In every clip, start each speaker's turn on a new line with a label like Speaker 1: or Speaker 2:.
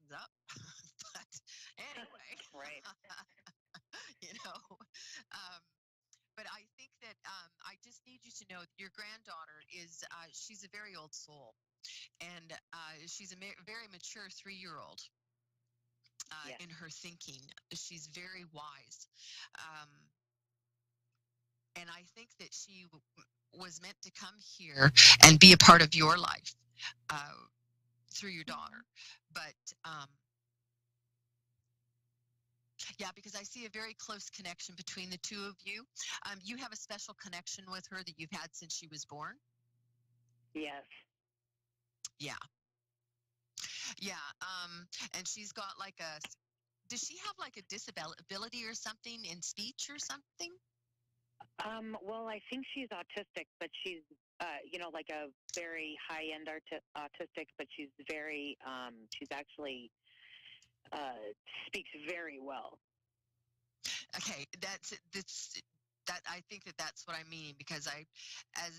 Speaker 1: things up. But anyway,
Speaker 2: Right.
Speaker 1: you know, um, but I think that I just need you to know that your granddaughter is, she's a very old soul. And she's a very mature 3-year-old
Speaker 2: Yes.
Speaker 1: in her thinking. She's very wise. Um, and I think that she was meant to come here and be a part of your life uh, through your daughter. But yeah, because I see a very close connection between the two of you. You have a special connection with her that you've had since she was born.
Speaker 2: Yes.
Speaker 1: Yeah. Yeah. And she's got like a, does she have like a disability or something in speech or something?
Speaker 2: Well, I think she's autistic, but she's, like a very high-end autistic, but she's actually speaks very well.
Speaker 1: Okay, that I think that that's what I mean because as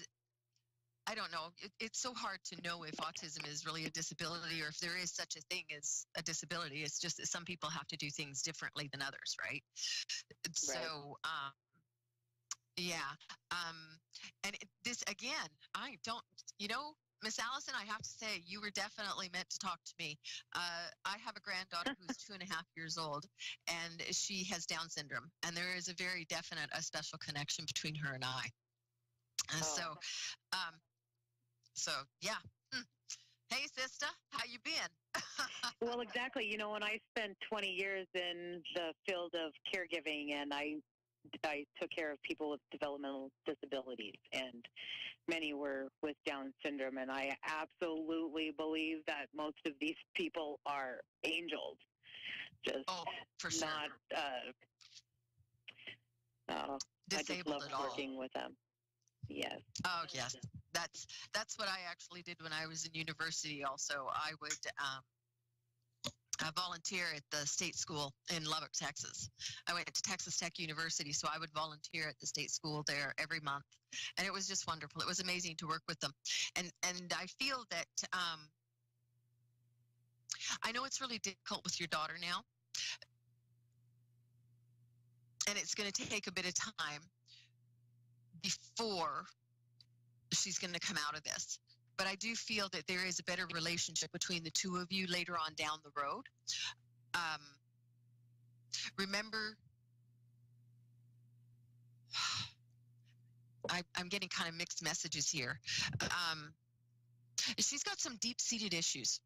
Speaker 1: I don't know, it's so hard to know if autism is really a disability or if there is such a thing as a disability. It's just that some people have to do things differently than others, right?
Speaker 2: Right.
Speaker 1: So, yeah. And this again, I don't, you know, Miss Allison, I have to say, you were definitely meant to talk to me. I have a granddaughter who's 2.5 years old, and she has Down syndrome, and there is a very definite, a special connection between her and I. And
Speaker 2: Oh.
Speaker 1: um, so yeah. Hmm. Hey, sister, how you been?
Speaker 2: Well, exactly. When I spent 20 years in the field of caregiving, and I took care of people with developmental disabilities, and many were with Down syndrome, and I absolutely believe that most of these people are angels, just
Speaker 1: Oh, for sure.
Speaker 2: not. I just
Speaker 1: Disabled
Speaker 2: love
Speaker 1: at all.
Speaker 2: working with them. Yes.
Speaker 1: Oh, yes. That's what I actually did when I was in university. Also, I would volunteer at the state school in Lubbock, Texas. I went to Texas Tech University, so I would volunteer at the state school there every month, and it was just wonderful. It was amazing to work with them, and I feel that I know it's really difficult with your daughter now, and it's going to take a bit of time before she's going to come out of this. But I do feel that there is a better relationship between the two of you later on down the road. Um, remember, I'm getting kind of mixed messages here. She's got some deep-seated issues.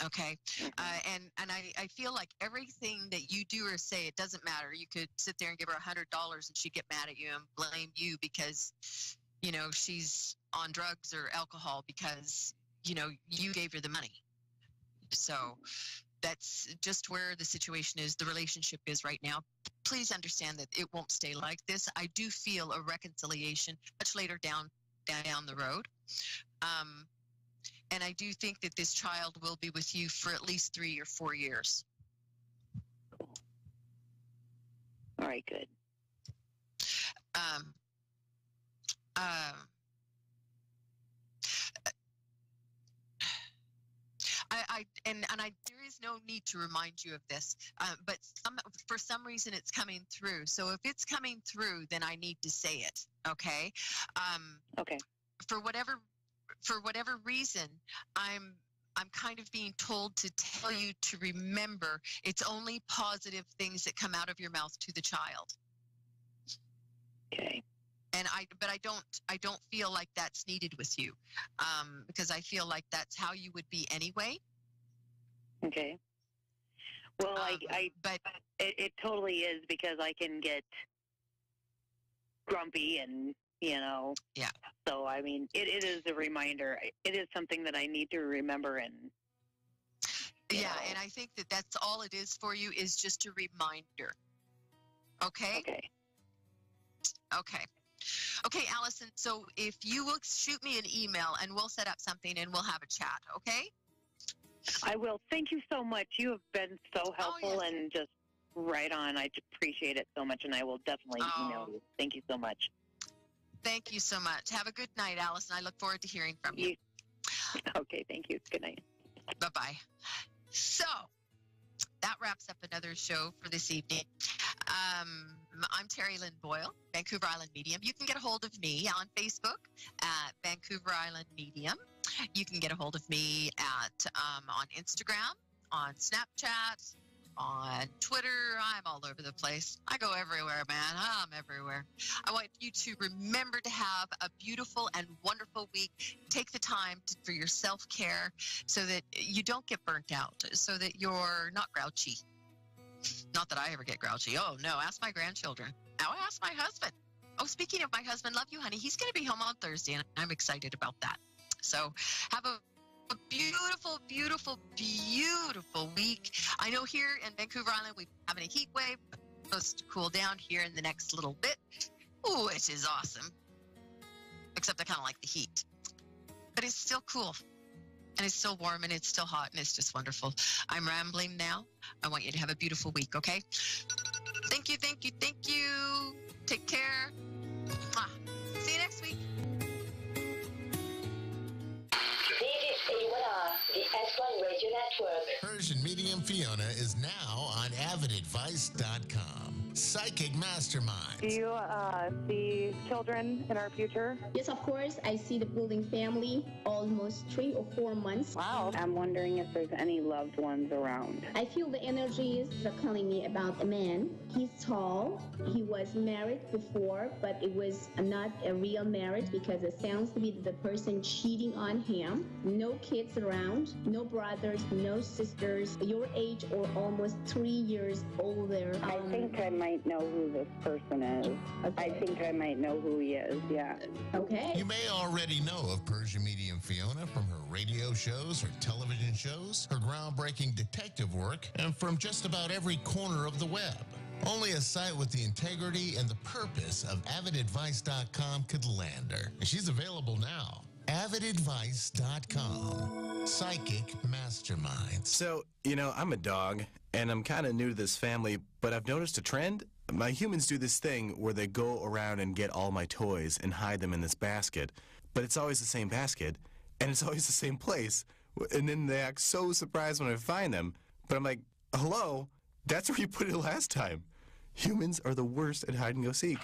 Speaker 1: Okay. And I feel like everything that you do or say, it doesn't matter. You could sit there and give her $100 and she'd get mad at you and blame you because, she's on drugs or alcohol because, you gave her the money. So that's just where the situation is, the relationship is right now. Please understand that it won't stay like this. I do feel a reconciliation much later down the road. And I do think that this child will be with you for at least 3 or 4 years.
Speaker 2: Cool. All right, good.
Speaker 1: Um, there is no need to remind you of this, but for some reason it's coming through. So if it's coming through, then I need to say it. Okay.
Speaker 2: Okay.
Speaker 1: For whatever reason, I'm kind of being told to tell you to remember it's only positive things that come out of your mouth to the child.
Speaker 2: Okay.
Speaker 1: And I don't feel like that's needed with you, because I feel like that's how you would be anyway.
Speaker 2: Okay. Well, but it totally is because I can get grumpy and,
Speaker 1: Yeah.
Speaker 2: So, I mean, it is a reminder. It is something that I need to remember. And
Speaker 1: yeah, and I think that that's all it is for you is just a reminder. Okay? Okay, Allison, so if you will shoot me an email and we'll set up something and we'll have a chat, okay?
Speaker 2: I will. Thank you so much. You have been so helpful and just right on. I appreciate it so much, and I will definitely email you. Thank you so much.
Speaker 1: Thank you so much. Have a good night, Allison. I look forward to hearing from you.
Speaker 2: Okay, thank you. Good night.
Speaker 1: Bye-bye. So, that wraps up another show for this evening. I'm Terry Lynn Boyle, Vancouver Island Medium. You can get a hold of me on Facebook at Vancouver Island Medium. You can get a hold of me at on Instagram, on Snapchat, on Twitter. I'm all over the place. I go everywhere, man. I'm everywhere. I want you to remember to have a beautiful and wonderful week. Take the time for your self-care so that you don't get burnt out, so that you're not grouchy. Not that I ever get grouchy. Oh, no. Ask my grandchildren. Now ask my husband. Oh, speaking of my husband, love you, honey. He's going to be home on Thursday, and I'm excited about that. So have a beautiful, beautiful, beautiful week. I know here in Vancouver Island, we're having a heat wave. It's supposed to cool down here in the next little bit, which is awesome. Except I kind of like the heat. But it's still cool. And it's still warm, and it's still hot, and it's just wonderful. I'm rambling now. I want you to have a beautiful week, okay? Thank you, thank you, thank you. Take care. Mwah. See you next week.
Speaker 3: This is A1R, the S1 Radio Network.
Speaker 4: Persian Medium Fiona is now on avidadvice.com. Psychic Mastermind.
Speaker 2: Do you see children in our future?
Speaker 5: Yes, of course. I see the building family almost 3 or 4 months.
Speaker 2: Wow. I'm wondering if there's any loved ones around.
Speaker 5: I feel the energies are calling me about a man. He's tall. He was married before, but it was not a real marriage because it sounds to be the person cheating on him. No kids around, no brothers, no sisters. Your age or almost 3 years older.
Speaker 2: I think I might know who this person is.
Speaker 5: Okay.
Speaker 2: I think I might know who he is, yeah.
Speaker 5: Okay.
Speaker 4: You may already know of Persian Medium Fiona from her radio shows, her television shows, her groundbreaking detective work, and from just about every corner of the web. Only a site with the integrity and the purpose of avidadvice.com could land her. And she's available now. avidadvice.com. Psychic Masterminds.
Speaker 6: So, I'm a dog, and I'm kind of new to this family, but I've noticed a trend. My humans do this thing where they go around and get all my toys and hide them in this basket, but it's always the same basket, and it's always the same place, and then they act so surprised when I find them, but I'm like, hello? That's where you put it last time. Humans are the worst at hide and go seek.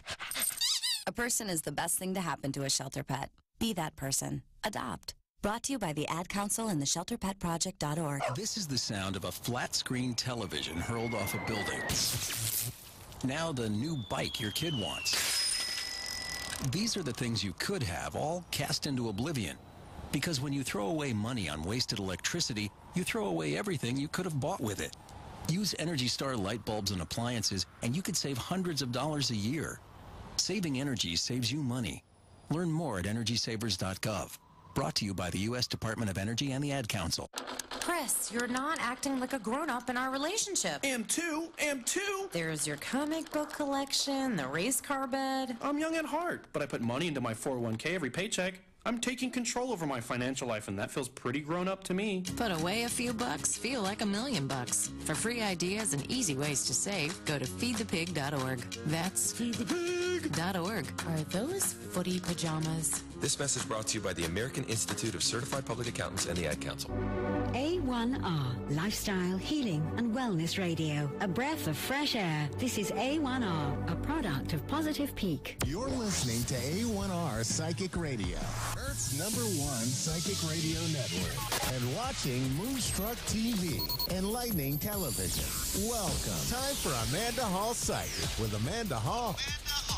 Speaker 7: A person is the best thing to happen to a shelter pet. Be that person. Adopt. Brought to you by the Ad Council and the ShelterPetProject.org.
Speaker 8: This is the sound of a flat-screen television hurled off a building. Now the new bike your kid wants. These are the things you could have, all cast into oblivion. Because when you throw away money on wasted electricity, you throw away everything you could have bought with it. Use Energy Star light bulbs and appliances, and you could save hundreds of dollars a year. Saving energy saves you money. Learn more at EnergySavers.gov. Brought to you by the U.S. Department of Energy and the Ad Council.
Speaker 9: Chris, you're not acting like a grown-up in our relationship.
Speaker 10: Am too.
Speaker 9: There's your comic book collection, the race car bed.
Speaker 10: I'm young at heart, but I put money into my 401k every paycheck. I'm taking control over my financial life, and that feels pretty grown up to me.
Speaker 9: Put away a few bucks, feel like $1 million. For free ideas and easy ways to save, go to feedthepig.org. That's feedthepig.org. Are those footy pajamas?
Speaker 11: This message brought to you by the American Institute of Certified Public Accountants and the Ad Council.
Speaker 12: A1R, Lifestyle, Healing and Wellness Radio. A breath of fresh air. This is A1R, a product of Positive Peak.
Speaker 4: You're listening to A1R Psychic Radio, Earth's #1 psychic radio network, and watching Moonstruck TV, Enlightening Television. Welcome. Time for Amanda Hall Psychic with Amanda Hall.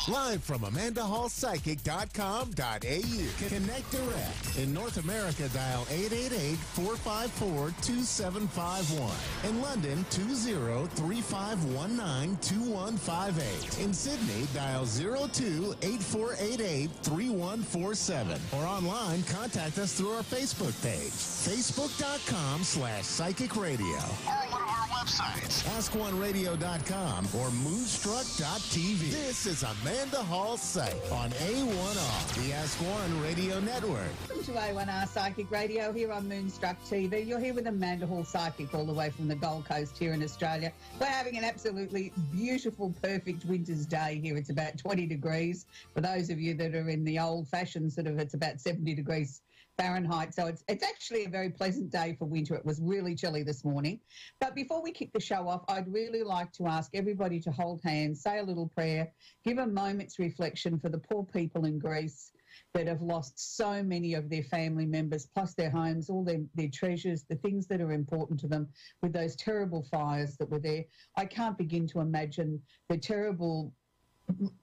Speaker 4: Live from AmandaHallPsychic.com.au. Connect direct. In North America, dial 888-454-2751. In London, 20-3519-2158. In Sydney, dial 02-8488-3147. Or online, contact us through our Facebook page, facebook.com/Psychic Radio. Or one of our websites, AskOneRadio.com or Moonstruck.tv. This is Amanda Hall Psych on A1R, the Ask One Radio Network.
Speaker 13: Welcome to A1R Psychic Radio here on Moonstruck TV. You're here with Amanda Hall Psychic all the way from the Gold Coast here in Australia. We're having an absolutely beautiful, perfect winter's day here. It's about 20 degrees. For those of you that are in the old-fashioned sort of, it's about 70 degrees Fahrenheit. So it's actually a very pleasant day for winter. It was really chilly this morning. But before we kick the show off, I'd really like to ask everybody to hold hands, say a little prayer, give a moment's reflection for the poor people in Greece that have lost so many of their family members, plus their homes, all their treasures, the things that are important to them with those terrible fires that were there. I can't begin to imagine the terrible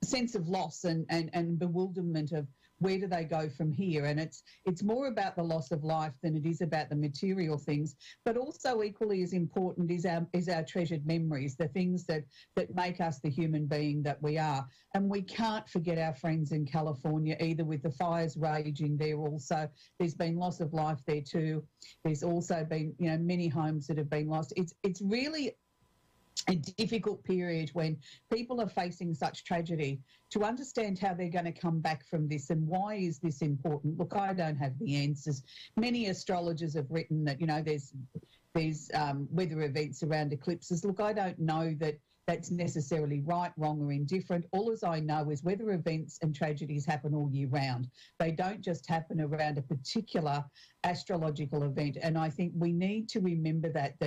Speaker 13: sense of loss and bewilderment of where do they go from here. And it's more about the loss of life than it is about the material things, but also equally as important is our treasured memories, the things that make us the human being that we are. And we can't forget our friends in California either, with the fires raging there also. There's been loss of life there too. There's also been, many homes that have been lost. It's really a difficult period when people are facing such tragedy, to understand how they're going to come back from this and why is this important. Look, I don't have the answers. Many astrologers have written that, there's weather events around eclipses. Look, I don't know that that's necessarily right, wrong or indifferent. All as I know is weather events and tragedies happen all year round. They don't just happen around a particular astrological event. And I think we need to remember that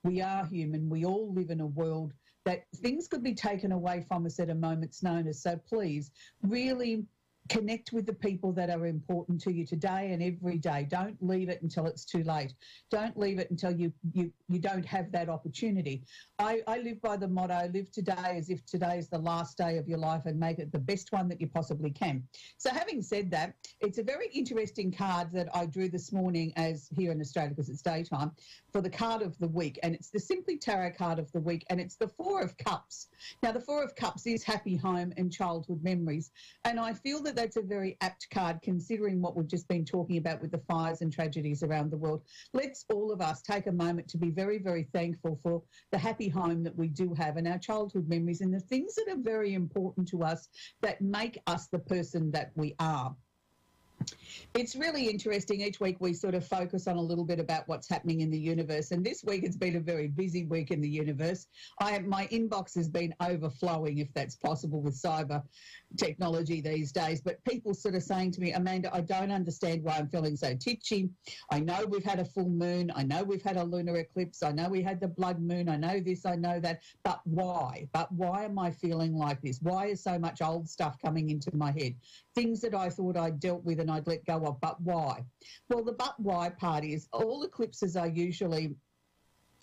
Speaker 13: we are human. We all live in a world that things could be taken away from us at a moment's notice. So please really connect with the people that are important to you today and every day. Don't leave it until it's too late. Don't leave it until you don't have that opportunity. I live by the motto, live today as if today is the last day of your life and make it the best one that you possibly can. So having said that, it's a very interesting card that I drew this morning, as here in Australia because it's daytime, for the card of the week. And it's the Simply Tarot card of the week, and it's the Four of Cups. Now, the Four of Cups is happy home and childhood memories. And I feel that that's a very apt card considering what we've just been talking about with the fires and tragedies around the world. Let's all of us take a moment to be very, very thankful for the happy home that we do have and our childhood memories and the things that are very important to us that make us the person that we are. It's really interesting. Each week we sort of focus on a little bit about what's happening in the universe. And this week it's been a very busy week in the universe. My inbox has been overflowing, if that's possible, with cyber technology these days. But people sort of saying to me, Amanda, I don't understand why I'm feeling so titchy. I know we've had a full moon. I know we've had a lunar eclipse. I know we had the blood moon. I know this, I know that. But why? But why am I feeling like this? Why is so much old stuff coming into my head? Things that I thought I'd dealt with and I'd let go of, but why? Well, the but why part is all eclipses are usually,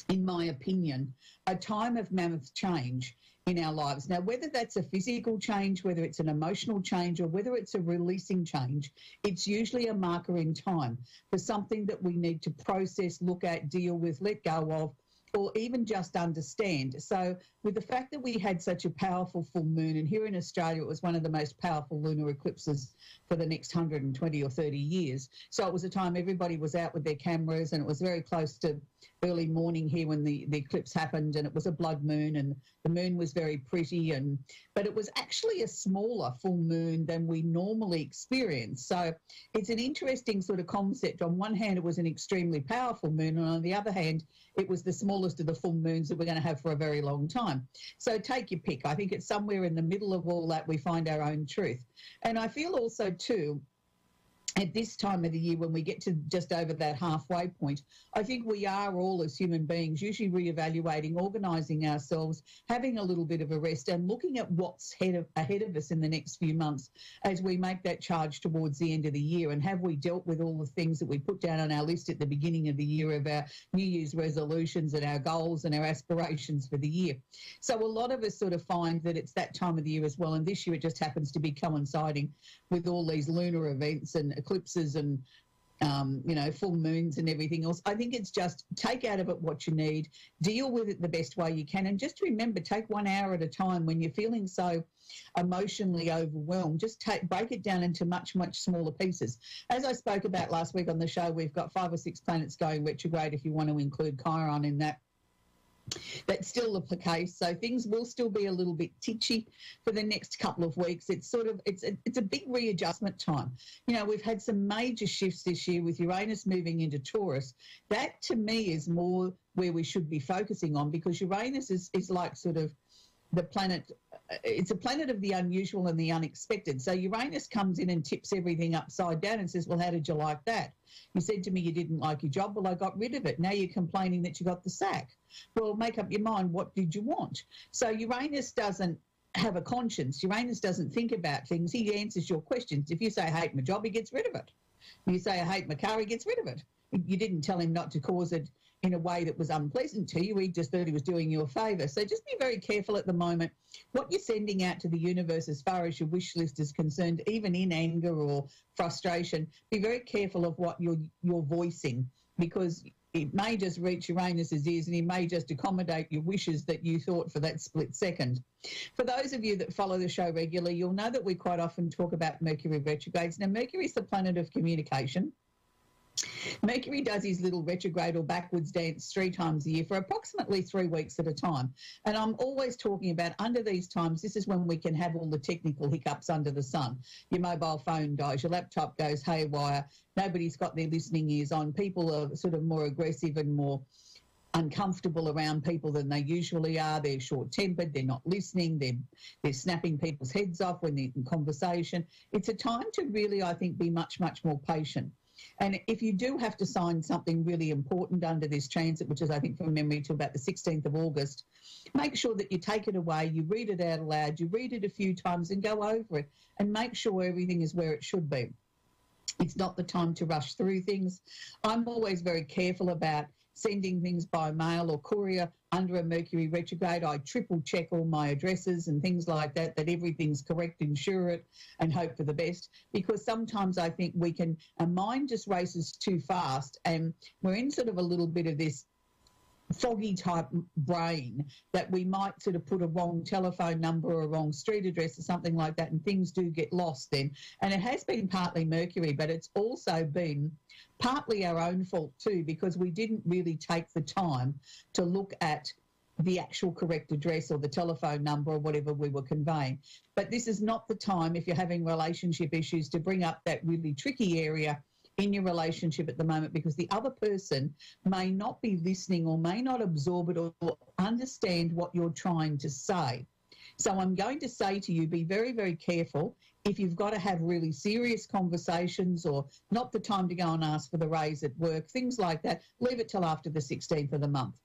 Speaker 13: in my opinion, a time of mammoth change in our lives. Now, whether that's a physical change, whether it's an emotional change, or whether it's a releasing change, it's usually a marker in time for something that we need to process, look at, deal with, let go of, or even just understand. So with the fact that we had such a powerful full moon, and here in Australia it was one of the most powerful lunar eclipses for the next 120 or 30 years. So it was a time everybody was out with their cameras, and it was very close to early morning here when the eclipse happened, and it was a blood moon, and the moon was very pretty, but it was actually a smaller full moon than we normally experience. So it's an interesting sort of concept. On one hand, it was an extremely powerful moon, and on the other hand, it was the smallest of the full moons that we're going to have for a very long time. So take your pick. I think it's somewhere in the middle of all that we find our own truth. And I feel also too, at this time of the year, when we get to just over that halfway point, I think we are all as human beings usually reevaluating, organising ourselves, having a little bit of a rest and looking at what's ahead of us in the next few months as we make that charge towards the end of the year. And have we dealt with all the things that we put down on our list at the beginning of the year of our New Year's resolutions and our goals and our aspirations for the year? So a lot of us sort of find that it's that time of the year as well. And this year it just happens to be coinciding with all these lunar events and eclipses and full moons and everything else. I think it's just take out of it what you need, deal with it the best way you can, and just remember, take 1 hour at a time. When you're feeling so emotionally overwhelmed, just break it down into much, much smaller pieces. As I spoke about last week on the show, we've got 5 or 6 planets going retrograde if you want to include Chiron in that. That's still the case, so things will still be a little bit titchy for the next couple of weeks. It's a big readjustment time. We've had some major shifts this year with Uranus moving into Taurus. That to me is more where we should be focusing on, because Uranus is like sort of the planet, it's a planet of the unusual and the unexpected. So Uranus comes in and tips everything upside down and says, well, how did you like that? You said to me you didn't like your job. Well, I got rid of it. Now you're complaining that you got the sack. Well, make up your mind. What did you want? So Uranus doesn't have a conscience. Uranus doesn't think about things. He answers your questions. If you say, I hate my job, he gets rid of it. If you say, I hate my car, he gets rid of it. You didn't tell him not to cause it in a way that was unpleasant to you. He just thought he was doing you a favour. So just be very careful at the moment what you're sending out to the universe as far as your wish list is concerned, even in anger or frustration. Be very careful of what you're voicing, because it may just reach Uranus's ears and he may just accommodate your wishes that you thought for that split second. For those of you that follow the show regularly, you'll know that we quite often talk about Mercury retrogrades. Now, Mercury is the planet of communication. Mercury does his little retrograde or backwards dance 3 times a year for approximately 3 weeks at a time. And I'm always talking about under these times, this is when we can have all the technical hiccups under the sun. Your mobile phone dies, your laptop goes haywire, nobody's got their listening ears on, people are sort of more aggressive and more uncomfortable around people than they usually are. They're short-tempered, they're not listening, they're snapping people's heads off when they're in conversation. It's a time to really, I think, be much, much more patient. And if you do have to sign something really important under this transit, which is, I think, from memory, to about the 16th of August, make sure that you take it away, you read it out aloud, you read it a few times and go over it and make sure everything is where it should be. It's not the time to rush through things. I'm always very careful about sending things by mail or courier under a Mercury retrograde. I triple check all my addresses and things like that, that everything's correct, insure it and hope for the best, because sometimes I think our mind just races too fast and we're in sort of a little bit of this foggy type brain that we might sort of put a wrong telephone number or a wrong street address or something like that, and things do get lost then. And it has been partly Mercury, but it's also been partly our own fault too, because we didn't really take the time to look at the actual correct address or the telephone number or whatever we were conveying. But this is not the time, if you're having relationship issues, to bring up that really tricky area in your relationship at the moment, because the other person may not be listening or may not absorb it or understand what you're trying to say. So I'm going to say to you, be very, very careful. If you've got to have really serious conversations or not the time to go and ask for the raise at work, things like that, leave it till after the 16th of the month.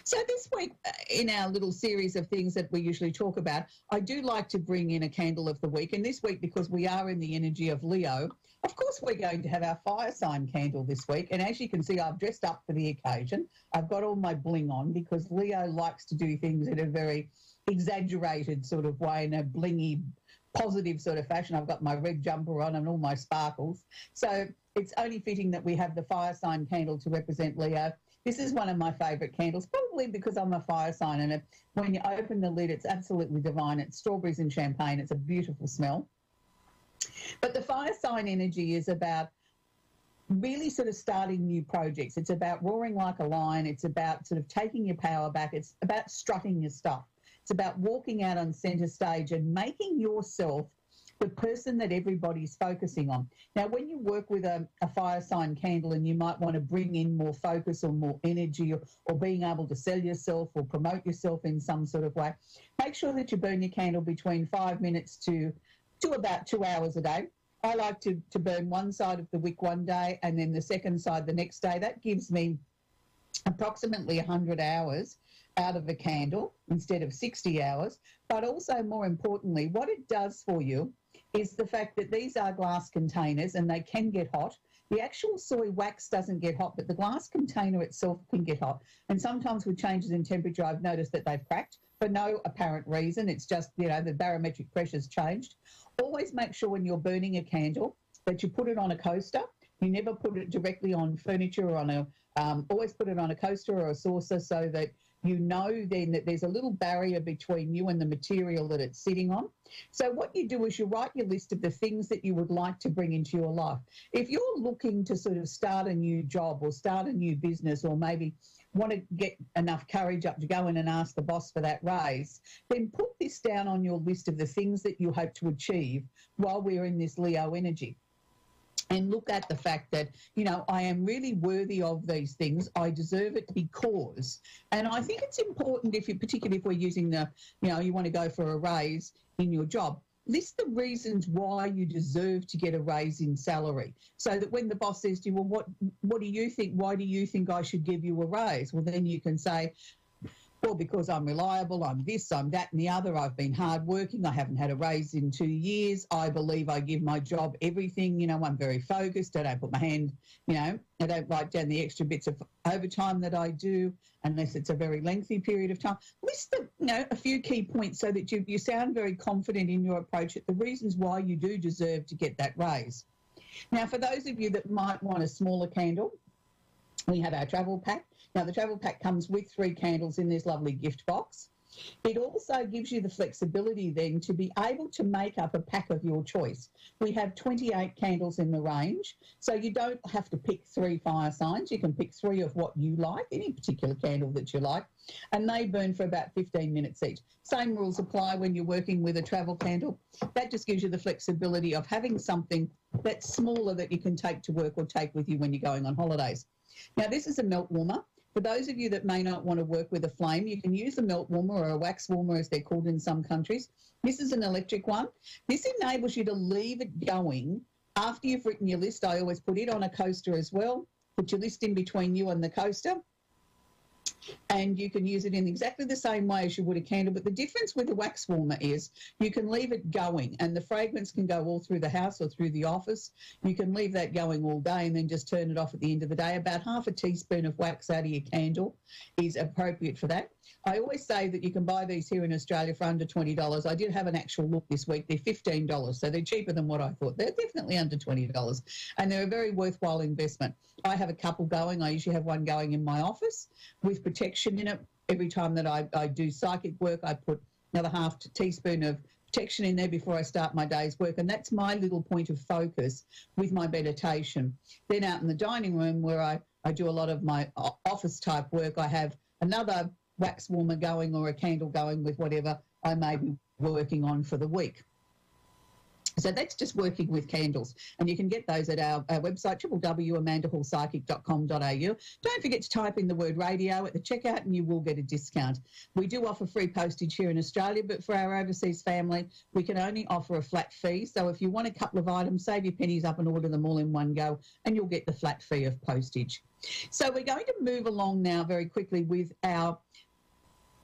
Speaker 13: So this week, in our little series of things that we usually talk about, I do like to bring in a candle of the week. And this week, because we are in the energy of Leo, of course we're going to have our fire sign candle this week. And as you can see, I've dressed up for the occasion. I've got all my bling on because Leo likes to do things in a very exaggerated sort of way, in a blingy, positive sort of fashion. I've got my red jumper on and all my sparkles. So it's only fitting that we have the fire sign candle to represent Leo. This is one of my favourite candles, probably because I'm a fire sign, and when you open the lid, it's absolutely divine. It's strawberries and champagne. It's a beautiful smell. But the fire sign energy is about really sort of starting new projects. It's about roaring like a lion. It's about sort of taking your power back. It's about strutting your stuff. It's about walking out on centre stage and making yourself the person that everybody's focusing on. Now, when you work with a fire sign candle and you might want to bring in more focus or more energy or being able to sell yourself or promote yourself in some sort of way, make sure that you burn your candle between 5 minutes to about 2 hours a day. I like to burn one side of the wick one day and then the second side the next day. That gives me approximately 100 hours out of a candle instead of 60 hours. But also, more importantly, what it does for you is the fact that these are glass containers and they can get hot. The actual soy wax doesn't get hot, but the glass container itself can get hot. And sometimes with changes in temperature, I've noticed that they've cracked for no apparent reason. It's just, the barometric pressure's changed. Always make sure when you're burning a candle that you put it on a coaster. You never put it directly on furniture or on always put it on a coaster or a saucer, so that you know then that there's a little barrier between you and the material that it's sitting on. So what you do is you write your list of the things that you would like to bring into your life. If you're looking to sort of start a new job or start a new business, or maybe want to get enough courage up to go in and ask the boss for that raise, then put this down on your list of the things that you hope to achieve while we're in this Leo energy. and look at the fact that, you know, I am really worthy of these things. I deserve it because. And I think it's important, particularly if we're using you want to go for a raise in your job, list the reasons why you deserve to get a raise in salary, so that when the boss says to you, well, what do you think? Why do you think I should give you a raise? Well, then you can say, well, because I'm reliable, I'm this, I'm that and the other, I've been hardworking, I haven't had a raise in 2 years, I believe I give my job everything, you know, I'm very focused, I don't put my hand, you know, I don't write down the extra bits of overtime that I do unless it's a very lengthy period of time. List a few key points so that you sound very confident in your approach at the reasons why you do deserve to get that raise. Now, for those of you that might want a smaller candle, we have our travel pack. Now, the travel pack comes with 3 candles in this lovely gift box. It also gives you the flexibility then to be able to make up a pack of your choice. We have 28 candles in the range, so you don't have to pick 3 fire signs. You can pick 3 of what you like, any particular candle that you like, and they burn for about 15 minutes each. Same rules apply when you're working with a travel candle. That just gives you the flexibility of having something that's smaller that you can take to work or take with you when you're going on holidays. Now, this is a melt warmer. For those of you that may not want to work with a flame, you can use a melt warmer or a wax warmer, as they're called in some countries. This is an electric one. This enables you to leave it going after you've written your list. I always put it on a coaster as well. Put your list in between you and the coaster. And you can use it in exactly the same way as you would a candle. But the difference with the wax warmer is you can leave it going and the fragrance can go all through the house or through the office. You can leave that going all day and then just turn it off at the end of the day. About half a teaspoon of wax out of your candle is appropriate for that. I always say that you can buy these here in Australia for under $20. I did have an actual look this week. They're $15, so they're cheaper than what I thought. They're definitely under $20, and they're a very worthwhile investment. I have a couple going. I usually have one going in my office with protection in it. Every time that I do psychic work, I put another half teaspoon of protection in there before I start my day's work, and that's my little point of focus with my meditation. Then out in the dining room where I do a lot of my office type work, I have another wax warmer going or a candle going with whatever I may be working on for the week. So that's just working with candles. And you can get those at our website, www.amandahallpsychic.com.au. Don't forget to type in the word radio at the checkout and you will get a discount. We do offer free postage here in Australia, but for our overseas family, we can only offer a flat fee. So if you want a couple of items, save your pennies up and order them all in one go, and you'll get the flat fee of postage. So we're going to move along now very quickly with our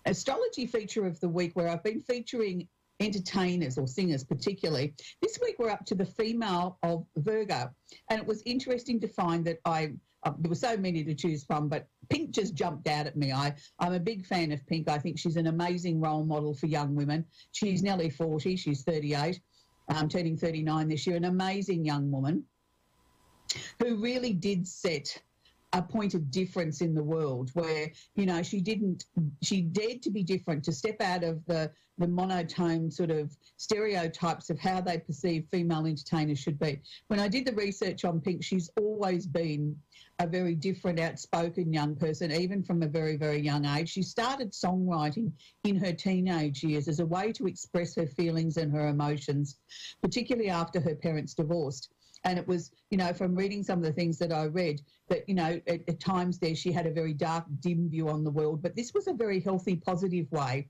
Speaker 13: astrology feature of the week, where I've been featuring entertainers or singers particularly. This week we're up to the female of Virgo, and it was interesting to find that there were so many to choose from, but Pink just jumped out at me. I'm a big fan of Pink. I think she's an amazing role model for young women. She's nearly 40. She's 38, turning 39 this year. An amazing young woman who really did set a point of difference in the world, where, you know, she dared to be different, to step out of the monotone sort of stereotypes of how they perceive female entertainers should be. When I did the research on Pink, she's always been a very different, outspoken young person, even from a very, very young age. She started songwriting in her teenage years as a way to express her feelings and her emotions, particularly after her parents divorced. And it was, you know, from reading some of the things that I read, that, you know, at times there she had a very dark, dim view on the world. But this was a very healthy, positive way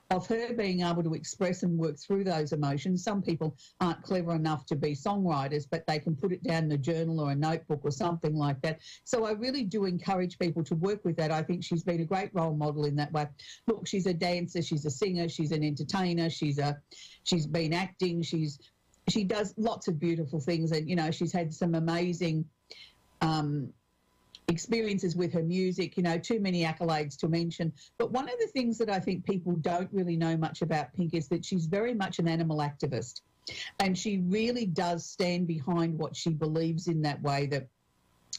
Speaker 13: of her being able to express and work through those emotions. Some people aren't clever enough to be songwriters, but they can put it down in a journal or a notebook or something like that. So I really do encourage people to work with that. I think she's been a great role model in that way. Look, she's a dancer, she's a singer, she's an entertainer, she's been acting, she does lots of beautiful things, and, you know, she's had some amazing experiences with her music, you know, too many accolades to mention. But one of the things that I think people don't really know much about Pink is that she's very much an animal activist, and she really does stand behind what she believes in that way, that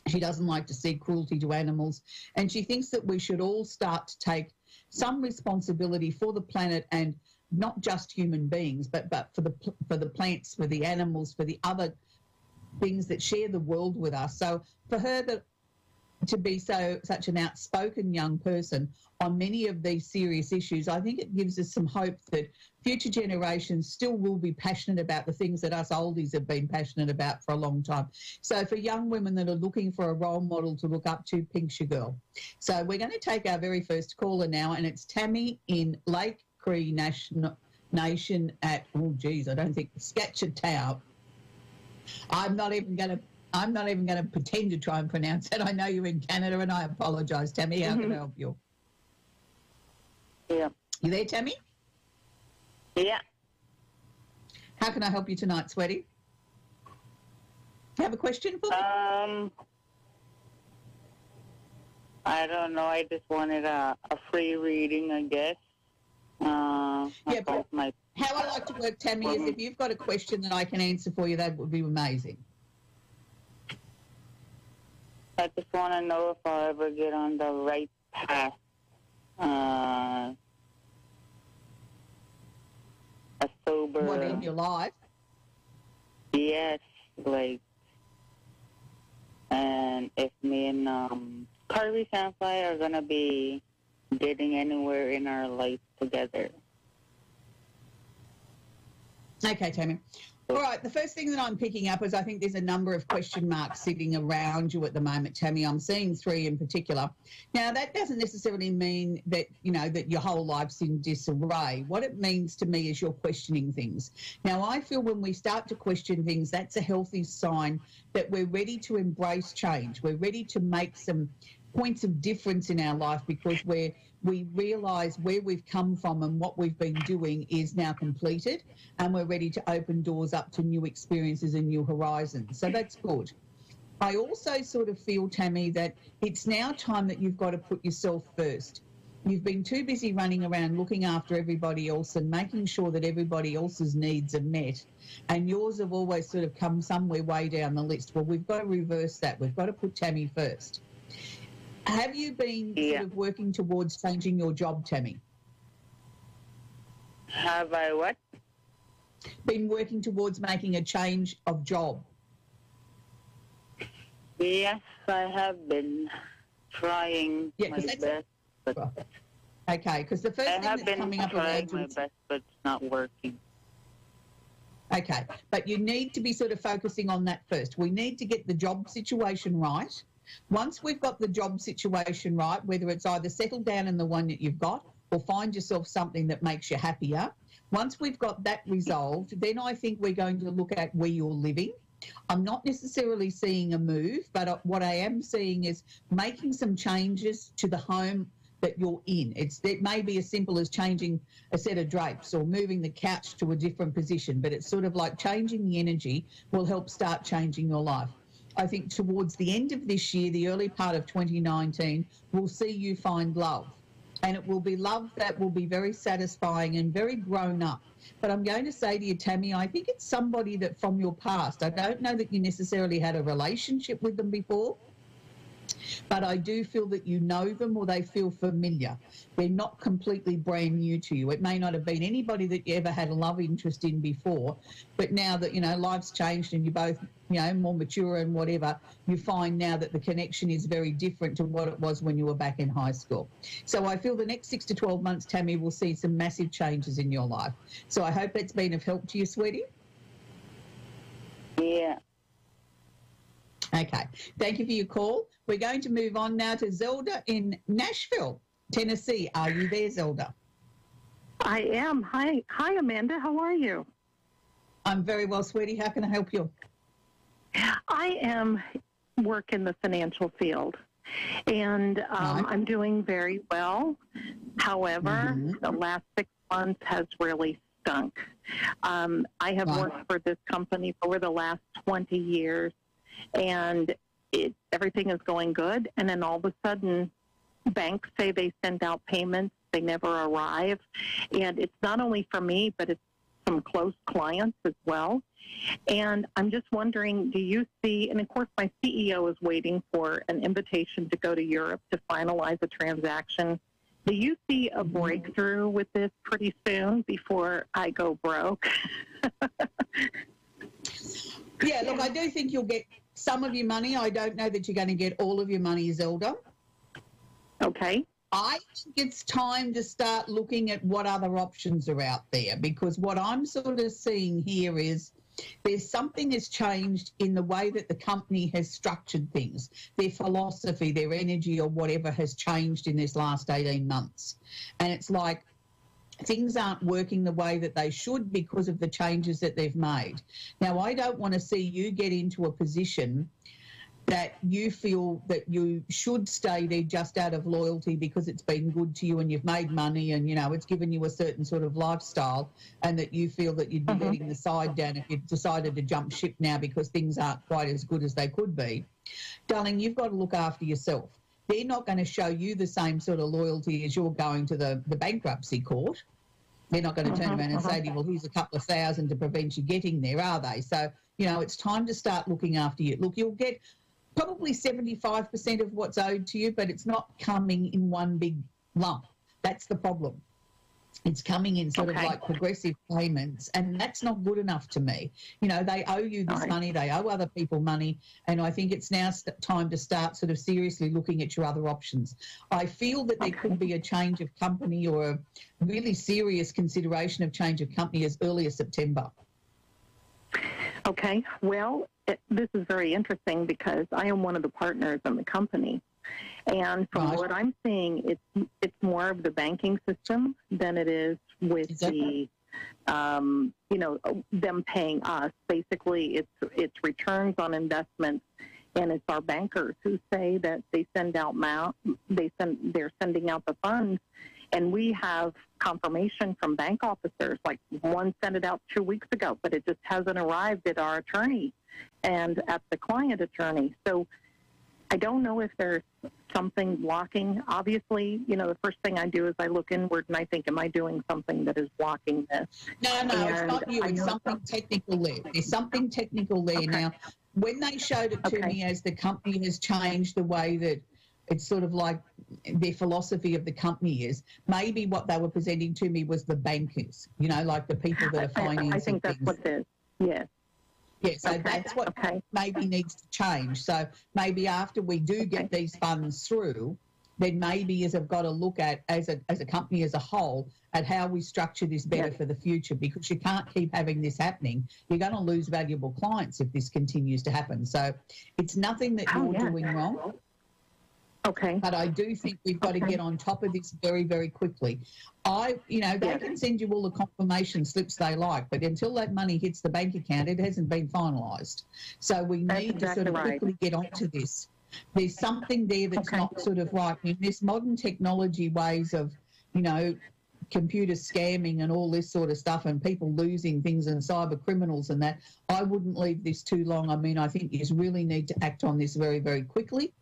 Speaker 13: she doesn't like to see cruelty to animals, and she thinks that we should all start to take some responsibility for the planet, and not just human beings, but for the plants, for the animals, for the other things that share the world with us. So for her, to be such an outspoken young person on many of these serious issues, I think it gives us some hope that future generations still will be passionate about the things that us oldies have been passionate about for a long time. So for young women that are looking for a role model to look up to, Pink's your girl. So we're going to take our very first caller now, and it's Tammy in Lake Cree Nation at, I don't think, Scatchetown. I'm not even going to pretend to try and pronounce it. I know you're in Canada, and I apologise, Tammy. How can I help you?
Speaker 14: Yeah.
Speaker 13: You there, Tammy?
Speaker 14: Yeah.
Speaker 13: How can I help you tonight, sweetie? Have a question for me?
Speaker 14: I don't know. I just wanted a free reading, I guess.
Speaker 13: How I like to work, Tammy, is if you've got a question that I can answer for you, that would be amazing.
Speaker 14: I just want to know if I'll ever get on the right path. A sober...
Speaker 13: What, in your life?
Speaker 14: Yes, like... And if me and Carly Sanfly are going to be getting anywhere in our life together.
Speaker 13: Okay, Tammy. All right, the first thing that I'm picking up is I think there's a number of question marks sitting around you at the moment, Tammy. I'm seeing 3 in particular. Now, that doesn't necessarily mean that, that your whole life's in disarray. What it means to me is you're questioning things. Now, I feel when we start to question things, that's a healthy sign that we're ready to embrace change. We're ready to make some points of difference in our life because we realise where we've come from and what we've been doing is now completed, and we're ready to open doors up to new experiences and new horizons. So that's good. I also sort of feel, Tammy, that it's now time that you've got to put yourself first. You've been too busy running around looking after everybody else and making sure that everybody else's needs are met, and yours have always sort of come somewhere way down the list. Well, we've got to reverse that. We've got to put Tammy first. Have you been sort of working towards changing your job, Tammy?
Speaker 14: Have I what?
Speaker 13: Been working towards making a change of job?
Speaker 14: Yes, I have been trying my best. But
Speaker 13: okay, because the first thing that's coming up around you...
Speaker 14: I have been trying my best, but it's not working.
Speaker 13: Okay, but you need to be sort of focusing on that first. We need to get the job situation right. Once we've got the job situation right, whether it's either settle down in the one that you've got or find yourself something that makes you happier, once we've got that resolved, then I think we're going to look at where you're living. I'm not necessarily seeing a move, but what I am seeing is making some changes to the home that you're in. It may be as simple as changing a set of drapes or moving the couch to a different position, but it's sort of like changing the energy will help start changing your life. I think towards the end of this year, the early part of 2019, we'll see you find love. And it will be love that will be very satisfying and very grown up. But I'm going to say to you, Tammy, I think it's somebody that from your past, I don't know that you necessarily had a relationship with them before, but I do feel that you know them or they feel familiar. They're not completely brand new to you. It may not have been anybody that you ever had a love interest in before, but now that, life's changed and you're both, more mature and whatever, you find now that the connection is very different to what it was when you were back in high school. So I feel the next 6 to 12 months, Tammy, will see some massive changes in your life. So I hope that's been of help to you, sweetie.
Speaker 14: Yeah.
Speaker 13: Okay. Thank you for your call. We're going to move on now to Zelda in Nashville, Tennessee. Are you there, Zelda?
Speaker 15: I am. Hi, Amanda. How are you?
Speaker 13: I'm very well, sweetie. How can I help you?
Speaker 15: I am work in the financial field, and I'm doing very well. However, the last 6 months has really stunk. I have worked for this company for the last 20 years, and everything is going good, and then all of a sudden banks say they send out payments, they never arrive, and it's not only for me, but it's some close clients as well. And I'm just wondering, do you see, and of course my CEO is waiting for an invitation to go to Europe to finalize a transaction. Do you see a breakthrough with this pretty soon before I go broke?
Speaker 13: Yeah, look, I do think you'll get some of your money. I don't know that you're going to get all of your money, Zelda.
Speaker 15: Okay.
Speaker 13: I think it's time to start looking at what other options are out there, because what I'm sort of seeing here is there's something has changed in the way that the company has structured things. Their philosophy, their energy or whatever has changed in this last 18 months. And it's like things aren't working the way that they should because of the changes that they've made. Now, I don't want to see you get into a position that you feel that you should stay there just out of loyalty because it's been good to you and you've made money and, you know, it's given you a certain sort of lifestyle, and that you feel that you'd be letting the side down if you've decided to jump ship now because things aren't quite as good as they could be. Darling, you've got to look after yourself. They're not going to show you the same sort of loyalty as you're going to the bankruptcy court. They're not going to turn around and say to you, well, here's a couple of thousand to prevent you getting there, are they? So, you know, it's time to start looking after you. Look, you'll get probably 75% of what's owed to you, but it's not coming in one big lump. That's the problem. It's coming in sort of like progressive payments, and that's not good enough to me. You know, they owe you this money, they owe other people money, and I think it's now time to start sort of seriously looking at your other options. I feel that there could be a change of company or a really serious consideration of change of company as early as September.
Speaker 15: Okay, well, this is very interesting because I am one of the partners in the company. And from what I'm seeing, it's more of the banking system than it is with the, you know, them paying us. Basically, it's returns on investments, and it's our bankers who say that they send out they're sending out the funds, and we have confirmation from bank officers. Like one sent it out 2 weeks ago, but it just hasn't arrived at our attorney and at the client attorney. So I don't know if there's something blocking. Obviously, you know, the first thing I do is I look inward and I think, am I doing something that is blocking this?
Speaker 13: No, it's not you. It's something technical there. There's something technical there. Now, when they showed it to me as the company has changed the way that it's sort of like their philosophy of the company is, maybe what they were presenting to me was the bankers, you know, like the people that are financing
Speaker 15: I think that's what it is, yes.
Speaker 13: Yeah, so that's what maybe needs to change. So maybe after we do get these funds through, then maybe I've got to look at, as a company as a whole, at how we structure this better for the future, because you can't keep having this happening. You're going to lose valuable clients if this continues to happen. So it's nothing that you're doing wrong.
Speaker 15: Okay.
Speaker 13: But I do think we've got to get on top of this very, very quickly. You know, they can send you all the confirmation slips they like, but until that money hits the bank account, it hasn't been finalised. So we need to sort of quickly get onto this. There's something there that's not sort of right. In this modern technology ways of, you know, computer scamming and all this sort of stuff and people losing things and cyber criminals and that, I wouldn't leave this too long. I mean, I think you really need to act on this very, very quickly.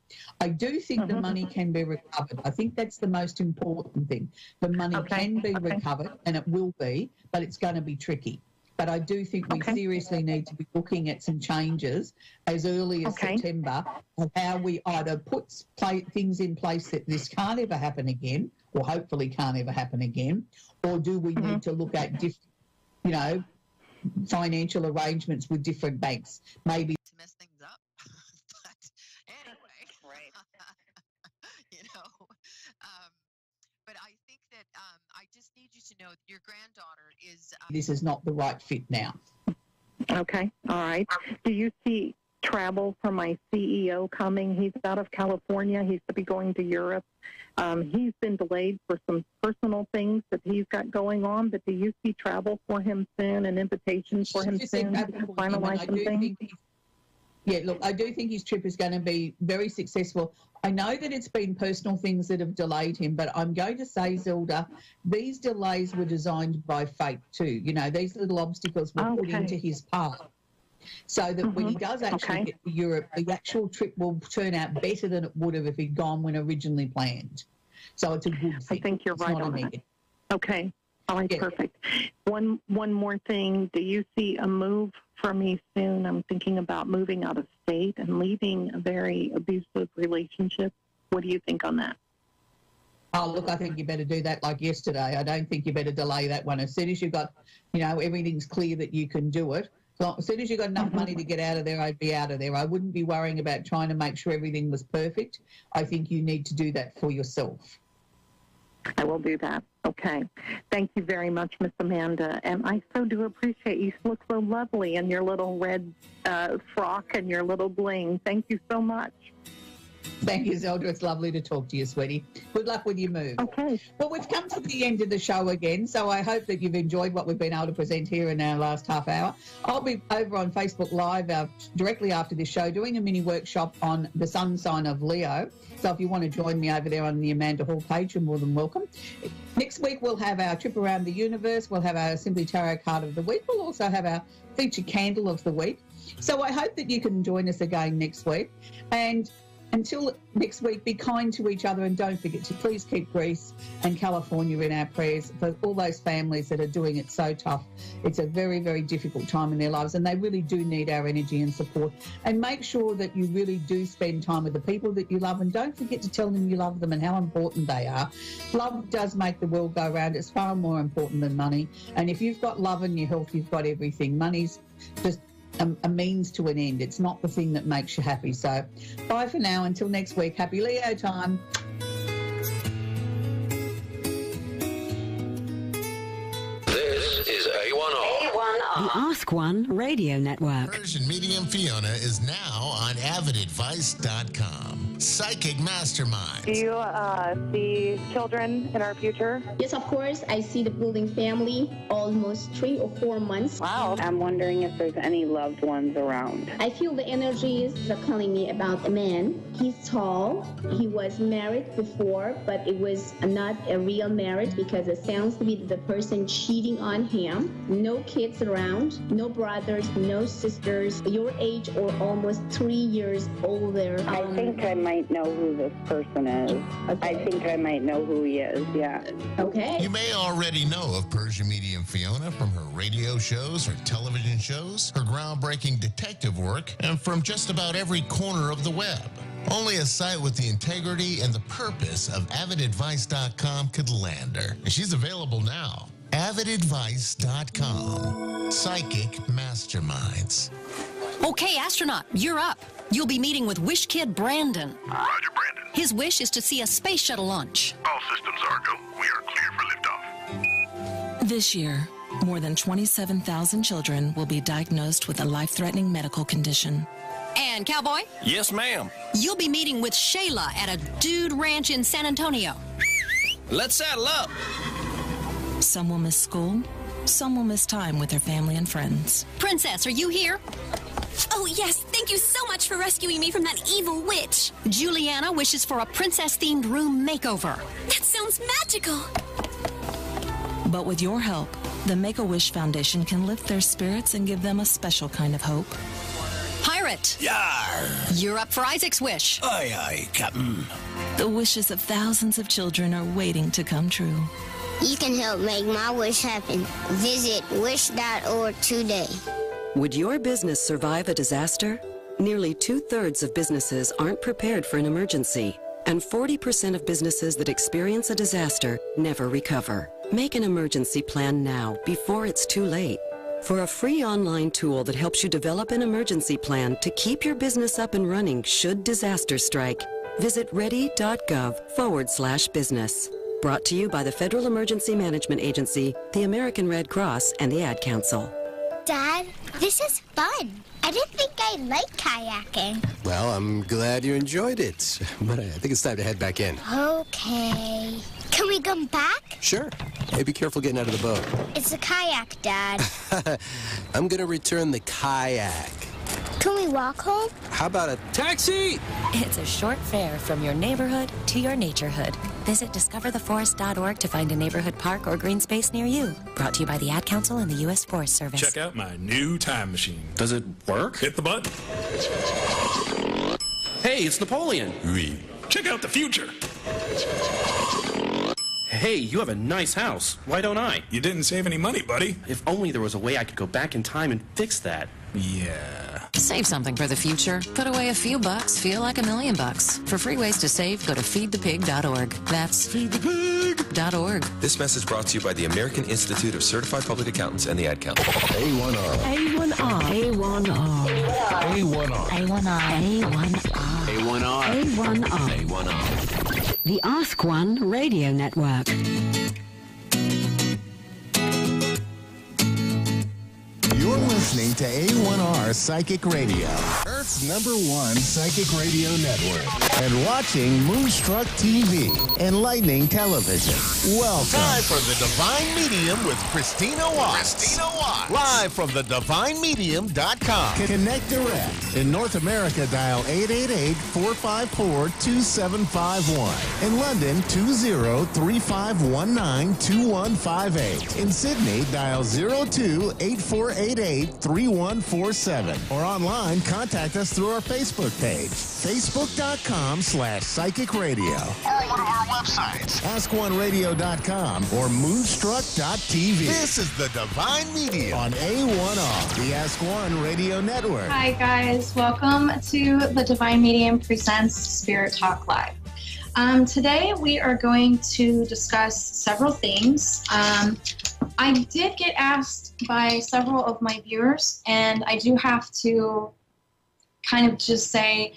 Speaker 13: I do think the money can be recovered. I think that's the most important thing. The money can be recovered, and it will be, but it's going to be tricky. But I do think we seriously need to be looking at some changes as early as September of how we either put things in place that this can't ever happen again, or hopefully can't ever happen again, or do we need to look at different, you know, financial arrangements with different banks, maybe
Speaker 1: to mess things up. But anyway, you know, but I think that I just need you to know that your granddaughter is.
Speaker 13: This is not the right fit now.
Speaker 15: Okay, all right. Do you see travel for my CEO coming? He's out of California. He's to be going to Europe. He's been delayed for some personal things that he's got going on, but do you see travel for him soon, an invitation for him soon to finalize some things?
Speaker 13: Yeah, look, I do think his trip is going to be very successful. I know that it's been personal things that have delayed him, but I'm going to say, Zelda, these delays were designed by fate too. You know, these little obstacles were put into his path, so that when he does actually get to Europe, the actual trip will turn out better than it would have if he'd gone when originally planned. So it's a good thing.
Speaker 15: I think you're right on that. Okay. All right, perfect. One more thing. Do you see a move for me soon? I'm thinking about moving out of state and leaving a very abusive relationship. What do you think on that?
Speaker 13: Oh, look, I think you better do that like yesterday. I don't think you better delay that one. As soon as you've got, you know, everything's clear that you can do it, As soon as you got enough money to get out of there, I'd be out of there. I wouldn't be worrying about trying to make sure everything was perfect. I think you need to do that for yourself.
Speaker 15: I will do that. Okay. Thank you very much, Miss Amanda. And I so do appreciate you look so lovely in your little red frock and your little bling. Thank you so much.
Speaker 13: Thank you, Zelda. It's lovely to talk to you, sweetie. Good luck with your move.
Speaker 15: Okay.
Speaker 13: Well, we've come to the end of the show again, so I hope that you've enjoyed what we've been able to present here in our last half hour. I'll be over on Facebook Live directly after this show doing a mini workshop on the sun sign of Leo. So if you want to join me over there on the Amanda Hall page, you're more than welcome. Next week, we'll have our trip around the universe. We'll have our Simply Tarot card of the week. We'll also have our featured candle of the week. So I hope that you can join us again next week. And until next week, be kind to each other, and don't forget to please keep Greece and California in our prayers for all those families that are doing it so tough. It's a very, very difficult time in their lives, and they really do need our energy and support. And make sure that you really do spend time with the people that you love, and don't forget to tell them you love them and how important they are. Love does make the world go round. It's far more important than money. And if you've got love and your health, you've got everything. Money's just a means to an end. It's not the thing that makes you happy. So bye for now. Until next week. Happy Leo time.
Speaker 11: This is A1R.
Speaker 12: The Ask One Radio Network.
Speaker 4: Persian Medium Fiona is now on avidadvice.com. Psychic Mastermind.
Speaker 16: Do you see children in our future?
Speaker 5: Yes, of course. I see the building family almost 3 or 4 months.
Speaker 14: Wow. I'm wondering if there's any loved ones around.
Speaker 5: I feel the energies are calling me about a man. He's tall. He was married before, but it was not a real marriage because it sounds to be the person cheating on him. No kids around, no brothers, no sisters. Your age or almost 3 years older.
Speaker 14: I think I might know who this person is. Okay. I think I might know who he is, yeah.
Speaker 5: Okay.
Speaker 4: You may already know of Persian Medium Fiona from her radio shows, her television shows, her groundbreaking detective work, and from just about every corner of the web. Only a site with the integrity and the purpose of avidadvice.com could land her. She's available now. avidadvice.com. Psychic Masterminds.
Speaker 17: Okay, astronaut, you're up. You'll be meeting with Wish Kid Brandon.
Speaker 18: Roger, Brandon.
Speaker 17: His wish is to see a space shuttle launch.
Speaker 18: All systems are go. We are clear for liftoff.
Speaker 19: This year, more than 27,000 children will be diagnosed with a life-threatening medical condition.
Speaker 17: And Cowboy?
Speaker 8: Yes, ma'am.
Speaker 17: You'll be meeting with Shayla at a dude ranch in San Antonio.
Speaker 8: Let's saddle up.
Speaker 19: Some will miss school. Some will miss time with their family and friends.
Speaker 17: Princess, are you here?
Speaker 20: Oh, yes. Thank you so much for rescuing me from that evil witch.
Speaker 17: Juliana wishes for a princess-themed room makeover.
Speaker 20: That sounds magical.
Speaker 19: But with your help, the Make-A-Wish Foundation can lift their spirits and give them a special kind of hope.
Speaker 17: Pirate!
Speaker 8: Yar!
Speaker 17: You're up for Isaac's wish.
Speaker 8: Aye, aye, Captain.
Speaker 19: The wishes of thousands of children are waiting to come true.
Speaker 21: You can help make my wish happen. Visit wish.org today.
Speaker 22: Would your business survive a disaster? Nearly 2/3 of businesses aren't prepared for an emergency, and 40% of businesses that experience a disaster never recover. Make an emergency plan now, before it's too late. For a free online tool that helps you develop an emergency plan to keep your business up and running should disaster strike, visit ready.gov/business. Brought to you by the Federal Emergency Management Agency, the American Red Cross, and the Ad Council.
Speaker 21: Dad, this is fun. I didn't think I liked kayaking.
Speaker 23: Well, I'm glad you enjoyed it, but I think it's time to head back in.
Speaker 21: Okay. Can we come back?
Speaker 23: Sure. Hey, be careful getting out of the boat.
Speaker 21: It's a kayak, Dad.
Speaker 23: I'm going to return the kayak.
Speaker 21: Can we walk home?
Speaker 23: How about a taxi?
Speaker 7: It's a short fare from your neighborhood to your naturehood. Visit discovertheforest.org to find a neighborhood park or green space near you. Brought to you by the Ad Council and the U.S. Forest Service.
Speaker 18: Check out my new time machine.
Speaker 10: Does it work?
Speaker 18: Hit the button.
Speaker 10: Hey, it's Napoleon.
Speaker 18: Oui. Check out the future.
Speaker 10: Hey, you have a nice house. Why don't I?
Speaker 18: You didn't save any money, buddy.
Speaker 10: If only there was a way I could go back in time and fix that.
Speaker 18: Yeah.
Speaker 9: Save something for the future. Put away a few bucks, feel like $1 million. For free ways to save, go to feedthepig.org. That's feedthepig.org.
Speaker 11: This message brought to you by the American Institute of Certified Public Accountants and the Ad Council.
Speaker 12: A1R. A1R. A1R.
Speaker 23: A1R.
Speaker 12: A1R.
Speaker 23: A1R.
Speaker 12: A1R.
Speaker 23: A1R.
Speaker 12: The Ask One Radio Network.
Speaker 4: You're listening to A1R Psychic Radio, Earth's #1 psychic radio network, and watching Moonstruck TV, enlightening television. Welcome. Time for the Divine Medium with Christina Watts. Live from thedivinemedium.com. Connect direct. In North America, dial 888-454-2751. In London, 20-3519-2158. In Sydney, dial 02-8488-3147. Or online, contact us through our Facebook page, facebook.com/psychic radio. Or one of our websites, askoneradio.com or moonstruck.tv. This is the Divine Medium on A1R, the Ask One Radio Network.
Speaker 2: Hi, guys. Welcome to the Divine Medium Presents Spirit Talk Live. Today, we are going to discuss several things. I did get asked by several of my viewers, and I do have to kind of just say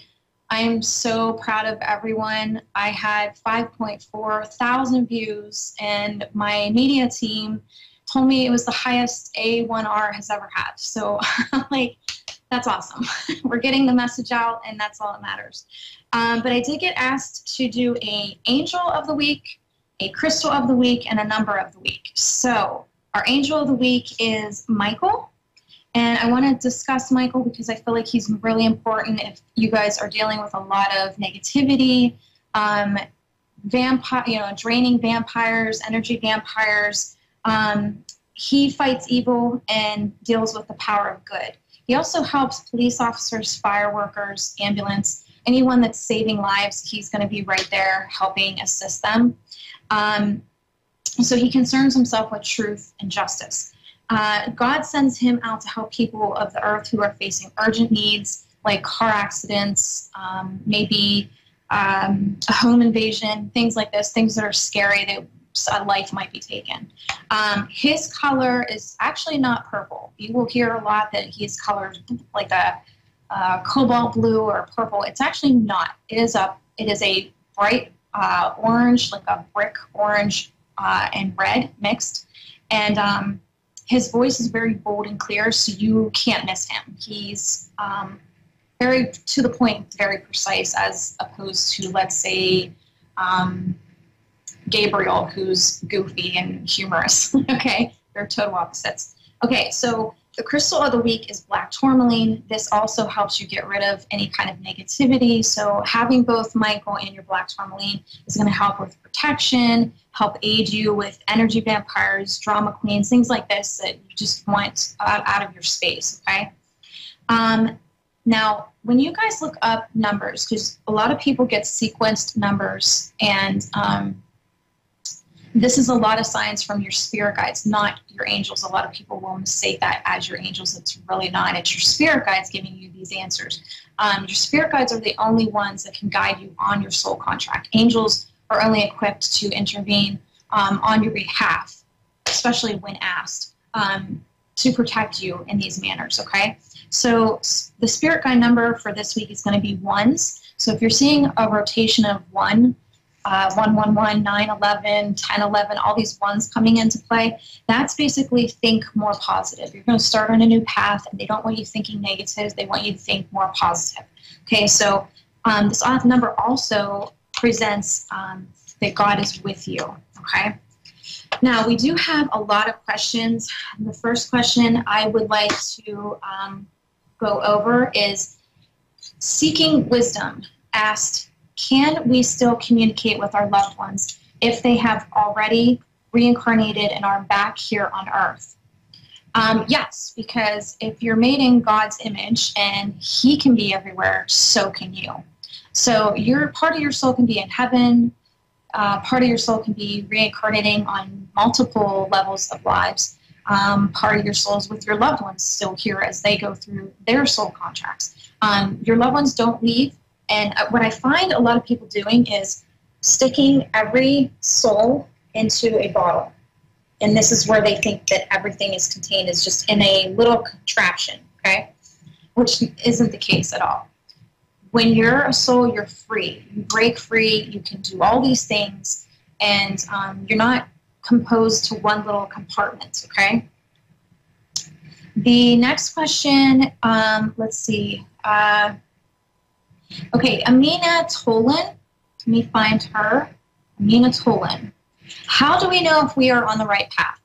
Speaker 2: I am so proud of everyone. I had 5.4 thousand views, and my media team told me it was the highest A1R has ever had. So, like, that's awesome. We're getting the message out, and that's all that matters. But I did get asked to do an Angel of the Week, a Crystal of the Week, and a Number of the Week. So our Angel of the Week is Michael. And I want to discuss Michael because I feel like he's really important if you guys are dealing with a lot of negativity, draining vampires, energy vampires. He fights evil and deals with the power of good. He also helps police officers, fire workers, ambulance, anyone that's saving lives. He's going to be right there helping assist them. So he concerns himself with truth and justice. God sends him out to help people of the earth who are facing urgent needs like car accidents, maybe a home invasion, things like this, things that are scary that a life might be taken. His color is actually not purple. You will hear a lot that he's colored like a cobalt blue or purple. It's actually not. It is a bright orange, like a brick orange and red mixed. And his voice is very bold and clear, so you can't miss him. He's very to the point, very precise, as opposed to, let's say, Gabriel, who's goofy and humorous. Okay, they're total opposites. Okay, so the crystal of the week is black tourmaline. This also helps you get rid of any kind of negativity. So having both Michael and your black tourmaline is going to help with protection, help aid you with energy vampires, drama queens, things like this that you just want out of your space, okay? Now, when you guys look up numbers, because a lot of people get sequenced numbers, and this is a lot of signs from your spirit guides, not your angels. A lot of people will mistake that as your angels. It's really not. It's your spirit guides giving you these answers. Your spirit guides are the only ones that can guide you on your soul contract. Angels are only equipped to intervene on your behalf, especially when asked, to protect you in these manners, okay? So the spirit guide number for this week is going to be ones. So if you're seeing a rotation of 1, 111, 911, 1011, all these ones coming into play, that's basically think more positive. You're going to start on a new path, and they don't want you thinking negative. They want you to think more positive. Okay, so this odd number also presents that God is with you, okay? Now, we do have a lot of questions. The first question I would like to go over is seeking wisdom asked, can we still communicate with our loved ones if they have already reincarnated and are back here on earth? Yes, because if you're made in God's image and he can be everywhere, so can you. So part of your soul can be in heaven, part of your soul can be reincarnating on multiple levels of lives. part of your soul is with your loved ones still here as they go through their soul contracts. Your loved ones don't leave. And what I find a lot of people doing is sticking every soul into a bottle. And this is where they think that everything is contained, is just in a little contraption, okay? Which isn't the case at all. When you're a soul, you're free. You break free. You can do all these things. And you're not composed to one little compartment, okay? The next question, let's see. Okay, Amina Tolan. Let me find her. Amina Tolan. How do we know if we are on the right path?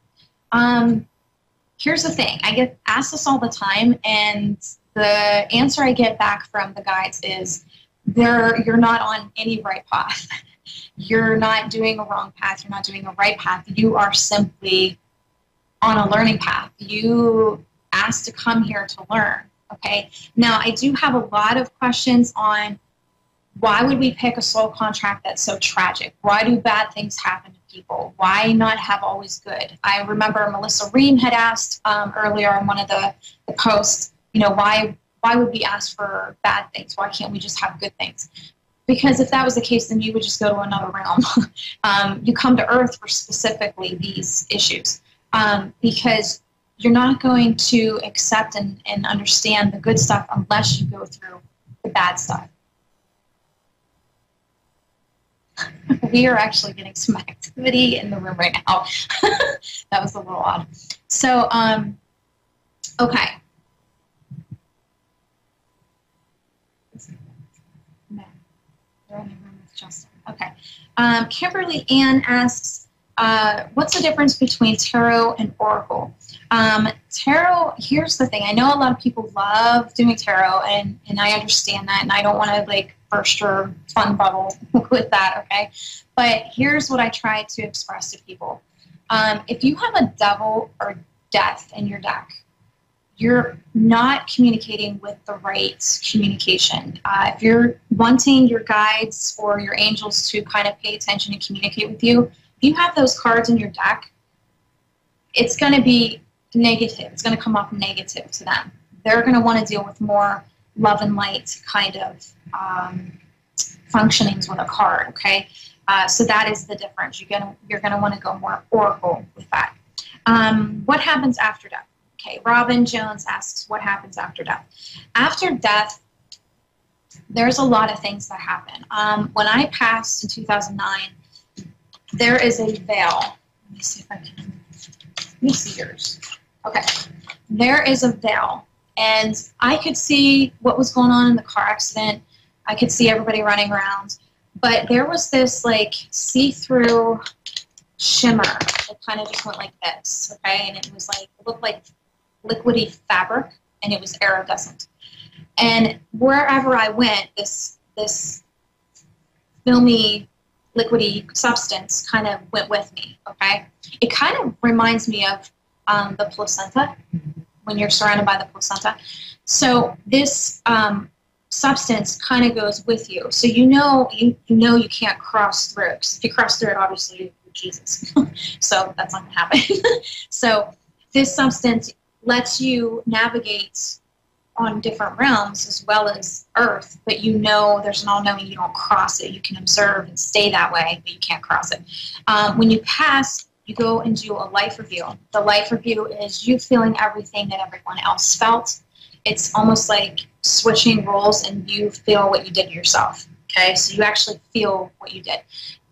Speaker 2: Here's the thing. I get asked this all the time, and the answer I get back from the guides is you're not on any right path. You're not doing a wrong path. You're not doing a right path. You are simply on a learning path. You asked to come here to learn, okay? Now, I do have a lot of questions on why would we pick a soul contract that's so tragic? Why do bad things happen to people? Why not have always good? I remember Melissa Ream had asked earlier on one of the posts, you know, why would we ask for bad things? Why can't we just have good things? Because if that was the case, then you would just go to another realm. You come to Earth for specifically these issues because you're not going to accept and understand the good stuff unless you go through the bad stuff. We are actually getting some activity in the room right now. That was a little odd. So, okay. No, they're in the room with Justin. Okay. Kimberly Ann asks, what's the difference between tarot and oracle? Tarot, here's the thing. I know a lot of people love doing tarot, and I understand that, and I don't want to, like, burst your fun bubble with that, okay? But here's what I try to express to people. If you have a devil or death in your deck, you're not communicating with the right communication. If you're wanting your guides or your angels to kind of pay attention and communicate with you, if you have those cards in your deck, it's going to be negative. It's going to come off negative to them. They're going to want to deal with more love and light kind of functionings with a card, okay? So that is the difference. You're gonna want to go more oracle with that. What happens after death? Okay, Robin Jones asks, what happens after death? After death, there's a lot of things that happen. When I passed in 2009, there is a veil. Let me see if I can, let me see yours. Okay, there is a veil. And I could see what was going on in the car accident. I could see everybody running around. But there was this, like, see-through shimmer that kind of just went like this, okay? And it was like, it looked like liquidy fabric, and it was iridescent. And wherever I went, this filmy, liquidy substance kind of went with me, okay? It kind of reminds me of the placenta, when you're surrounded by the placenta. So this substance kind of goes with you. So you know you can't cross through. Because if you cross through it, obviously you're Jesus. So that's not going to happen. So this substance lets you navigate on different realms as well as Earth, but you know there's an all-knowing, you don't cross it. You can observe and stay that way, but you can't cross it. When you pass, you go and do a life review. The life review is you feeling everything that everyone else felt. It's almost like switching roles, and you feel what you did yourself, okay? So you actually feel what you did.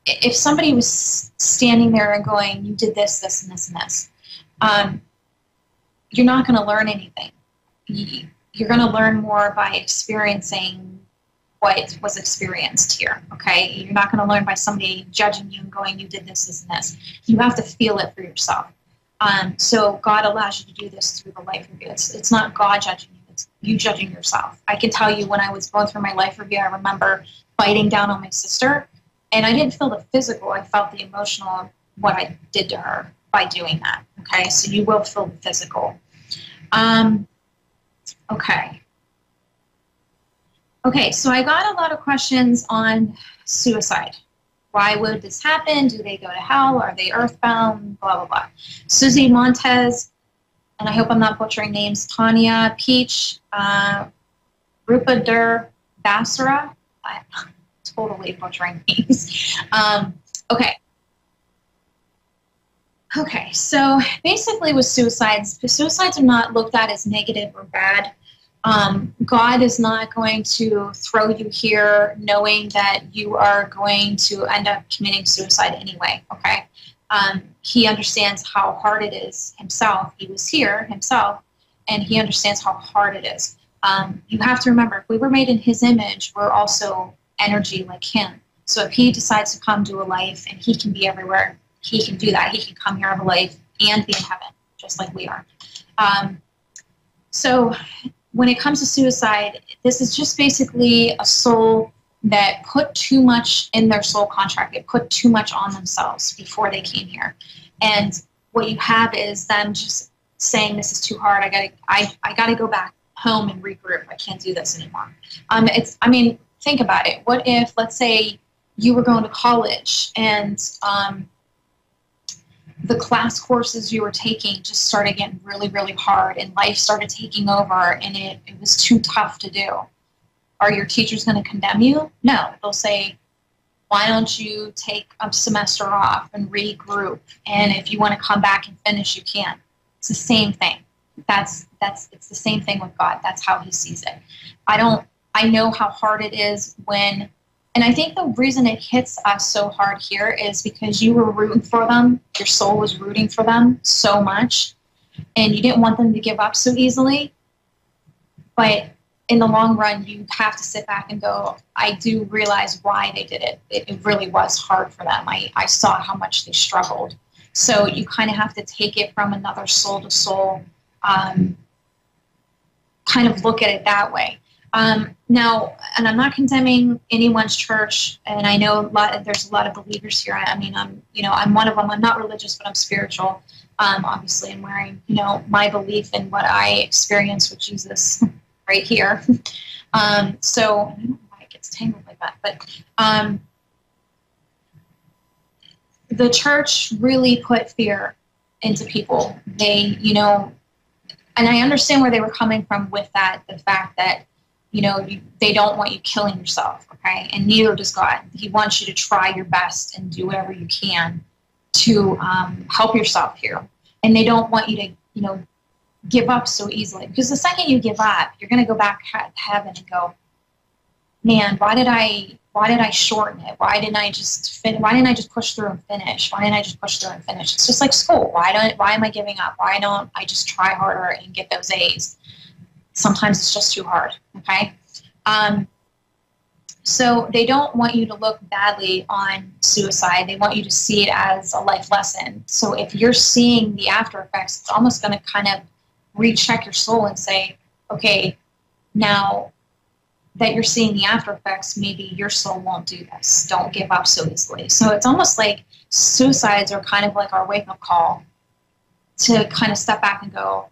Speaker 2: If somebody was standing there and going, you did this, this, and this, and this, you're not going to learn anything. You're going to learn more by experiencing what was experienced here, okay? You're not going to learn by somebody judging you and going, you did this, this, and this. You have to feel it for yourself. So God allows you to do this through the life review. It's not God judging you, it's you judging yourself. I can tell you when I was going through my life review, I remember biting down on my sister, and I didn't feel the physical, I felt the emotional, what I did to her by doing that, okay? So you will feel the physical. Okay, so I got a lot of questions on suicide. Why would this happen? Do they go to hell? Are they earthbound? Blah, blah, blah. Susie Montez and I hope I'm not butchering names, Tanya, Peach, Rupadur Basara. I'm totally butchering names. Okay. Okay, so basically with suicides are not looked at as negative or bad. God is not going to throw you here knowing that you are going to end up committing suicide anyway, okay? He understands how hard it is himself. He was here himself, and he understands how hard it is. You have to remember, if we were made in his image, we're also energy like him. So if he decides to come to a life and he can be everywhere, he can do that. He can come here, have a life, and be in heaven, just like we are. So when it comes to suicide, this is just basically a soul that put too much in their soul contract. They put too much on themselves before they came here. And what you have is them just saying, this is too hard. I gotta go back home and regroup. I can't do this anymore. Think about it. What if, let's say, you were going to college and the class courses you were taking just started getting really, really hard, and life started taking over, and it was too tough to do. Are your teachers going to condemn you? No. They'll say, why don't you take a semester off and regroup? And if you want to come back and finish, you can. It's the same thing. It's the same thing with God. That's how he sees it. I know how hard it is when, and I think the reason it hits us so hard here is because you were rooting for them. Your soul was rooting for them so much, and you didn't want them to give up so easily. But in the long run, you have to sit back and go, I do realize why they did it. It really was hard for them. I saw how much they struggled. So you kind of have to take it from another soul to soul, kind of look at it that way. Now, and I'm not condemning anyone's church, and I know there's a lot of believers here. I'm one of them. I'm not religious, but I'm spiritual. Obviously, I'm wearing, my belief in what I experienced with Jesus right here. So I don't know why it gets tangled like that, but the church really put fear into people. They, and I understand where they were coming from with that, the fact that, they don't want you killing yourself, okay? And neither does God. He wants you to try your best and do whatever you can to help yourself here. And they don't want you to, give up so easily. Because the second you give up, you're going to go back to heaven and go, man, why did I shorten it? Why didn't I just push through and finish? Why didn't I just push through and finish? It's just like school. Why am I giving up? Why don't I just try harder and get those A's? Sometimes it's just too hard, okay? So they don't want you to look badly on suicide. They want you to see it as a life lesson. So if you're seeing the after effects, it's almost going to kind of recheck your soul and say, okay, now that you're seeing the after effects, maybe your soul won't do this. Don't give up so easily. So it's almost like suicides are kind of like our wake-up call to kind of step back and go,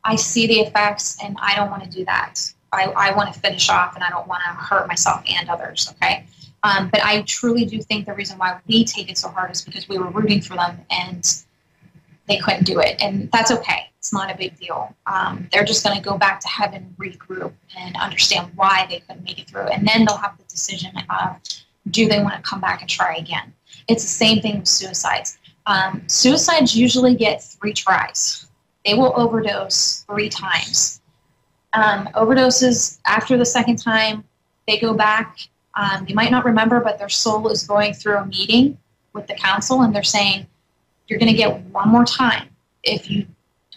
Speaker 2: I see the effects, and I don't want to do that. I want to finish off, and I don't want to hurt myself and others, okay? But I truly do think the reason why we take it so hard is because we were rooting for them, and they couldn't do it. And that's okay. It's not a big deal. They're just going to go back to heaven, regroup, and understand why they couldn't make it through. And then they'll have the decision of, do they want to come back and try again? It's the same thing with suicides. Suicides usually get 3 tries. They will overdose 3 times. Overdoses, after the second time, they go back. They might not remember, but their soul is going through a meeting with the council, and they're saying, you're going to get one more time. If you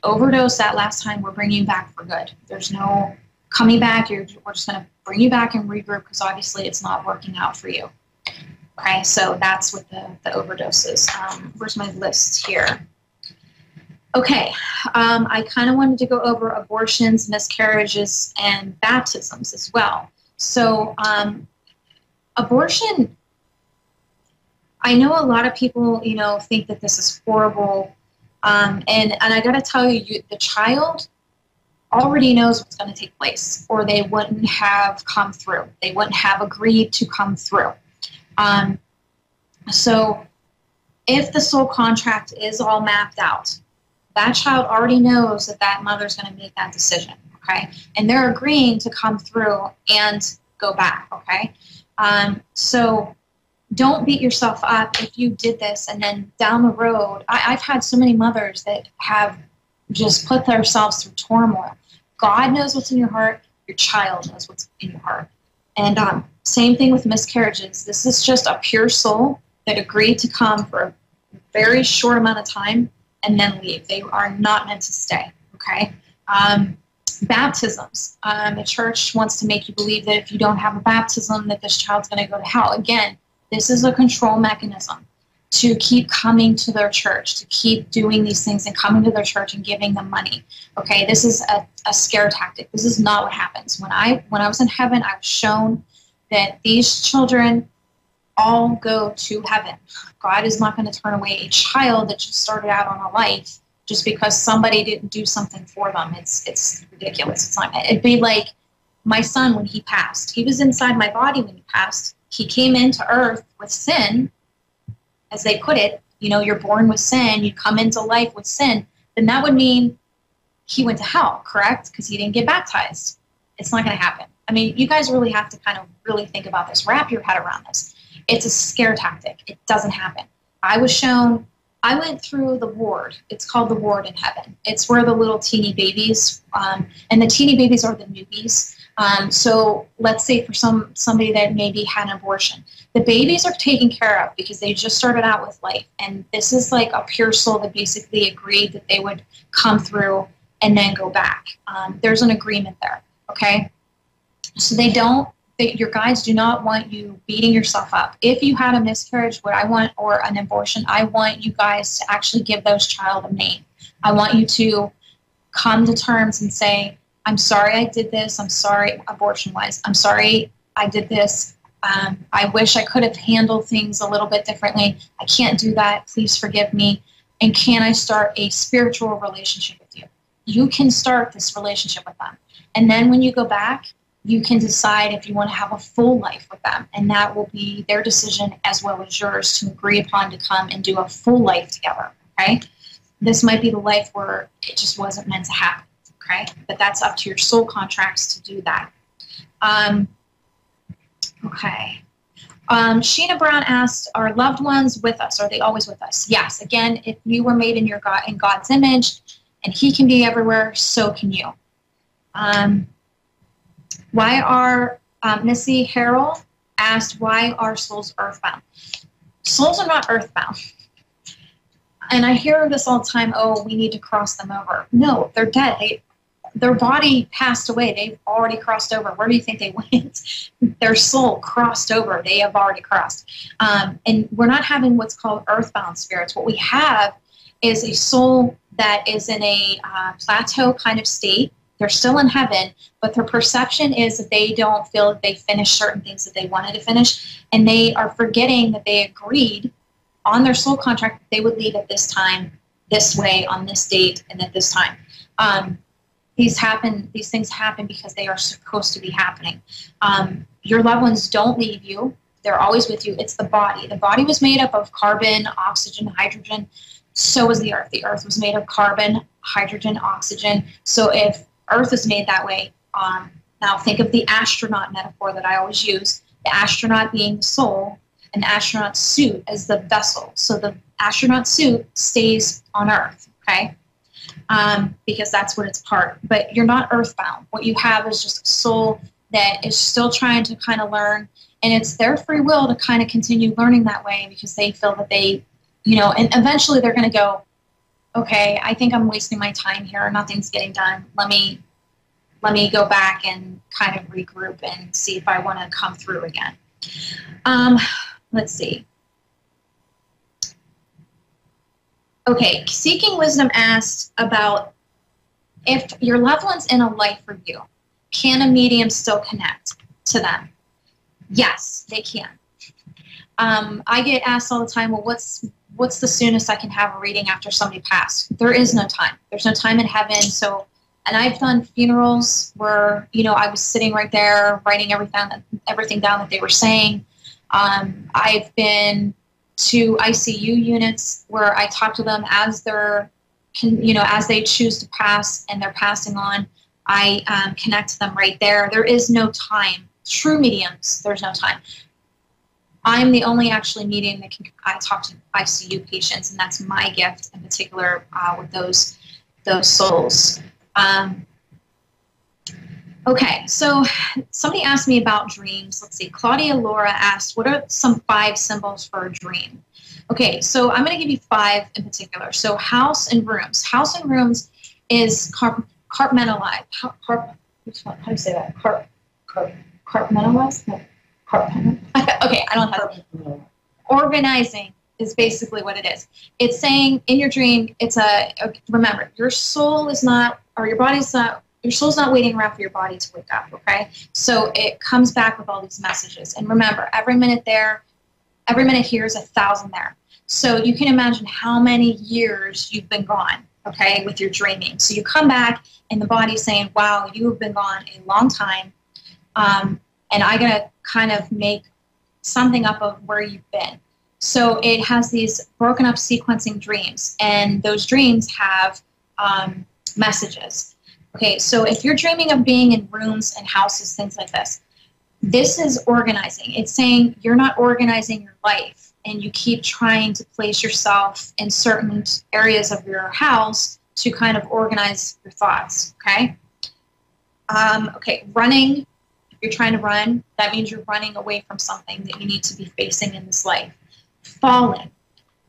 Speaker 2: overdose that last time, we're bringing you back for good. There's no coming back. We're just going to bring you back and regroup because obviously it's not working out for you. Okay, so that's with the overdoses. Where's my list here? Okay, I kind of wanted to go over abortions, miscarriages, and baptisms as well. So abortion, I know a lot of people, think that this is horrible. And I got to tell you, the child already knows what's going to take place, or they wouldn't have come through. They wouldn't have agreed to come through. So if the soul contract is all mapped out, that child already knows that that mother's going to make that decision, okay? And they're agreeing to come through and go back, okay? So don't beat yourself up if you did this and then down the road, I've had so many mothers that have just put themselves through turmoil. God knows what's in your heart. Your child knows what's in your heart. And same thing with miscarriages. This is just a pure soul that agreed to come for a very short amount of time and then leave. They are not meant to stay, okay? Baptisms. The church wants to make you believe that if you don't have a baptism, that this child's going to go to hell. Again, this is a control mechanism to keep coming to their church, to keep doing these things and coming to their church and giving them money. Okay, this is a scare tactic. This is not what happens. When I was in heaven, I was shown that these children all go to heaven. God is not going to turn away a child that just started out on a life just because somebody didn't do something for them. It's ridiculous. It's not. It'd be like my son when he passed. He was inside my body when he passed. He came into earth with sin, as they put it. You know, you're born with sin. You come into life with sin. Then that would mean he went to hell, correct? Because he didn't get baptized. It's not going to happen. I mean, you guys really have to kind of really think about this. Wrap your head around this. It's a scare tactic. It doesn't happen. I went through the ward. It's called the ward in heaven. It's where the little teeny babies, and the teeny babies are the newbies. So let's say for somebody that maybe had an abortion, the babies are taken care of because they just started out with life. And this is like a pure soul that basically agreed that they would come through and then go back. There's an agreement there, okay? So your guides do not want you beating yourself up. If you had a miscarriage, or an abortion, I want you guys to actually give those child a name. I want you to come to terms and say, I'm sorry I did this. I'm sorry, abortion-wise. I'm sorry I did this. I wish I could have handled things a little bit differently. I can't do that. Please forgive me. And can I start a spiritual relationship with you? You can start this relationship with them. And then when you go back, you can decide if you want to have a full life with them. And that will be their decision as well as yours to agree upon to come and do a full life together, okay? This might be the life where it just wasn't meant to happen, okay? But that's up to your soul contracts to do that. Okay. Sheena Brown asked, are loved ones with us? Are they always with us? Yes. Again, if you were made in God's image and he can be everywhere, so can you. Why are, Missy Harrell asked, why are souls earthbound? Souls are not earthbound. And I hear this all the time, oh, we need to cross them over. No, they're dead. Their body passed away. They've already crossed over. Where do you think they went? Their soul crossed over. They have already crossed. And we're not having what's called earthbound spirits. What we have is a soul that is in a plateau kind of state. They're still in heaven, but their perception is that they don't feel that they finished certain things that they wanted to finish, and they are forgetting that they agreed on their soul contract that they would leave at this time, this way, on this date, and at this time. These things happen because they are supposed to be happening. Your loved ones don't leave you. They're always with you. It's the body. The body was made up of carbon, oxygen, hydrogen. So was the earth. The earth was made of carbon, hydrogen, oxygen. So if Earth is made that way. Now think of the astronaut metaphor that I always use, the astronaut being the soul and the astronaut suit as the vessel. So the astronaut suit stays on Earth, okay? Because that's what it's part. But you're not earthbound. What you have is just a soul that is still trying to kind of learn, and it's their free will to kind of continue learning that way because they feel that they, and eventually they're going to go, okay, I think I'm wasting my time here. Nothing's getting done. Let me go back and kind of regroup and see if I want to come through again. Let's see. Okay, Seeking Wisdom asked about if your loved one's in a life review, can a medium still connect to them? Yes, they can. I get asked all the time, well, what's the soonest I can have a reading after somebody passed? There is no time. There's no time in heaven. So, and I've done funerals where, I was sitting right there writing everything down that they were saying. I've been to ICU units where I talk to them as they're can, you know, as they choose to pass and they're passing on, I connect to them right there. There is no time. True mediums, there's no time. I'm the only actually medium that can talk to ICU patients, and that's my gift in particular with those souls. Okay, so somebody asked me about dreams. Let's see. Claudia Laura asked, what are some 5 symbols for a dream? Okay, so I'm going to give you 5 in particular. So house and rooms. House and rooms is compartmentalized. How do you say that? Compartmentalized? Okay, I don't know. Organizing is basically what it is. It's saying in your dream, remember, your soul is not, or your body's not, your soul's not waiting around for your body to wake up, okay? So it comes back with all these messages. And remember, every minute here is 1,000 there. So you can imagine how many years you've been gone, okay, with your dreaming. So you come back and the body's saying, wow, you have been gone a long time. And I got to kind of make something up of where you've been. So it has these broken up sequencing dreams, and those dreams have messages. Okay, so if you're dreaming of being in rooms and houses, things like this, this is organizing. It's saying you're not organizing your life, and you keep trying to place yourself in certain areas of your house to kind of organize your thoughts, okay? Okay, running. If you're trying to run, that means you're running away from something that you need to be facing in this life. Falling.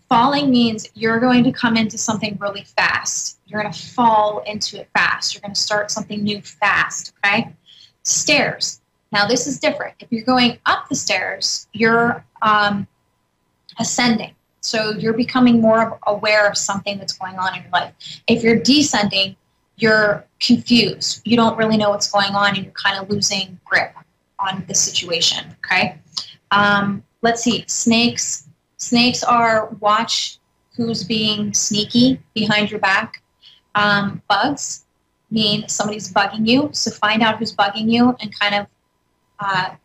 Speaker 2: Falling means you're going to come into something really fast. You're going to fall into it fast. You're going to start something new fast, okay? Stairs. Now, this is different. If you're going up the stairs, you're ascending. So you're becoming more aware of something that's going on in your life. If you're descending, you're confused. You don't really know what's going on, and you're kind of losing grip on the situation, okay? Let's see. Snakes. Snakes are watch who's being sneaky behind your back. Bugs mean somebody's bugging you. So find out who's bugging you and kind of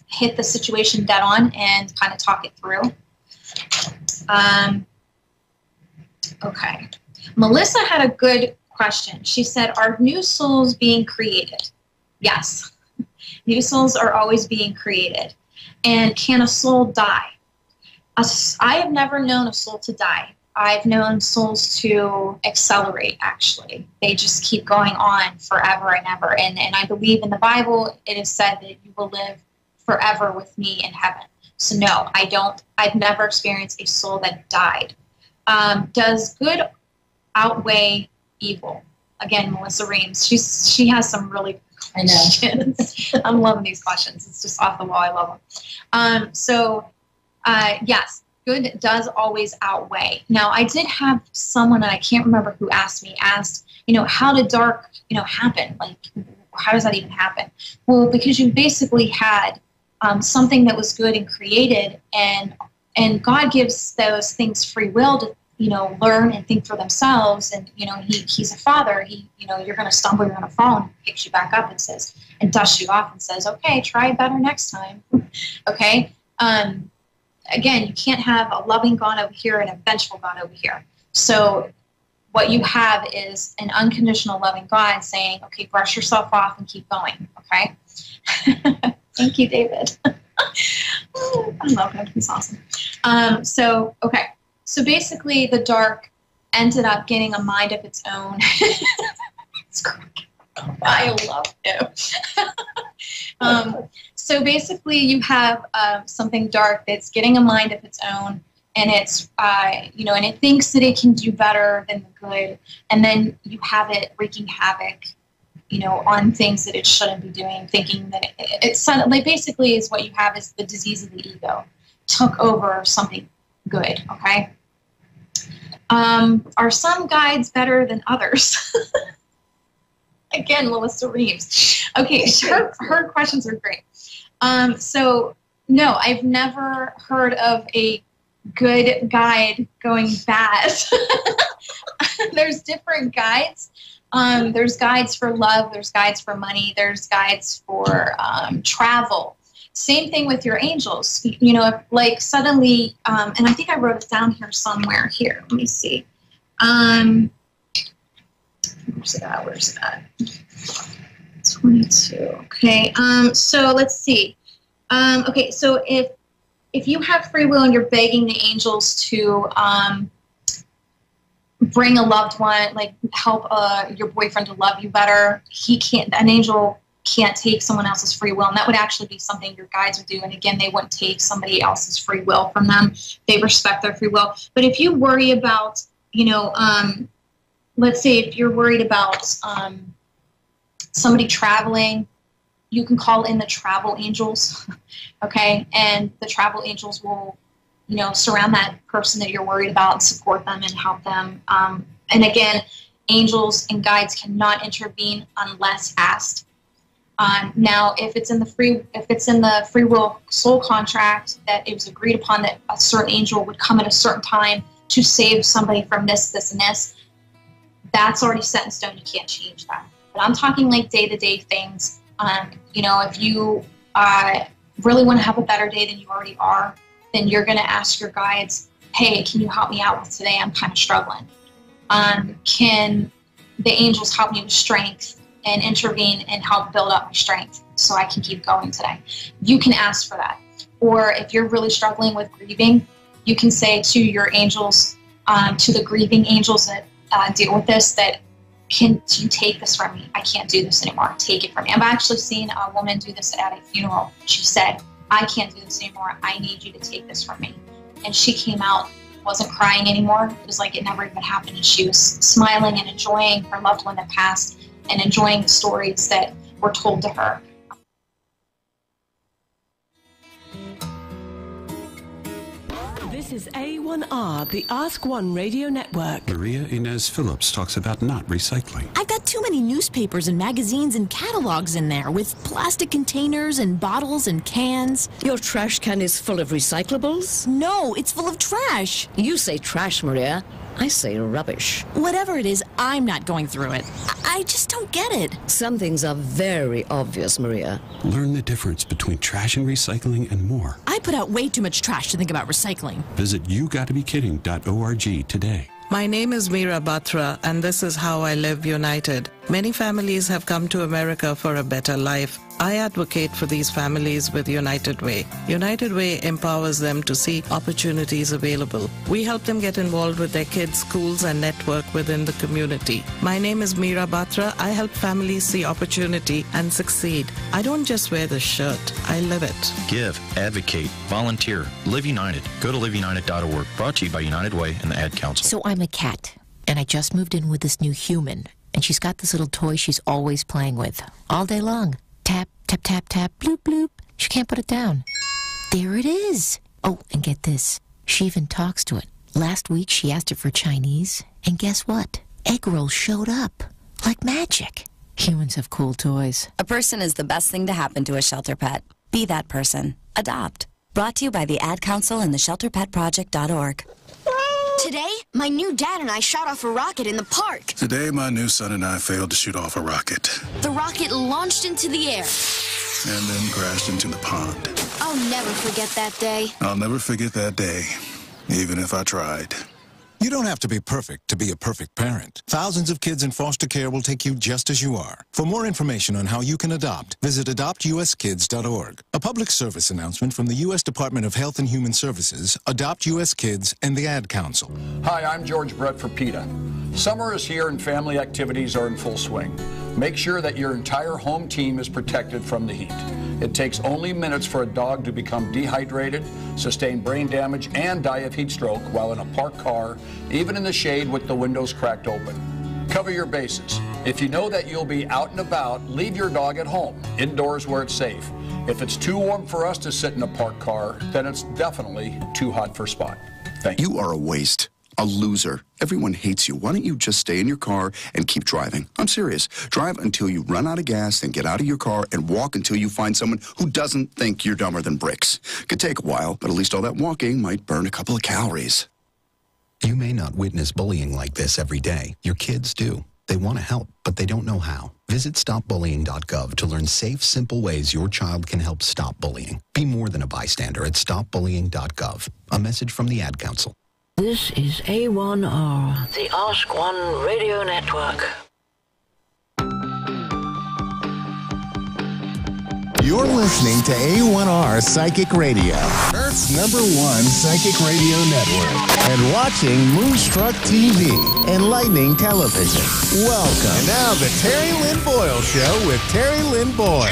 Speaker 2: hit the situation dead on and kind of talk it through. Okay. Melissa had a good question. She said, are new souls being created? Yes. New souls are always being created. And can a soul die? I have never known a soul to die. I've known souls to accelerate, actually. They just keep going on forever and ever. And I believe in the Bible, it is said that you will live forever with me in heaven. So no, I don't. I've never experienced a soul that died. Does good outweigh evil? Again, Melissa Reams. She has some really good questions. I'm loving these questions. It's just off the wall. I love them. Yes, good does always outweigh. Now, I did have someone, and I can't remember who asked, you know, how did dark, you know, happen? Like, how does that even happen? Well, because you basically had something that was good and created, and God gives those things free will to, you know, learn and think for themselves. And, you know, he's a father. You know, you're going to stumble, you're going to fall, and he picks you back up and says, and dusts you off and says, okay, try better next time. Okay. Again, you can't have a loving God over here and a vengeful God over here. So what you have is an unconditional loving God saying, okay, brush yourself off and keep going, okay? Thank you, David. I love him. He's awesome. Okay. So basically, the dark ended up getting a mind of its own. I love him. So basically, you have something dark that's getting a mind of its own, and it's, you know, and it thinks that it can do better than the good, and then you have it wreaking havoc, you know, on things that it shouldn't be doing, thinking that it's like basically is what you have is the disease of the ego took over something good, okay? Are some guides better than others? Again, Melissa Reams. Okay, her questions are great. So, no, I've never heard of a good guide going bad. There's different guides. There's guides for love. There's guides for money. There's guides for travel. Same thing with your angels. You know, if, like suddenly, and I think I wrote it down here somewhere. Here, let me see. Where's it at? 22. Okay. So let's see. Okay. So if you have free will and you're begging the angels to bring a loved one, like help your boyfriend to love you better, an angel can't take someone else's free will, and that would actually be something your guides would do. And again, they wouldn't take somebody else's free will from them. They respect their free will. But if you worry about, let's say if you're worried about somebody traveling, you can call in the travel angels, okay? And the travel angels will, surround that person that you're worried about and support them and help them. And again, angels and guides cannot intervene unless asked. Now, if it's in the free will soul contract that it was agreed upon that a certain angel would come at a certain time to save somebody from this, this, and this, that's already set in stone. You can't change that. But I'm talking like day-to-day things. If you really want to have a better day than you already are, then you're going to ask your guides, hey, can you help me out with today? I'm kind of struggling. Can the angels help me with strength and intervene and help build up my strength so I can keep going today? You can ask for that. Or if you're really struggling with grieving, you can say to your angels, to the grieving angels that deal with this, that can you take this from me? I can't do this anymore. Take it from me. I've actually seen a woman do this at a funeral. She said, I can't do this anymore. I need you to take this from me. And she came out, wasn't crying anymore. It was like it never even happened. And she was smiling and enjoying her loved one that passed and enjoying the stories that were told to her.
Speaker 1: This is A1R, the Ask One radio network.
Speaker 3: Maria Inez Phillips talks about not recycling.
Speaker 17: I've got too many newspapers and magazines and catalogs in there with plastic containers and bottles and cans.
Speaker 6: Your trash can is full of recyclables?
Speaker 17: No, it's full of trash.
Speaker 6: You say trash, Maria. I say rubbish.
Speaker 17: Whatever it is, I'm not going through it. I just don't get it.
Speaker 6: Some things are very obvious, Maria.
Speaker 3: Learn the difference between trash and recycling and more.
Speaker 17: I put out way too much trash to think about recycling.
Speaker 3: Visit YouGottaBeKidding.org today.
Speaker 24: My name is Meera Batra, and this is How I Live United. Many families have come to America for a better life. I advocate for these families with United Way. United Way empowers them to see opportunities available. We help them get involved with their kids' schools and network within the community. My name is Meera Batra. I help families see opportunity and succeed. I don't just wear the shirt, I live it.
Speaker 25: Give, advocate, volunteer, Live United. Go to liveunited.org. Brought to you by United Way and the Ad Council.
Speaker 26: So I'm a cat, and I just moved in with this new human, and she's got this little toy she's always playing with, all day long. Tap, tap, tap, tap, bloop, bloop. She can't put it down. There it is. Oh, and get this. She even talks to it. Last week, she asked it for Chinese, and guess what? Egg rolls showed up. Like magic. Humans have cool toys.
Speaker 27: A person is the best thing to happen to a shelter pet. Be that person. Adopt. Brought to you by the Ad Council and the ShelterPetProject.org.
Speaker 20: Today, my new dad and I shot off a rocket in the park.
Speaker 28: Today, my new son and I failed to shoot off a rocket.
Speaker 20: The rocket launched into the air.
Speaker 28: And then crashed into the pond.
Speaker 20: I'll never forget that day.
Speaker 28: I'll never forget that day, even if I tried.
Speaker 29: You don't have to be perfect to be a perfect parent. Thousands of kids in foster care will take you just as you are. For more information on how you can adopt, visit adoptuskids.org. A public service announcement from the U.S. Department of Health and Human Services, Adopt U.S. Kids, and the Ad Council.
Speaker 30: Hi, I'm George Brett for PETA. Summer is here and family activities are in full swing. Make sure that your entire home team is protected from the heat. It takes only minutes for a dog to become dehydrated, sustain brain damage, and die of heat stroke while in a parked car, even in the shade with the windows cracked open. Cover your bases. If you know that you'll be out and about, leave your dog at home, indoors where it's safe. If it's too warm for us to sit in a parked car, then it's definitely too hot for Spot. Thank you.
Speaker 31: You are a waste. A loser. Everyone hates you. Why don't you just stay in your car and keep driving? I'm serious. Drive until you run out of gas, then get out of your car and walk until you find someone who doesn't think you're dumber than bricks. Could take a while, but at least all that walking might burn a couple of calories.
Speaker 32: You may not witness bullying like this every day. Your kids do. They want to help, but they don't know how. Visit stopbullying.gov to learn safe, simple ways your child can help stop bullying. Be more than a bystander at stopbullying.gov. A message from the Ad Council.
Speaker 5: This is A1R, the Ask One Radio Network.
Speaker 7: You're listening to A1R Psychic Radio, Earth's #1 psychic radio network, and watching Moonstruck TV, enlightening television. Welcome. And now the Terry Lynn Boyle Show with Terry Lynn Boyle.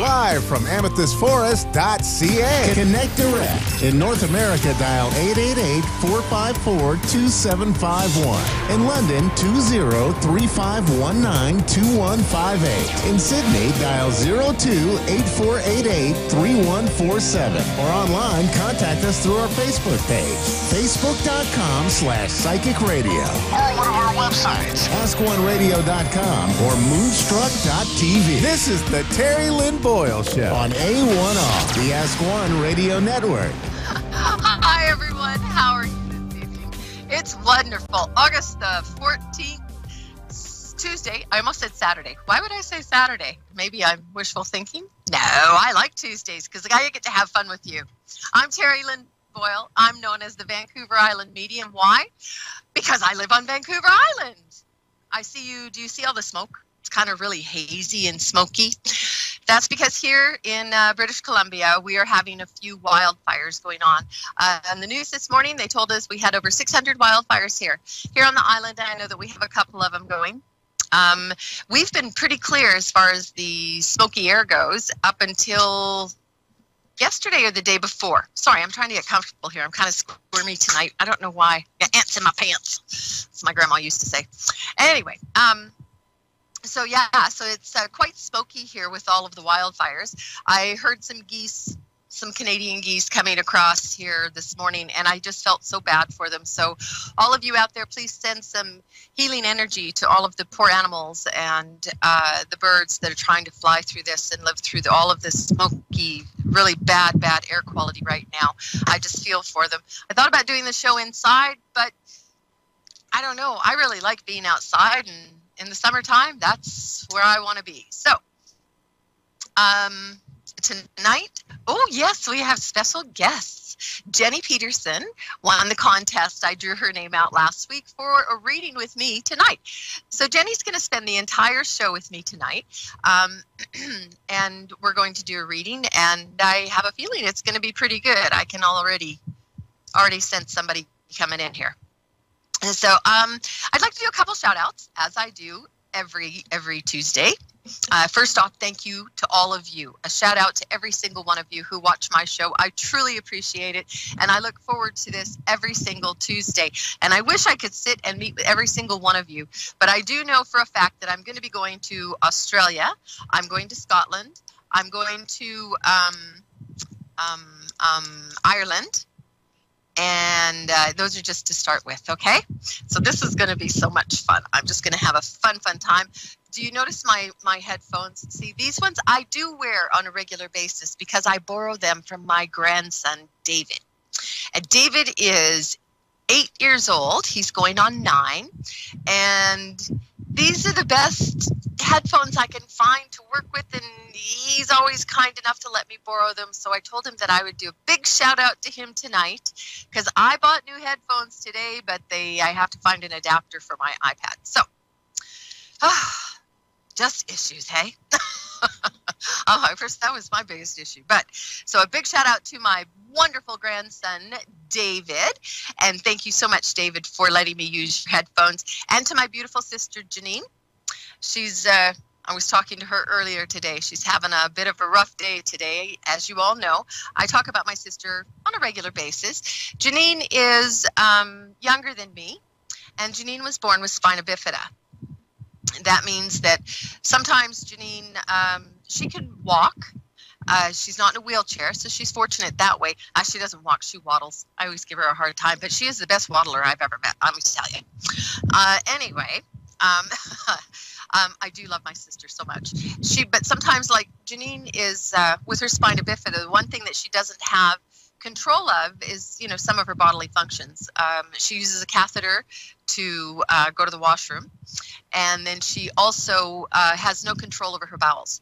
Speaker 7: Live from amethystforest.ca. Connect direct. In North America, dial 888-454-2751. In London, 20-3519-2158. In Sydney, dial 02-8488-3147. Or online, contact us through our Facebook page, facebook.com/psychic radio. Or one of our websites, askoneradio.com or moonstruck.tv. This is the Terry Lynn Boyle Show on A1R, the Ask One Radio Network.
Speaker 8: Hi, everyone. How are you this evening? It's wonderful. August the 14th, Tuesday. I almost said Saturday. Why would I say Saturday? Maybe I'm wishful thinking? No, I like Tuesdays because I get to have fun with you. I'm Terry Lynn Boyle. I'm known as the Vancouver Island Medium. Why? Because I live on Vancouver Island. I see you. Do you see all the smoke? It's kind of really hazy and smoky. That's because here in British Columbia, we are having a few wildfires going on. On the news this morning, they told us we had over 600 wildfires here. Here on the island, I know that we have a couple of them going. We've been pretty clear as far as the smoky air goes up until yesterday or the day before. Sorry, I'm trying to get comfortable here. I'm kind of squirmy tonight. I don't know why. Got ants in my pants, as my grandma used to say. Anyway, so it's quite smoky here with all of the wildfires. I heard some geese, some Canadian geese coming across here this morning, and I just felt so bad for them. So all of you out there, please send some healing energy to all of the poor animals and the birds that are trying to fly through this and live through all of this smoky, really bad air quality right now. I just feel for them. I thought about doing the show inside, but I don't know. I really like being outside, and in the summertime, that's where I want to be. So, tonight, oh yes, we have special guests. Jenny Peterson won the contest. I drew her name out last week for a reading with me tonight. So Jenny's going to spend the entire show with me tonight, and we're going to do a reading, and I have a feeling it's going to be pretty good. I can already sense somebody coming in here. And so I'd like to do a couple shout outs, as I do every Tuesday. First off, thank you to all of you. A shout out to every single one of you who watch my show. I truly appreciate it, and I look forward to this every single Tuesday. And I wish I could sit and meet with every single one of you, but I do know for a fact that I'm going to be going to Australia. I'm going to Scotland. I'm going to Ireland. And those are just to start with, okay? So this is going to be so much fun. I'm just going to have a fun time. Do you notice my headphones? See, these ones I do wear on a regular basis because I borrow them from my grandson, David. And David is 8 years old. He's going on 9. And these are the best headphones I can find to work with, and he's always kind enough to let me borrow them. So I told him that I would do a big shout out to him tonight because I bought new headphones today, but I have to find an adapter for my iPad. So, just issues, hey? First, that was my biggest issue. But so a big shout out to my wonderful grandson, David. And thank you so much, David, for letting me use your headphones. And to my beautiful sister, Janine. She's, I was talking to her earlier today. She's having a bit of a rough day today. As you all know, I talk about my sister on a regular basis. Janine is younger than me, and Janine was born with spina bifida. That means that sometimes Janine, she can walk. She's not in a wheelchair, so she's fortunate that way. She doesn't walk, she waddles. I always give her a hard time, but she is the best waddler I've ever met, let me tell you. Anyway, I do love my sister so much. But sometimes, like Janine is, with her spina bifida, the one thing that she doesn't have control of is, some of her bodily functions. She uses a catheter to go to the washroom, and then she also has no control over her bowels.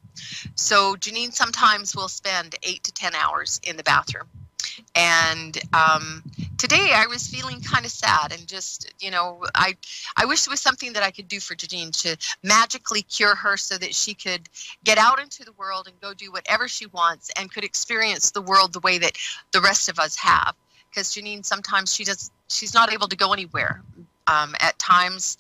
Speaker 8: So Janine sometimes will spend 8 to 10 hours in the bathroom. And today I was feeling kind of sad and just, I wish there was something that I could do for Janine to magically cure her so that she could get out into the world and go do whatever she wants and could experience the world the way that the rest of us have. Because Janine, sometimes she's not able to go anywhere at times,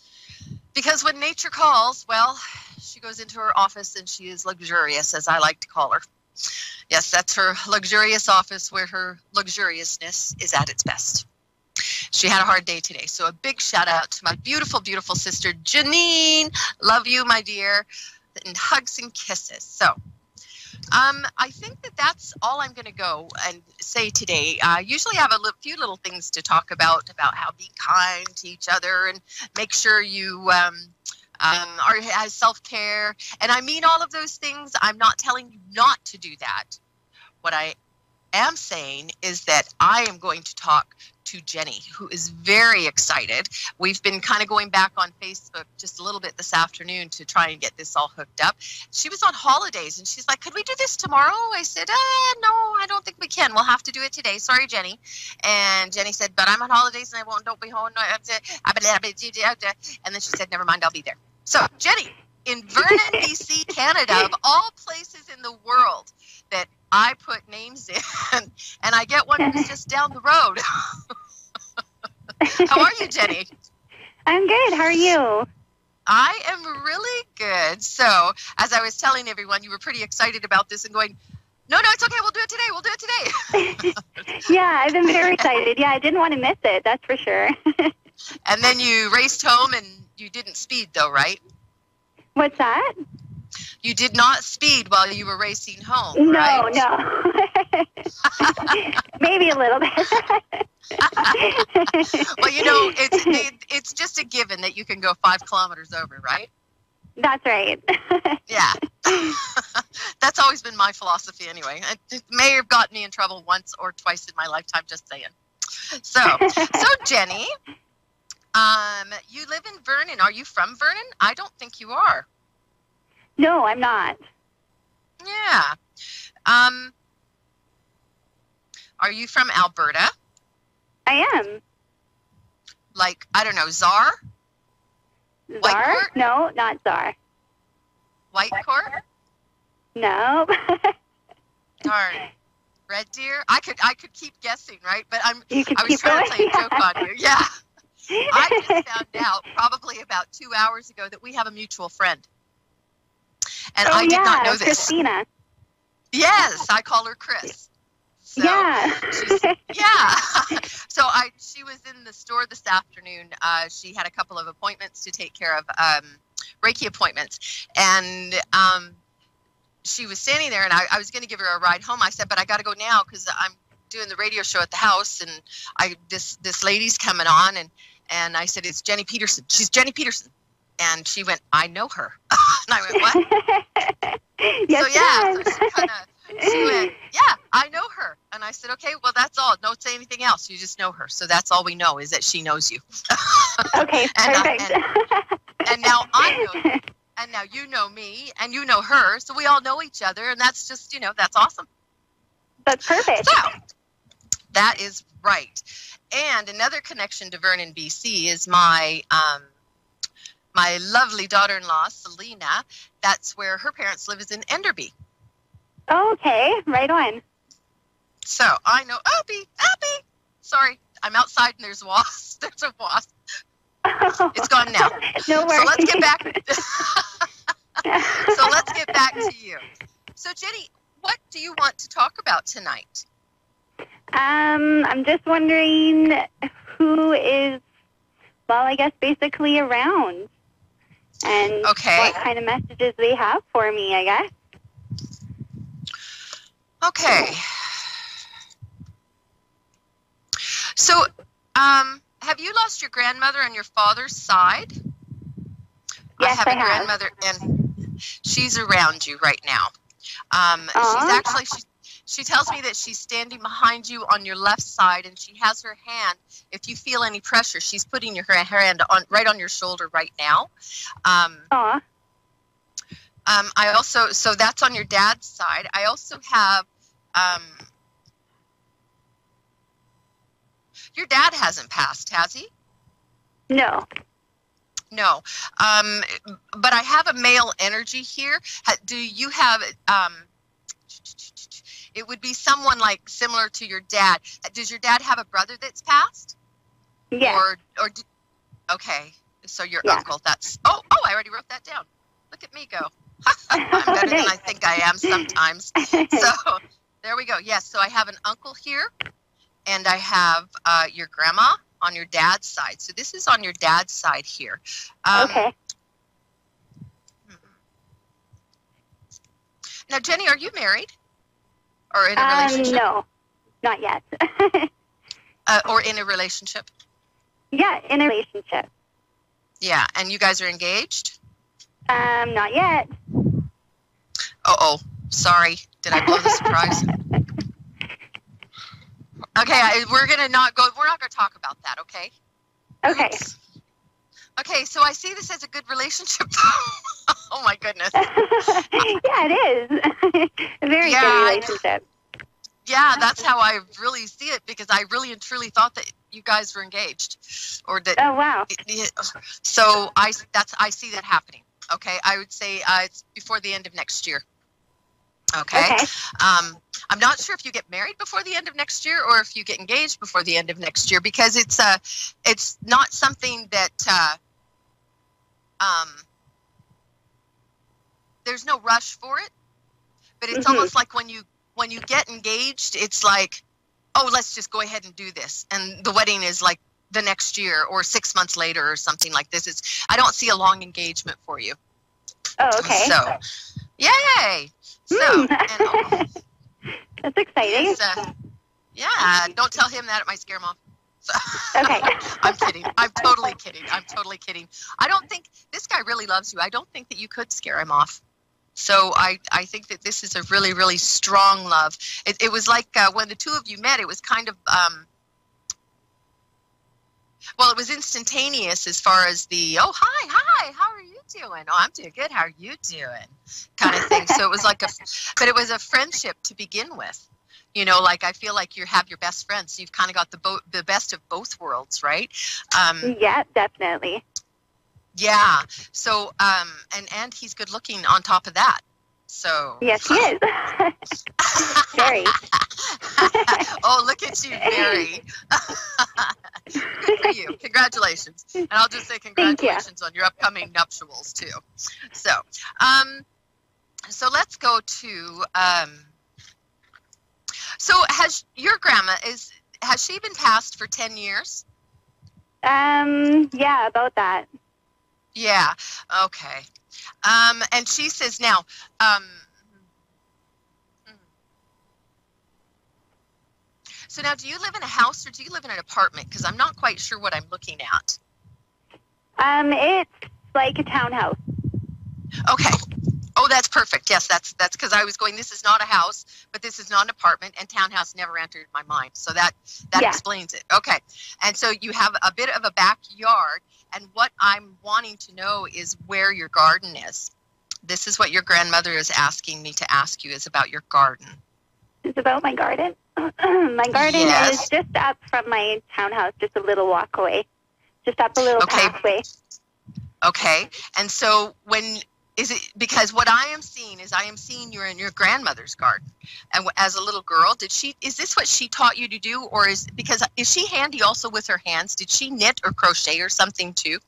Speaker 8: because when nature calls, well, she goes into her office and she is luxurious, as I like to call her. Yes, that's her luxurious office where her luxuriousness is at its best. She had a hard day today, so a big shout out to my beautiful, beautiful sister, Janine. Love you, my dear, and hugs and kisses. So I think that's all I'm going to go and say today. Usually I have a few little things to talk about how be kind to each other and make sure you has self-care. And I mean all of those things. I'm not telling you not to do that. What I am saying is that I am going to talk to Jenny, who is very excited. We've been kind of going back on Facebook just a little bit this afternoon to try and get this all hooked up. She was on holidays and she's like, could we do this tomorrow? I said, no, I don't think we can. We'll have to do it today. Sorry, Jenny. And Jenny said, but I'm on holidays and don't be home. And then she said, never mind, I'll be there. So Jenny, in Vernon, BC, Canada, of all places in the world that I put names in, and I get one who's just down the road. How are you, Jenny?
Speaker 9: I'm good. How are you?
Speaker 8: I am really good. So, as I was telling everyone, you were pretty excited about this and going, no, it's okay. We'll do it today. We'll do it today.
Speaker 9: Yeah, I've been very excited. Yeah, I didn't want to miss it. That's for sure.
Speaker 8: And then you raced home and you didn't speed, though, right?
Speaker 9: What's that?
Speaker 8: You did not speed while you were racing home, right?
Speaker 9: No. Maybe a little bit.
Speaker 8: Well, it's just a given that you can go 5 kilometers over, right?
Speaker 9: That's right.
Speaker 8: Yeah. That's always been my philosophy anyway. It may have gotten me in trouble once or twice in my lifetime, just saying. So Jenny, you live in Vernon. Are you from Vernon? I don't think you are.
Speaker 9: No, I'm not.
Speaker 8: Yeah. Are you from Alberta?
Speaker 9: I am.
Speaker 8: Like, I don't know, Czar?
Speaker 9: Czar? No, not Czar.
Speaker 8: Whitecourt?
Speaker 9: No.
Speaker 8: Darn. Red Deer? I could keep guessing, right? But I was
Speaker 9: going?
Speaker 8: trying to play a joke on you. Yeah. I just found out probably about 2 hours ago that we have a mutual friend. And I did not know this.
Speaker 9: Christina.
Speaker 8: Yes, I call her Chris. So
Speaker 9: yeah.
Speaker 8: So she was in the store this afternoon. She had a couple of appointments to take care of, Reiki appointments. And she was standing there, and I was going to give her a ride home. I said, but I got to go now because I'm doing the radio show at the house, and this lady's coming on, and I said, it's Jenny Peterson. She's Jenny Peterson. And she went, I know her. And I went, what?
Speaker 9: Yes,
Speaker 8: so she went, yeah, I know her. And I said, okay, well, that's all. Don't say anything else. You just know her. So that's all we know is that she knows you.
Speaker 9: Okay, perfect.
Speaker 8: And now I know you. And now you know me, and you know her. So we all know each other. And that's just, that's awesome.
Speaker 9: That's perfect.
Speaker 8: So that is right. And another connection to Vernon, BC is my lovely daughter-in-law, Selena. That's where her parents live, is in Enderby.
Speaker 9: Okay, right on.
Speaker 8: So I know, Abby. Sorry, I'm outside and there's wasps. There's a wasp. It's gone now.
Speaker 9: No worries.
Speaker 8: So let's get back to you. So Jenny, what do you want to talk about tonight?
Speaker 9: I'm just wondering who is, well, I guess basically around. And what kind of messages they have for me, I guess.
Speaker 8: Okay. So, have you lost your grandmother on your father's side?
Speaker 9: Yes,
Speaker 8: I have a grandmother, and she's around you right now. She's actually, she tells me that she's standing behind you on your left side, and she has her hand. If you feel any pressure, she's putting her hand right on your shoulder right now. I also, so that's on your dad's side. I also have, Your dad hasn't passed, has he?
Speaker 9: No.
Speaker 8: No. But I have a male energy here. Do you have, it would be someone like similar to your dad. Does your dad have a brother that's passed?
Speaker 9: Yeah.
Speaker 8: Okay. So your uncle, oh, I already wrote that down. Look at me go. I'm better than I think I am sometimes. So there we go. Yes. So I have an uncle here, and I have your grandma on your dad's side. So this is on your dad's side here.
Speaker 9: Okay.
Speaker 8: Now, Jenny, are you married? Or in a relationship?
Speaker 9: No, not yet.
Speaker 8: Or in a relationship?
Speaker 9: Yeah, in a relationship.
Speaker 8: Yeah, and you guys are engaged?
Speaker 9: Not yet.
Speaker 8: Uh-oh, sorry. Did I blow the surprise? Okay, we're not going to talk about that, okay?
Speaker 9: Okay.
Speaker 8: Oops. Okay, so I see this as a good relationship. Oh my goodness.
Speaker 9: Yeah, it is. A very good relationship.
Speaker 8: Yeah, that's how I really see it, because I really and truly thought that you guys were engaged, or that.
Speaker 9: Oh wow.
Speaker 8: So I see that happening. Okay, I would say it's before the end of next year. Okay. I'm not sure if you get married before the end of next year or if you get engaged before the end of next year, because it's not something that there's no rush for it, but it's almost like when you get engaged, it's like, oh, let's just go ahead and do this, and the wedding is like the next year or 6 months later or something like this. I don't see a long engagement for you.
Speaker 9: Oh, okay.
Speaker 8: So, yay! So,
Speaker 9: that's exciting.
Speaker 8: Yeah, don't tell him that; it might scare him off. So,
Speaker 9: okay.
Speaker 8: I'm kidding. I'm totally kidding. I don't think this guy really loves you. I don't think that you could scare him off. So I think that this is a really, really strong love. It was like when the two of you met, it was kind of, well, it was instantaneous as far as the, oh, hi, how are you doing? Oh, I'm doing good. How are you doing? Kind of thing. So it was like but it was a friendship to begin with. You know, like I feel like you have your best friends. So you've kind of got the best of both worlds, right?
Speaker 9: Yeah, definitely.
Speaker 8: Yeah. So, and he's good looking on top of that. So.
Speaker 9: Yes, he is. Very.
Speaker 8: Oh, look at you, Mary. Good for you. Congratulations. And I'll just say congratulations on your upcoming nuptials too. So, so let's go to, so has your grandma, has she been passed for 10 years?
Speaker 9: Yeah, about that.
Speaker 8: Yeah. Okay. And she says now, so now do you live in a house or do you live in an apartment? Because I'm not quite sure what I'm looking at.
Speaker 9: It's like a townhouse.
Speaker 8: Okay. Oh, that's perfect. Yes, that's because I was going, this is not a house, but this is not an apartment, and townhouse never entered my mind. So that explains it. Okay. And so you have a bit of a backyard, and what I'm wanting to know is where your garden is. This is what your grandmother is asking me to ask you, is about your garden.
Speaker 9: It's about my garden? My garden is just up from my townhouse, just a little walk away. Just up a little pathway.
Speaker 8: Okay. And so is it because what I am seeing you're in your grandmother's garden, and as a little girl, is this what she taught you to do, or is she handy also with her hands? Did she knit or crochet or something too?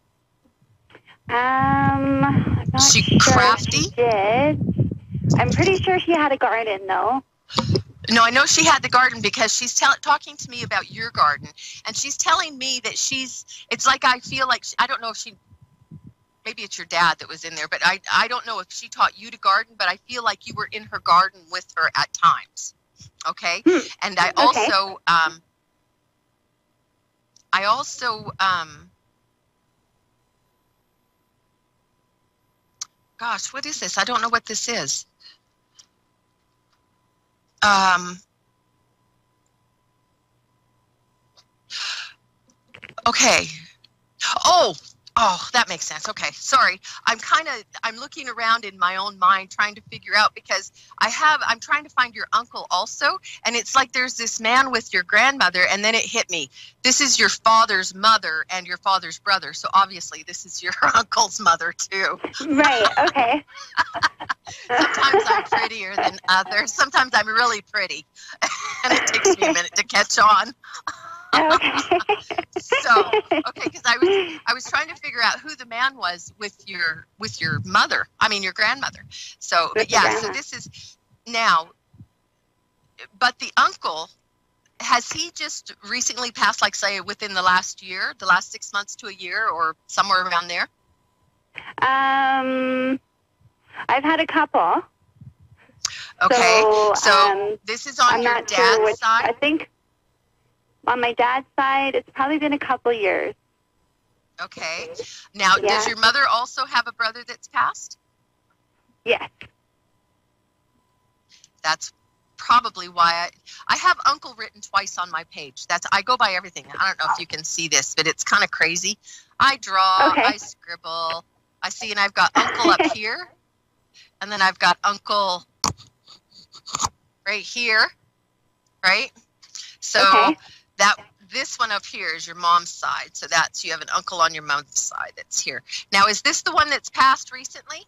Speaker 9: I'm not sure
Speaker 8: crafty?
Speaker 9: She did. I'm pretty sure she had a garden though.
Speaker 8: No, I know she had the garden because she's talking to me about your garden, and she's telling me that it's like I feel like, I don't know if maybe it's your dad that was in there, but I don't know if she taught you to garden, but I feel like you were in her garden with her at times. Okay? And I also, gosh, what is this? I don't know what this is. Okay. Oh, Oh, that makes sense. Okay, sorry. I'm looking around in my own mind trying to figure out, because I'm trying to find your uncle also, and it's like there's this man with your grandmother, and then it hit me. This is your father's mother and your father's brother, so obviously this is your uncle's mother too.
Speaker 9: Right, okay.
Speaker 8: Sometimes I'm prettier than others. Sometimes I'm really pretty, and it takes me a minute to catch on.
Speaker 9: Okay.
Speaker 8: Because I was trying to figure out who the man was with your mother. I mean, your grandmother. So so this is now. But the uncle, has he just recently passed? Like, say, within the last year, the last 6 months to a year, or somewhere around there?
Speaker 9: I've had a couple.
Speaker 8: Okay, so this is on your dad's side.
Speaker 9: I think. On my dad's side, it's probably been a couple years.
Speaker 8: Okay. Now, does your mother also have a brother that's passed?
Speaker 9: Yes.
Speaker 8: That's probably why I have uncle written twice on my page. I go by everything. I don't know if you can see this, but it's kind of crazy. I draw, I scribble. I see, and I've got uncle up here, and then I've got uncle right here, right? So this one up here is your mom's side. So you have an uncle on your mom's side that's here. Now, is this the one that's passed recently?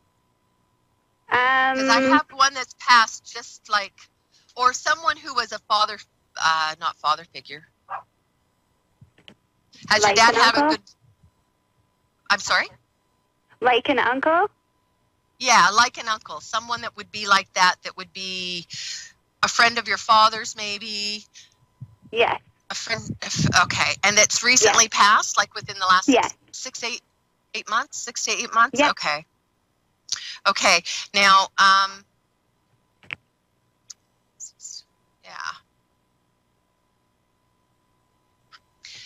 Speaker 8: Because I have one that's passed just like, or someone who was a father, not father figure. Has your dad had a good, I'm sorry?
Speaker 9: Like an uncle?
Speaker 8: Yeah, like an uncle. Someone that would be like that would be a friend of your father's maybe.
Speaker 9: Yes.
Speaker 8: A friend, okay, and that's recently passed, like within the last 6 to 8 months? 6 to 8 months?
Speaker 9: Yes.
Speaker 8: Okay. Okay, now,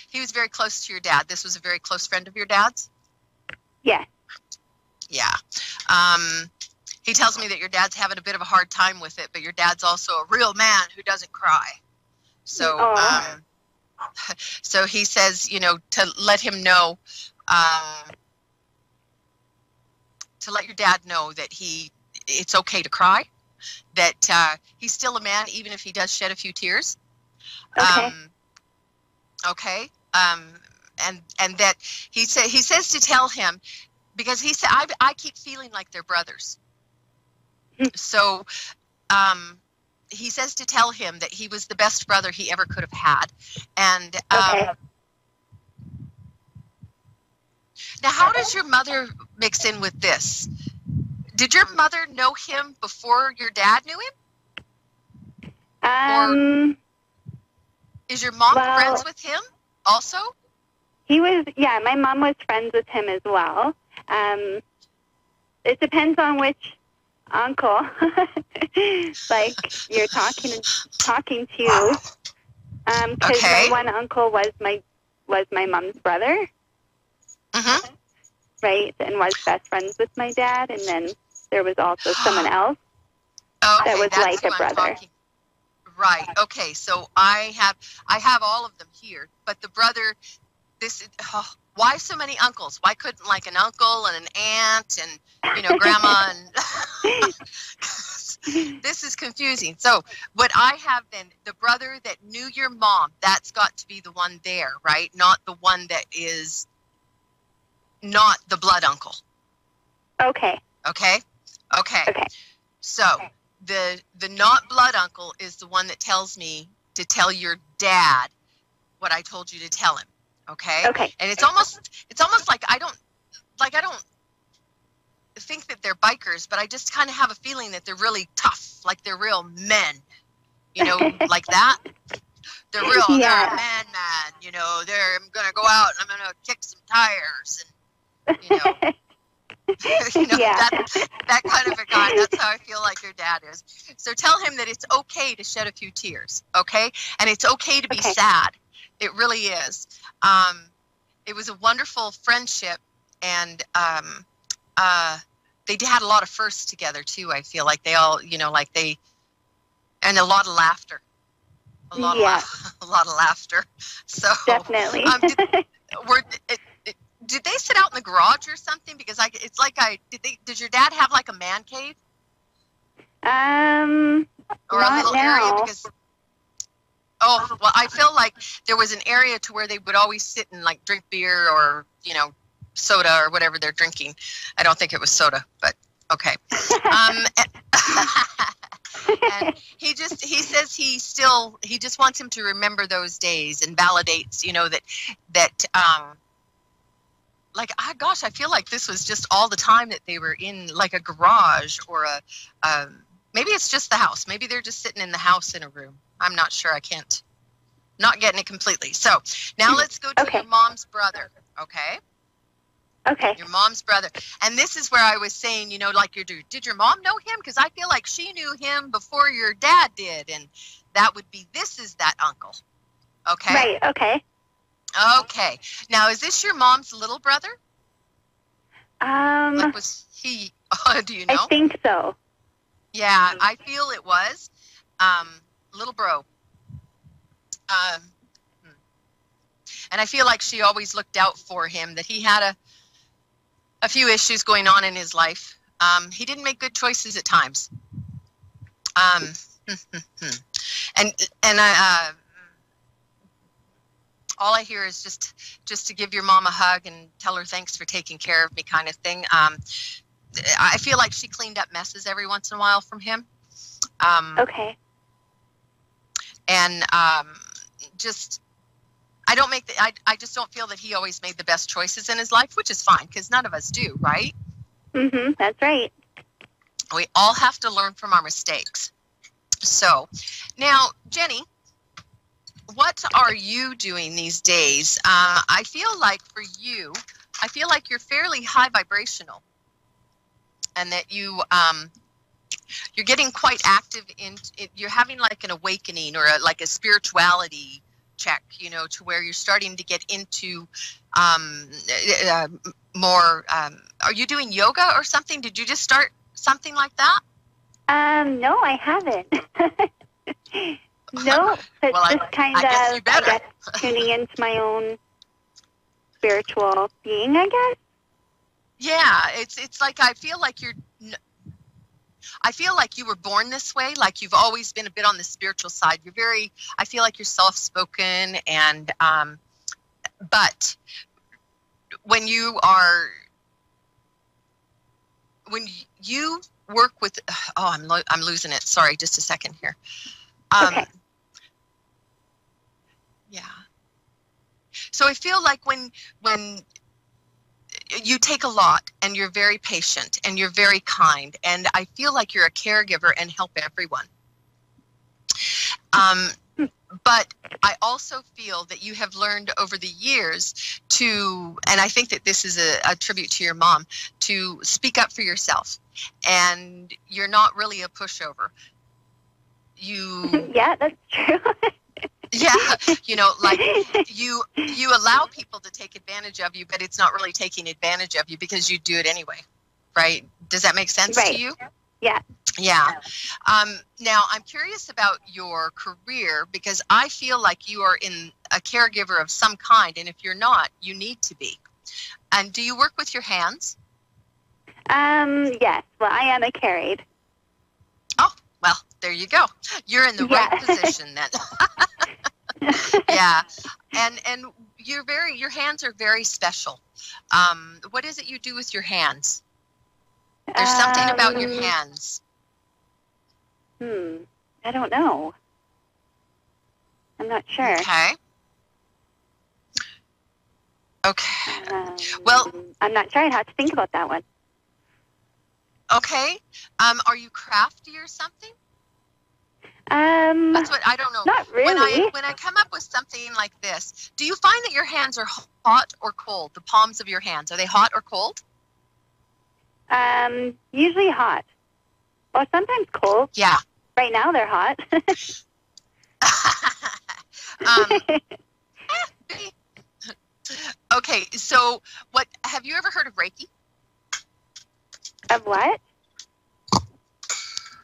Speaker 8: he was very close to your dad. This was a very close friend of your dad's?
Speaker 9: Yes.
Speaker 8: Yeah. He tells me that your dad's having a bit of a hard time with it, but your dad's also a real man who doesn't cry. So, so he says, to let him know, to let your dad know that it's okay to cry, that he's still a man, even if he does shed a few tears.
Speaker 9: Okay.
Speaker 8: And that he says to tell him, because he said, I keep feeling like they're brothers. So, he says to tell him that he was the best brother he ever could have had. And now, how does your mother mix in with this? Did your mother know him before your dad knew him? Or is your mom friends with him also?
Speaker 9: He was, my mom was friends with him as well. It depends on which uncle like you're talking to, because my one uncle was my mom's brother, right, and was best friends with my dad, and then there was also someone else that was like a brother.
Speaker 8: Right. Okay. So I have all of them here, but the brother, why so many uncles? Why couldn't like an uncle and an aunt and grandma and this is confusing. So what I have then, the brother that knew your mom, that's got to be the one there, right? Not the one that is not the blood uncle.
Speaker 9: Okay.
Speaker 8: Okay. So the not blood uncle is the one that tells me to tell your dad what I told you to tell him. Okay. And it's almost like I don't think that they're bikers, but I just kind of have a feeling that they're really tough, like they're real men, like that. They're real, they're a man, they're gonna go out and I'm gonna kick some tires and that kind of a guy. That's how I feel like your dad is. So tell him that it's okay to shed a few tears, okay? And it's okay to be sad. It really is. It was a wonderful friendship, and they had a lot of firsts together too. I feel like they all, and a lot of laughter. A lot of laughter. So
Speaker 9: definitely.
Speaker 8: did they sit out in the garage or something? Because it's like did your dad have like a man cave? Or a little area? Because well, I feel like there was an area to where they would always sit and like drink beer or, you know, soda or whatever they're drinking. I don't think it was soda, but okay. And he says he just wants him to remember those days and validates, you know, that like, gosh, I feel like this was just all the time that they were in like a garage or maybe it's just the house. Maybe they're just sitting in the house in a room. I'm not sure. Not getting it completely. So now let's go to your mom's brother. Okay.
Speaker 9: Okay.
Speaker 8: Your mom's brother. And this is where I was saying, you know, like did your mom know him? Because I feel like she knew him before your dad did. And that would be, this is that uncle. Okay.
Speaker 9: Right. Okay.
Speaker 8: Okay. Now, is this your mom's little brother? Like, was he, do you know?
Speaker 9: I think so.
Speaker 8: Yeah, I feel it was. Little bro. And I feel like she always looked out for him, that he had a few issues going on in his life. He didn't make good choices at times. And all I hear is just to give your mom a hug and tell her thanks for taking care of me, kind of thing. I feel like she cleaned up messes every once in a while from him.
Speaker 9: Okay.
Speaker 8: And I just don't feel that he always made the best choices in his life, which is fine because none of us do, right?
Speaker 9: Mm-hmm. That's right.
Speaker 8: We all have to learn from our mistakes. So now, Jenny, what are you doing these days? I feel like for you, you're fairly high vibrational, and that you're getting quite active you're having like an awakening or like a spirituality check, you know, to where you're starting to get into more. Are you doing yoga or something? Did you just start something like that?
Speaker 9: No, I haven't. No, it's
Speaker 8: well,
Speaker 9: just kind of, I guess, tuning into my own spiritual being, I guess.
Speaker 8: Yeah, it's like I feel like you were born this way, like you've always been a bit on the spiritual side. I feel like you're soft-spoken, and but when you work with, I'm losing it. Sorry, just a second here.
Speaker 9: Okay.
Speaker 8: Yeah. So I feel like when you take a lot and you're very patient and you're very kind, and I feel like you're a caregiver and help everyone. But I also feel that you have learned over the years and I think that this is a tribute to your mom, to speak up for yourself. And you're not really a pushover.
Speaker 9: Yeah, that's true.
Speaker 8: Yeah, you know, like you allow people to take advantage of you, but it's not really taking advantage of you because you do it anyway, right? Does that make sense to you?
Speaker 9: Yeah.
Speaker 8: Yeah. Now, I'm curious about your career because I feel like you are in a caregiver of some kind, and if you're not, you need to be. And do you work with your hands?
Speaker 9: Yes. Well, I am a carried.
Speaker 8: Oh, well, there you go. You're in the right position then. Yeah. And your hands are very special. What is it you do with your hands? There's something about your hands.
Speaker 9: I don't know. I'm not sure.
Speaker 8: Okay. Well,
Speaker 9: I'm not sure. I'd have to think about that one.
Speaker 8: Okay. Are you crafty or something? That's what I don't know.
Speaker 9: Not really.
Speaker 8: When I come up with something like this, do you find that your hands are hot or cold? The palms of your hands, are they hot or cold?
Speaker 9: Usually hot. Well, sometimes cold.
Speaker 8: Yeah.
Speaker 9: Right now they're hot.
Speaker 8: Okay, so have you ever heard of Reiki?
Speaker 9: Of what?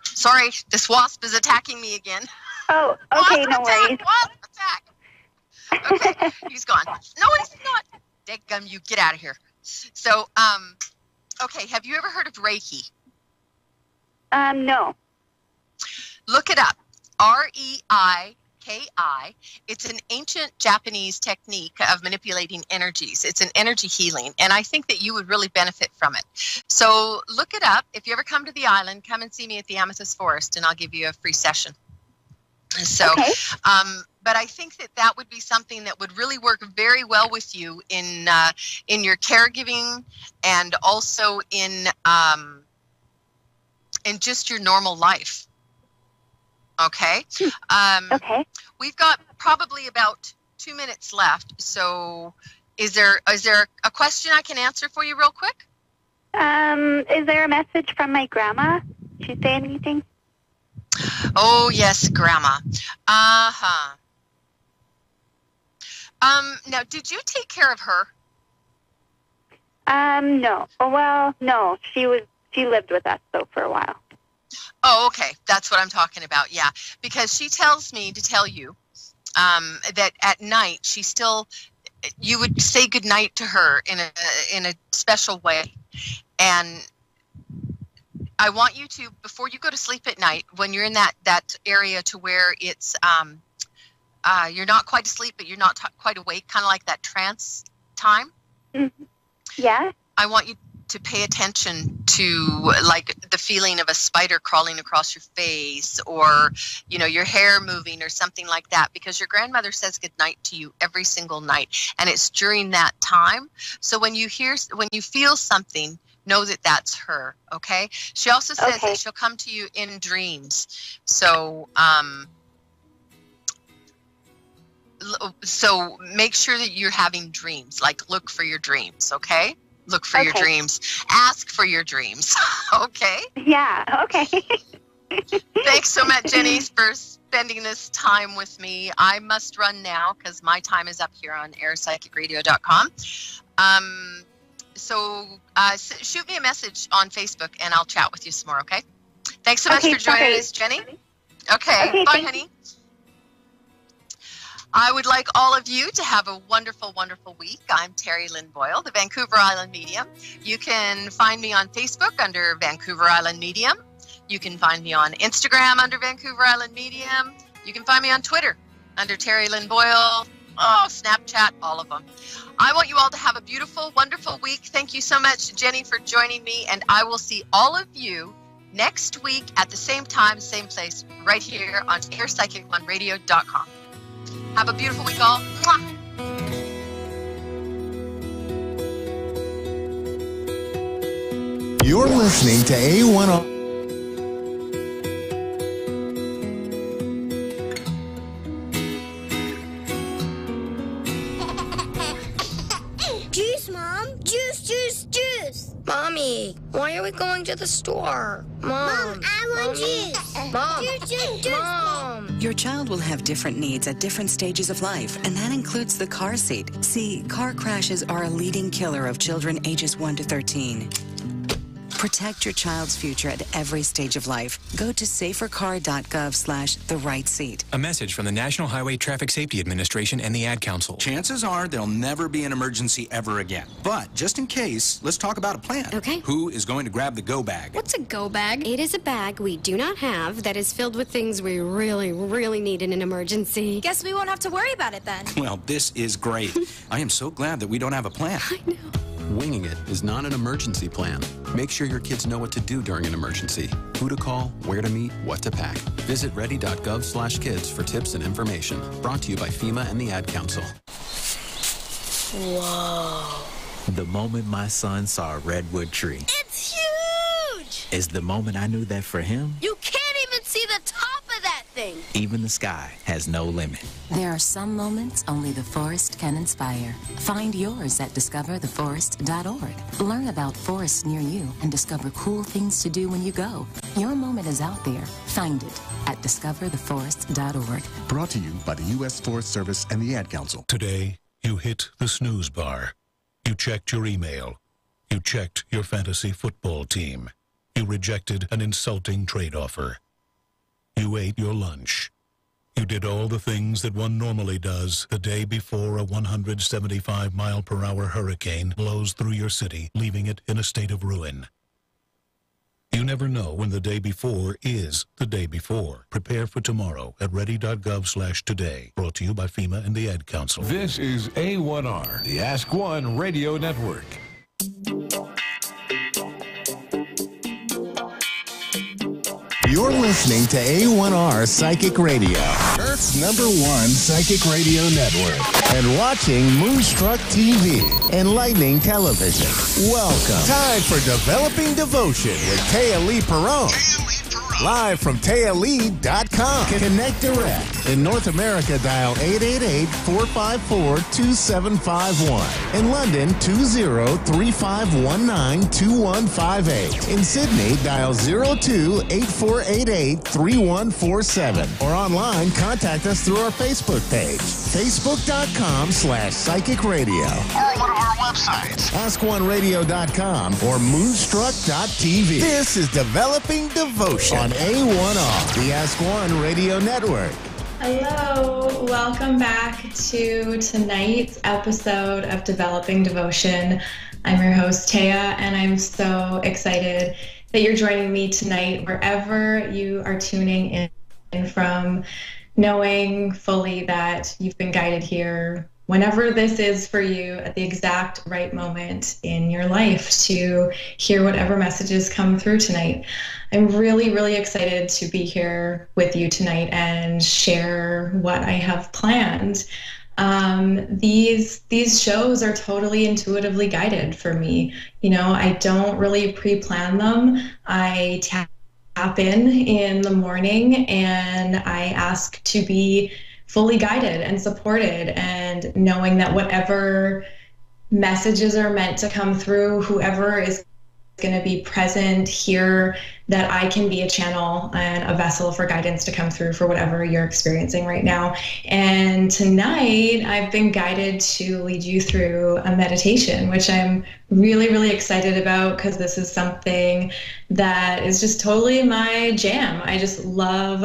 Speaker 8: Sorry, this wasp is attacking me again.
Speaker 9: Oh, okay, no worries.
Speaker 8: Wasp attack. Okay, he's gone. No, he's not. Dadgum, you get out of here. So, okay, have you ever heard of Reiki?
Speaker 9: No.
Speaker 8: Look it up. Reiki. It's an ancient Japanese technique of manipulating energies. It's an energy healing, and I think that you would really benefit from it. So look it up. If you ever come to the island, come and see me at the Amethyst Forest, and I'll give you a free session. So, okay. But I think that that would be something that would really work very well with you in your caregiving, and also in just your normal life. Okay.
Speaker 9: Okay.
Speaker 8: We've got probably about 2 minutes left. So, is there a question I can answer for you real quick?
Speaker 9: Is there a message from my grandma? Did she say anything?
Speaker 8: Oh yes, Grandma. Uh-huh. Now, did you take care of her?
Speaker 9: No. Well, no. She lived with us though for a while.
Speaker 8: Oh, okay. That's what I'm talking about. Yeah, because she tells me to tell you that at night you would say goodnight to her in a special way, and I want you to, before you go to sleep at night, when you're in that area to where it's you're not quite asleep, but you're not quite awake, kind of like that trance time.
Speaker 9: Mm-hmm. Yeah.
Speaker 8: I want you to pay attention to like the feeling of a spider crawling across your face, or your hair moving or something like that, because your grandmother says goodnight to you every single night, and it's during that time. So when you feel something, know that that's her. Okay. She also says that she'll come to you in dreams. So so make sure that you're having dreams. Like, look for your dreams. Okay. Look for your dreams. Ask for your dreams. Okay?
Speaker 9: Yeah, okay.
Speaker 8: Thanks so much, Jenny, for spending this time with me. I must run now because my time is up here on airpsychicradio.com. So shoot me a message on Facebook, and I'll chat with you some more, okay? Thanks so much for joining us, Jenny. Okay, bye, honey. I would like all of you to have a wonderful, wonderful week. I'm Terry Lynn Boyle, the Vancouver Island Medium. You can find me on Facebook under Vancouver Island Medium. You can find me on Instagram under Vancouver Island Medium. You can find me on Twitter under Terry Lynn Boyle. Oh, Snapchat, all of them. I want you all to have a beautiful, wonderful week. Thank you so much, Jenny, for joining me. And I will see all of you next week at the same time, same place, right here on airpsychic1radio.com. Have a beautiful week, all. Mwah.
Speaker 7: You're listening to A1R.
Speaker 10: Juice, Mom. Juice, juice, juice. Mommy, why are we going to the store? Mom, I want juice. Mom, juice, juice, juice. Mom.
Speaker 11: Your child will have different needs at different stages of life, and that includes the car seat. See, car crashes are a leading killer of children ages 1 to 13. Protect your child's future at every stage of life. Go to safercar.gov/the-right-seat.
Speaker 12: A message from the National Highway Traffic Safety Administration and the Ad Council.
Speaker 13: Chances are there'll never be an emergency ever again. But just in case, let's talk about a plan.
Speaker 14: Okay.
Speaker 13: Who is going to grab the go bag?
Speaker 14: What's a go bag? It is a bag we do not have that is filled with things we really, really need in an emergency.
Speaker 15: Guess we won't have to worry about it then.
Speaker 13: Well, this is great. I am so glad that we don't have a plan.
Speaker 14: I know.
Speaker 3: Winging it is not an emergency plan. Make sure your kids know what to do during an emergency, who to call, where to meet, what to pack. Visit ready.gov/kids for tips and information. Brought to you by FEMA and the Ad Council.
Speaker 16: Whoa. The moment my son saw a redwood tree.
Speaker 15: It's huge!
Speaker 16: Is the moment I knew that for him,
Speaker 15: You can't even see the top of that thing.
Speaker 16: even the sky has no limit.
Speaker 27: There are some moments only the forest can inspire. Find yours at discovertheforest.org. Learn about forests near you and discover cool things to do when you go. Your moment is out there. Find it at discovertheforest.org.
Speaker 29: Brought to you by the U.S. Forest Service and the Ad Council.
Speaker 18: Today, you hit the snooze bar. You checked your email. You checked your fantasy football team. You rejected an insulting trade offer. You ate your lunch. You did all the things that one normally does the day before a 175-mile-per-hour hurricane blows through your city, leaving it in a state of ruin. You never know when the day before is the day before. Prepare for tomorrow at ready.gov/today. Brought to you by FEMA and the Ad Council.
Speaker 1: This is A1R, the Ask One Radio Network.
Speaker 7: You're listening to A1R Psychic Radio, Earth's #1 psychic radio network, and watching Moonstruck TV, Enlightening Television. Welcome. Time for Developing Devotion with Taya Lee Perron. Live from TayaLee.com. Connect direct. In North America, dial 888-454-2751. In London, 20-3519-2158. In Sydney, dial 02-8488-3147. Or online, contact us through our Facebook page, facebook.com/psychic radio. Or one of our websites, askoneradio.com or moonstruck.tv. This is Developing Devotion on A1R, the Ask One Radio Network.
Speaker 2: Hello, welcome back to tonight's episode of Developing Devotion. I'm your host, Taya, and I'm so excited that you're joining me tonight wherever you are tuning in from, knowing fully that you've been guided here whenever this is for you at the exact right moment in your life to hear whatever messages come through tonight. I'm really, really excited to be here with you tonight and share what I have planned. These shows are totally intuitively guided for me. You know, I don't really pre-plan them. I tap in the morning and I ask to be fully guided and supported, and knowing that whatever messages are meant to come through, whoever is going to be present here, that I can be a channel and a vessel for guidance to come through for whatever you're experiencing right now. And tonight I've been guided to lead you through a meditation, which I'm really, really excited about because this is something that is just totally my jam. I just love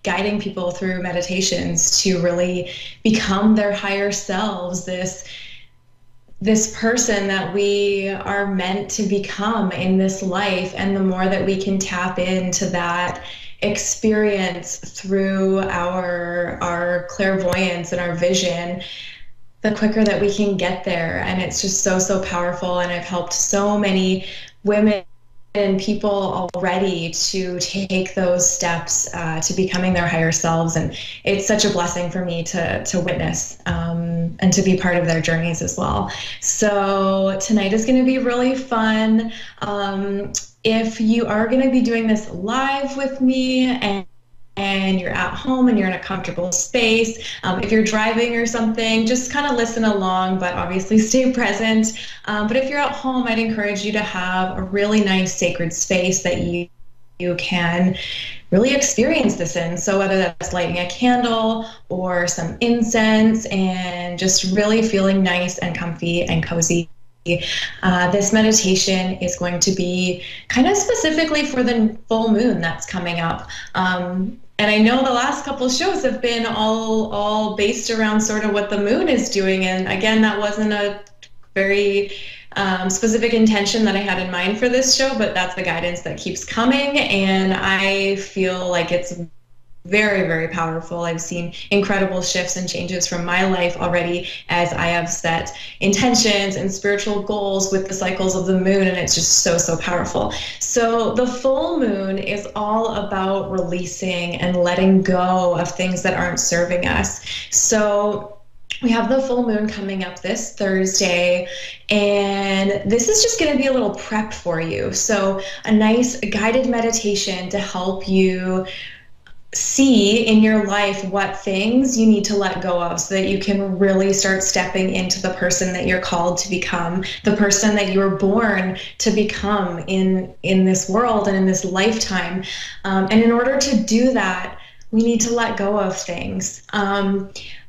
Speaker 2: guiding people through meditations to really become their higher selves, this person that we are meant to become in this life. And the more that we can tap into that experience through our clairvoyance and our vision, the quicker that we can get there. And it's just so, so powerful. And I've helped so many women and people already to take those steps to becoming their higher selves. And it's such a blessing for me to witness and to be part of their journeys as well. So tonight is going to be really fun. If you are going to be doing this live with me and you're at home and you're in a comfortable space, if you're driving or something, just kind of listen along, but obviously stay present. But if you're at home, I'd encourage you to have a really nice sacred space that you can really experience this in. So whether that's lighting a candle or some incense and just really feeling nice and comfy and cozy. This meditation is going to be kind of specifically for the full moon that's coming up. And I know the last couple of shows have been all based around sort of what the moon is doing. And again, that wasn't a very specific intention that I had in mind for this show, but that's the guidance that keeps coming. And I feel like it's very, very powerful. I've seen incredible shifts and changes from my life already as I have set intentions and spiritual goals with the cycles of the moon, and it's just so, so powerful. So the full moon is all about releasing and letting go of things that aren't serving us. So we have the full moon coming up this Thursday, and this is just going to be a little prep for you. So a nice guided meditation to help you see in your life what things you need to let go of so that you can really start stepping into the person that you're called to become, the person that you were born to become in this world and in this lifetime. And in order to do that, we need to let go of things. I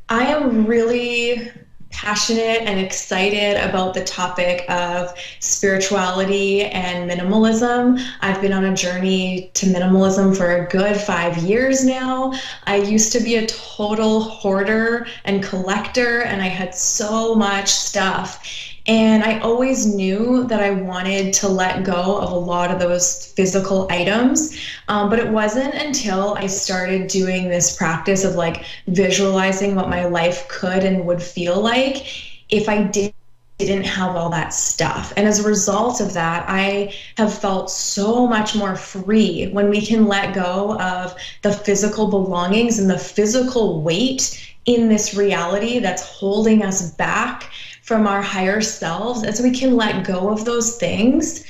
Speaker 2: am really passionate and excited about the topic of spirituality and minimalism. I've been on a journey to minimalism for a good 5 years now. I used to be a total hoarder and collector, and I had so much stuff. And I always knew that I wanted to let go of a lot of those physical items. But it wasn't until I started doing this practice of like visualizing what my life could and would feel like if I didn't have all that stuff. And as a result of that, I have felt so much more free when we can let go of the physical belongings and the physical weight in this reality that's holding us back from our higher selves. As we can let go of those things,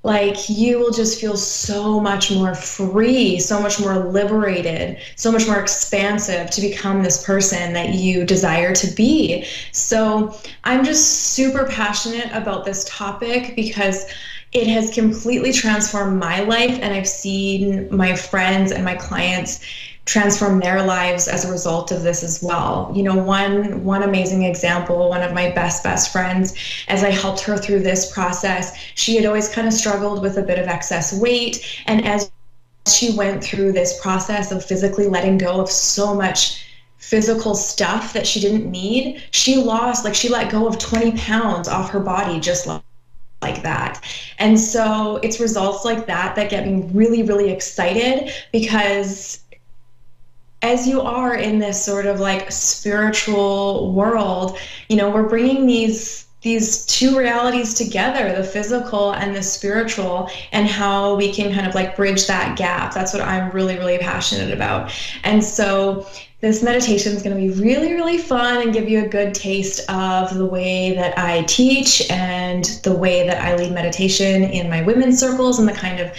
Speaker 2: like, you will just feel so much more free, so much more liberated, so much more expansive to become this person that you desire to be. So I'm just super passionate about this topic because it has completely transformed my life, and I've seen my friends and my clients transform their lives as a result of this as well. You know, one amazing example, one of my best friends, as I helped her through this process, she had always kind of struggled with a bit of excess weight. And as she went through this process of physically letting go of so much physical stuff that she didn't need, she let go of 20 pounds off her body just like that. And so it's results like that that get me really, really excited, because as you are in this sort of like spiritual world, you know, we're bringing these two realities together, the physical and the spiritual, and how we can kind of like bridge that gap. That's what I'm really, really passionate about. And so this meditation is going to be really, really fun and give you a good taste of the way that I teach and the way that I lead meditation in my women's circles and the kind of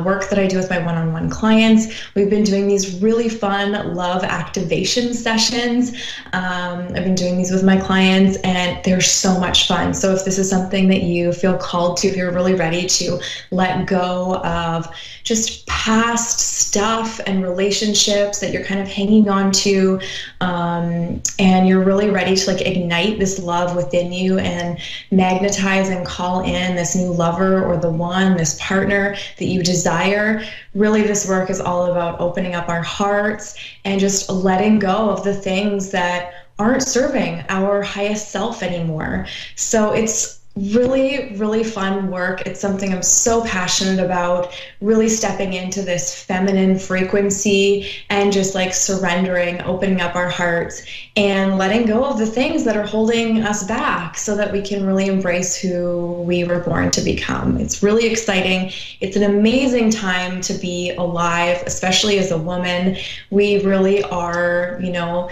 Speaker 2: work that I do with my one-on-one clients. We've been doing these really fun love activation sessions. I've been doing these with my clients, and they're so much fun. So if this is something that you feel called to, if you're really ready to let go of just past stuff and relationships that you're kind of hanging on to, and you're really ready to like ignite this love within you and magnetize and call in this new lover or the one, this partner that you desire. Really, this work is all about opening up our hearts and just letting go of the things that aren't serving our highest self anymore. So it's really, really fun work. It's something I'm so passionate about, really stepping into this feminine frequency and just like surrendering, opening up our hearts and letting go of the things that are holding us back so that we can really embrace who we were born to become. It's really exciting. It's an amazing time to be alive, especially as a woman. We really are, you know,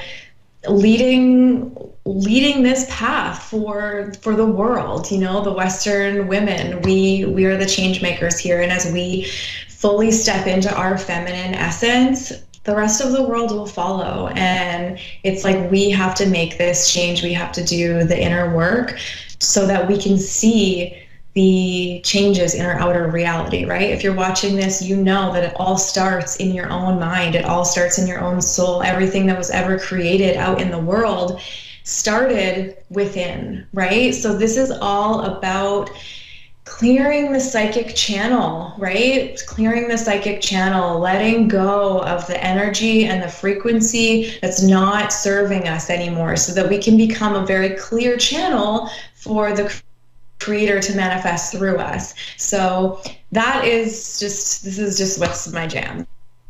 Speaker 2: leading this path for the world. You know, the Western women, we are the change makers here, and as we fully step into our feminine essence, the rest of the world will follow. And it's like we have to make this change. We have to do the inner work so that we can see the changes in our outer reality, right? If you're watching this, you know that it all starts in your own mind. It all starts in your own soul. Everything that was ever created out in the world started within, right? So this is all about clearing the psychic channel, right? Clearing the psychic channel, letting go of the energy and the frequency that's not serving us anymore so that we can become a very clear channel for the Creator to manifest through us. So this is just what's my jam.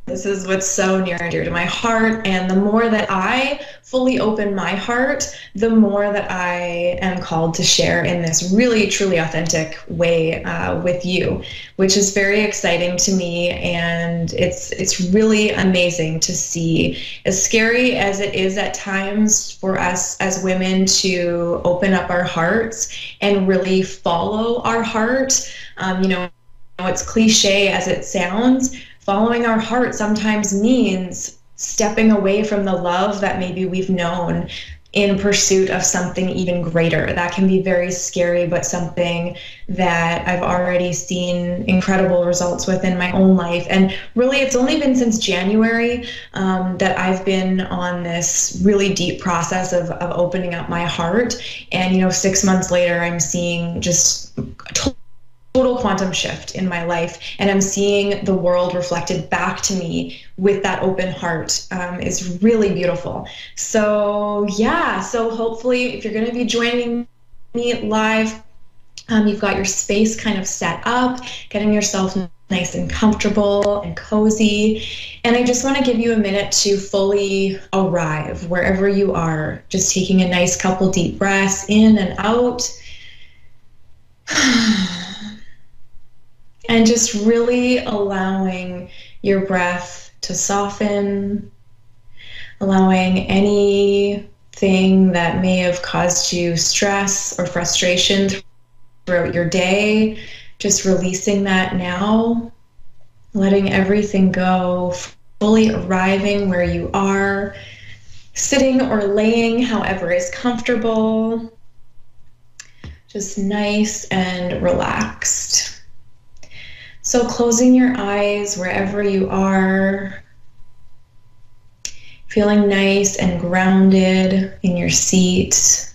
Speaker 2: This is what's so near and dear to my heart. And the more that I fully open my heart, the more that I am called to share in this really, truly authentic way with you, which is very exciting to me. And it's really amazing to see, as scary as it is at times for us as women to open up our hearts and really follow our heart. You know, it's cliche as it sounds. Following our heart sometimes means stepping away from the love that maybe we've known in pursuit of something even greater. That can be very scary, but something that I've already seen incredible results with in my own life. And really, it's only been since January that I've been on this really deep process of opening up my heart. And, 6 months later, I'm seeing just total quantum shift in my life, and I'm seeing the world reflected back to me with that open heart. Is really beautiful. So hopefully if you're going to be joining me live, you've got your space kind of set up, getting yourself nice and comfortable and cozy. And I just want to give you a minute to fully arrive wherever you are, just taking a nice couple deep breaths in and out. And just really allowing your breath to soften, allowing anything that may have caused you stress or frustration throughout your day, just releasing that now, letting everything go, fully arriving where you are, sitting or laying, however is comfortable, just nice and relaxed. So closing your eyes wherever you are, feeling nice and grounded in your seat.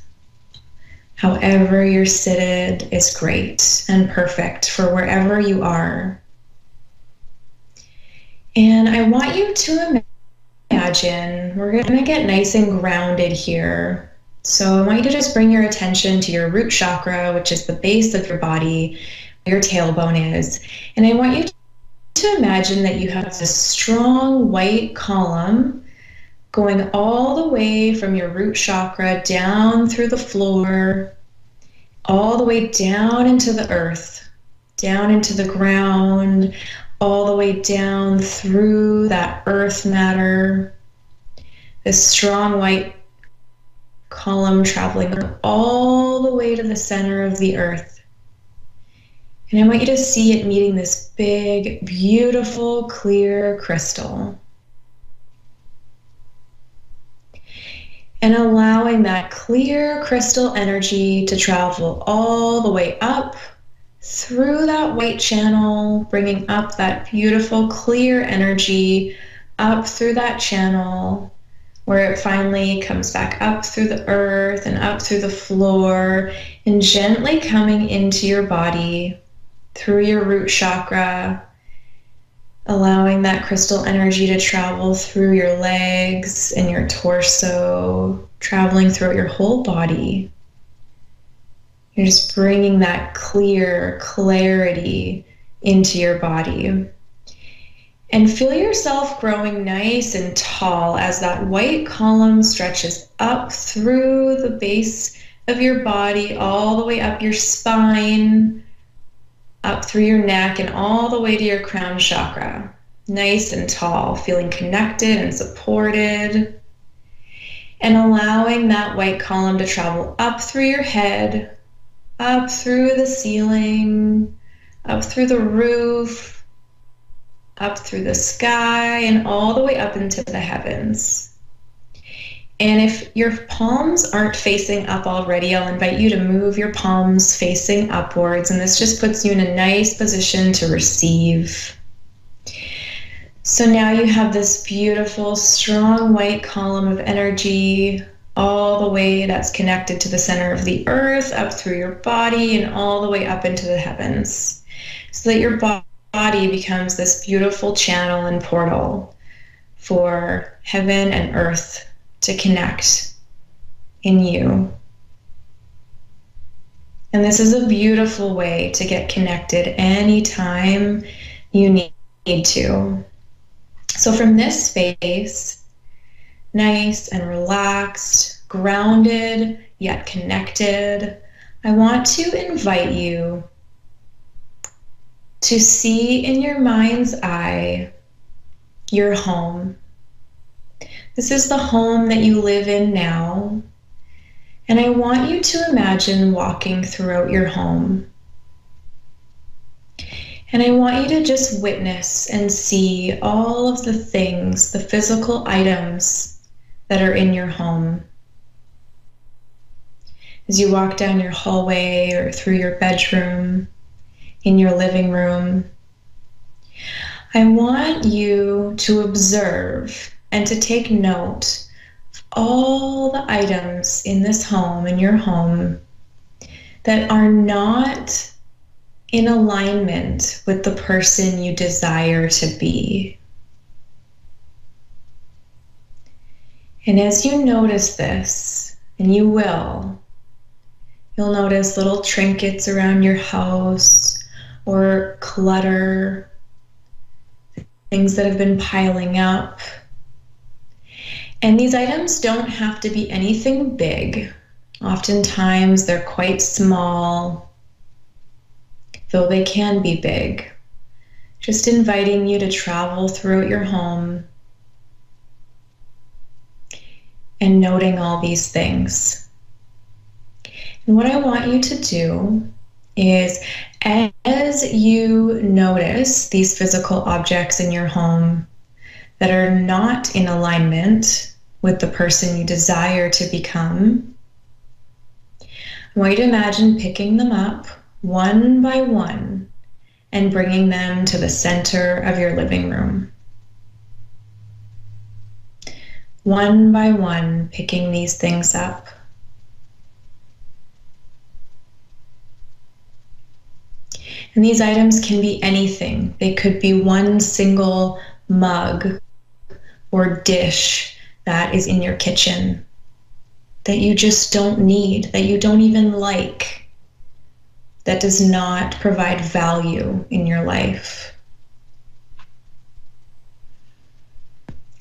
Speaker 2: However you're seated is great and perfect for wherever you are. And I want you to imagine, we're going to get nice and grounded here. So I want you to just bring your attention to your root chakra, which is the base of your body, your tailbone is. And I want you to imagine that you have this strong white column going all the way from your root chakra down through the floor, all the way down into the earth, down into the ground, all the way down through that earth matter. This strong white column traveling all the way to the center of the earth. And I want you to see it meeting this big, beautiful, clear crystal. And allowing that clear crystal energy to travel all the way up through that white channel, bringing up that beautiful, clear energy up through that channel, where it finally comes back up through the earth and up through the floor, and gently coming into your body, through your root chakra, allowing that crystal energy to travel through your legs and your torso, traveling throughout your whole body. You're just bringing that clarity into your body. And feel yourself growing nice and tall as that white column stretches up through the base of your body, all the way up your spine, up through your neck, and all the way to your crown chakra. Nice and tall, feeling connected and supported. And allowing that white column to travel up through your head, up through the ceiling, up through the roof, up through the sky, and all the way up into the heavens. And if your palms aren't facing up already, I'll invite you to move your palms facing upwards, and this just puts you in a nice position to receive. So now you have this beautiful, strong white column of energy all the way that's connected to the center of the earth, up through your body, and all the way up into the heavens, so that your body becomes this beautiful channel and portal for heaven and earth to connect in you. And this is a beautiful way to get connected anytime you need to. So from this space, nice and relaxed, grounded, yet connected, I want to invite you to see in your mind's eye your home. This is the home that you live in now, and I want you to imagine walking throughout your home. And I want you to just witness and see all of the things, the physical items that are in your home. as you walk down your hallway or through your bedroom, in your living room, I want you to observe and to take note of all the items in this home, in your home, that are not in alignment with the person you desire to be. And as you notice this, and you will, you'll notice little trinkets around your house or clutter, things that have been piling up. And these items don't have to be anything big. Oftentimes they're quite small, though they can be big. Just inviting you to travel throughout your home and noting all these things. And what I want you to do is, as you notice these physical objects in your home that are not in alignment with the person you desire to become, I want you to imagine picking them up one by one and bringing them to the center of your living room. One by one, picking these things up. And these items can be anything. They could be one single mug or dish that is in your kitchen that you just don't need, that you don't even like, that does not provide value in your life.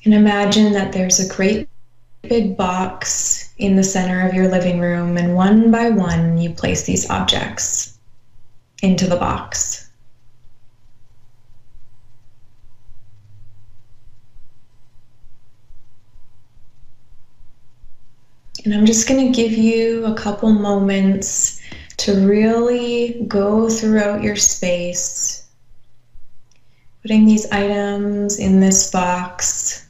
Speaker 2: And imagine that there's a great big box in the center of your living room, and one by one you place these objects into the box. And I'm just going to give you a couple moments to really go throughout your space, putting these items in this box.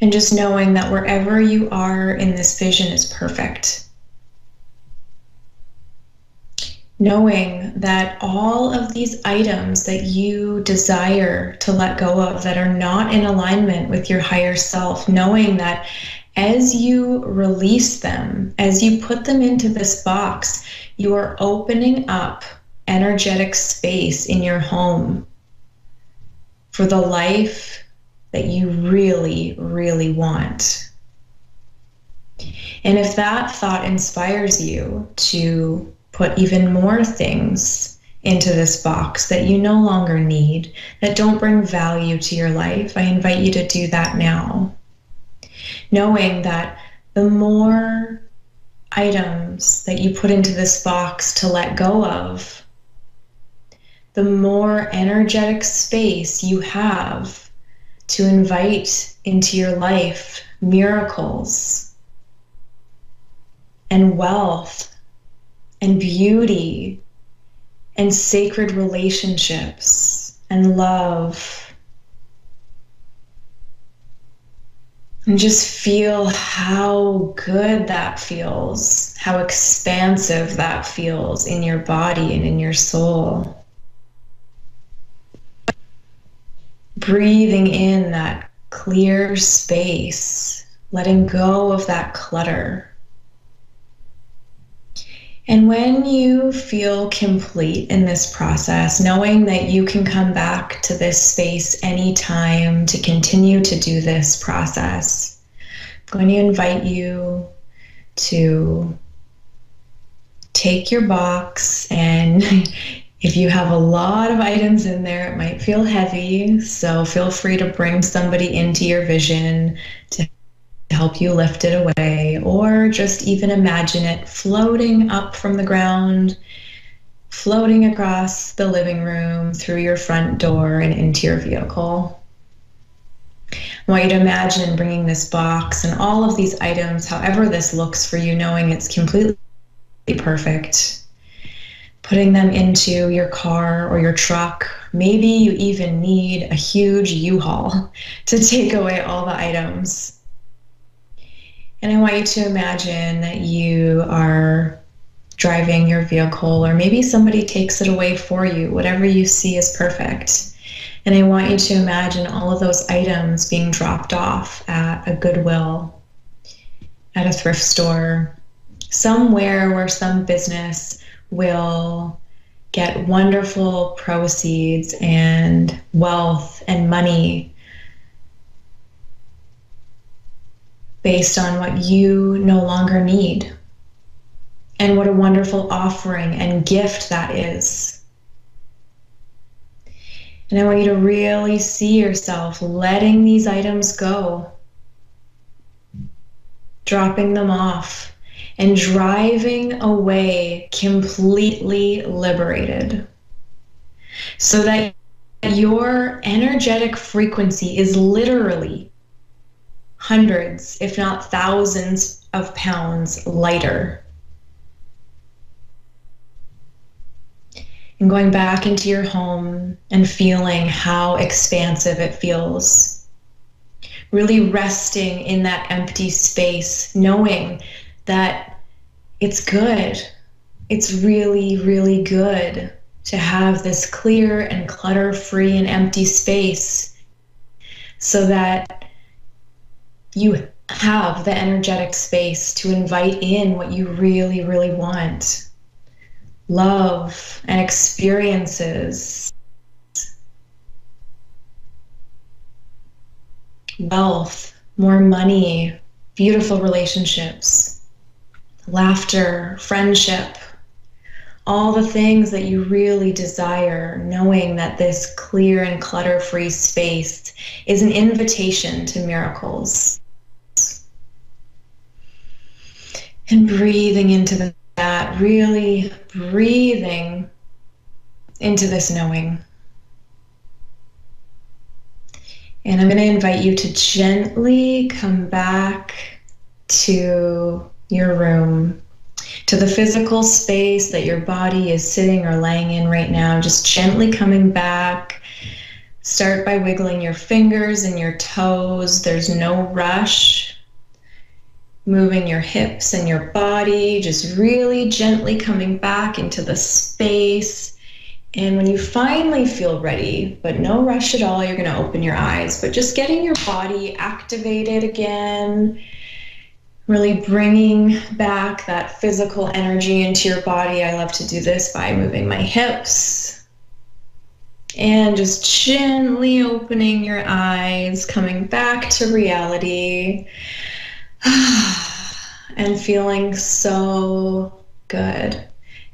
Speaker 2: And just knowing that wherever you are in this vision is perfect. Knowing that all of these items that you desire to let go of that are not in alignment with your higher self, knowing that as you release them, as you put them into this box, you are opening up energetic space in your home for the life that you really, really want. And if that thought inspires you to put even more things into this box that you no longer need, that don't bring value to your life, I invite you to do that now. Knowing that the more items that you put into this box to let go of, the more energetic space you have to invite into your life miracles and wealth and beauty and sacred relationships and love. And just feel how good that feels, how expansive that feels in your body and in your soul. Breathing in that clear space, letting go of that clutter. And when you feel complete in this process, knowing that you can come back to this space anytime to continue to do this process, I'm going to invite you to take your box, and if you have a lot of items in there, it might feel heavy, so feel free to bring somebody into your vision to help you lift it away, or just even imagine it floating up from the ground, floating across the living room, through your front door and into your vehicle. I want you to imagine bringing this box and all of these items, however this looks for you, knowing it's completely perfect, putting them into your car or your truck. Maybe you even need a huge U-Haul to take away all the items. And I want you to imagine that you are driving your vehicle, or maybe somebody takes it away for you. Whatever you see is perfect. And I want you to imagine all of those items being dropped off at a Goodwill, at a thrift store, somewhere where some business will get wonderful proceeds and wealth and money based on what you no longer need. And what a wonderful offering and gift that is. And I want you to really see yourself letting these items go, dropping them off, and driving away completely liberated, so that your energetic frequency is literally hundreds, if not thousands of pounds lighter. And going back into your home and feeling how expansive it feels. Really resting in that empty space, knowing that it's good. It's really, really good to have this clear and clutter-free and empty space, so that you have the energetic space to invite in what you really, really want. Love and experiences, wealth, more money, beautiful relationships, laughter, friendship, all the things that you really desire, knowing that this clear and clutter-free space is an invitation to miracles. And breathing into that, really breathing into this knowing. And I'm going to invite you to gently come back to your room, to the physical space that your body is sitting or laying in right now. Just gently coming back. Start by wiggling your fingers and your toes. There's no rush. Moving your hips and your body, just really gently coming back into the space. And when you finally feel ready, but no rush at all, you're going to open your eyes, but just getting your body activated again, really bringing back that physical energy into your body. I love to do this by moving my hips and just gently opening your eyes, coming back to reality. And feeling so good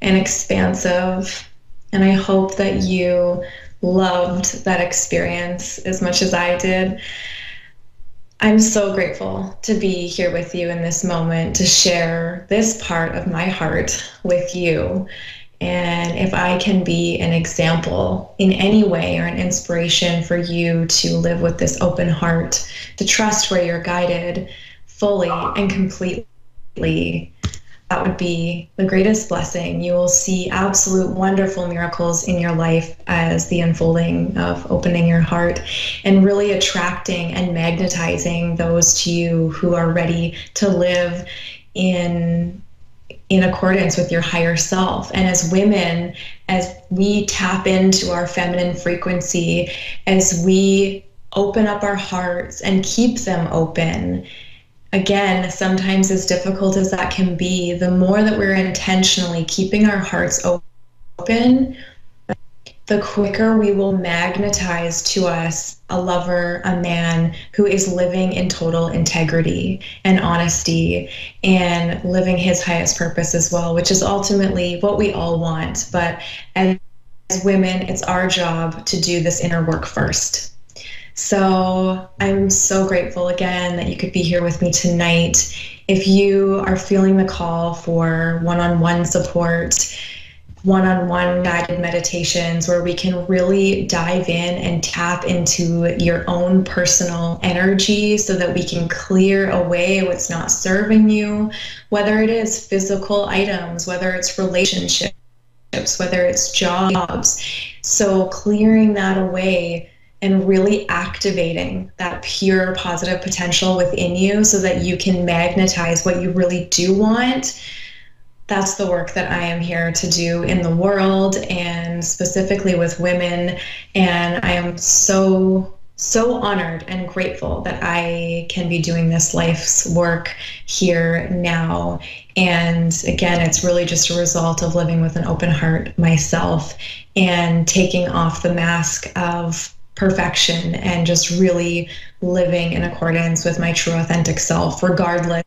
Speaker 2: and expansive. And I hope that you loved that experience as much as I did. I'm so grateful to be here with you in this moment, to share this part of my heart with you. And if I can be an example in any way or an inspiration for you to live with this open heart, to trust where you're guided fully and completely, that would be the greatest blessing. You will see absolute wonderful miracles in your life as the unfolding of opening your heart and really attracting and magnetizing those to you who are ready to live in accordance with your higher self. And as women, as we tap into our feminine frequency, as we open up our hearts and keep them open, again, sometimes as difficult as that can be, the more that we're intentionally keeping our hearts open, the quicker we will magnetize to us a lover, a man who is living in total integrity and honesty and living his highest purpose as well, which is ultimately what we all want. But as women, it's our job to do this inner work first. So I'm so grateful again that you could be here with me tonight. If you are feeling the call for one-on-one support, one-on-one guided meditations where we can really dive in and tap into your own personal energy so that we can clear away what's not serving you, whether it is physical items, whether it's relationships, whether it's jobs. So clearing that away and really activating that pure positive potential within you so that you can magnetize what you really do want. That's the work that I am here to do in the world, and specifically with women. And I am so honored and grateful that I can be doing this life's work here now. And again, it's really just a result of living with an open heart myself and taking off the mask of perfection and just really living in accordance with my true authentic self, regardless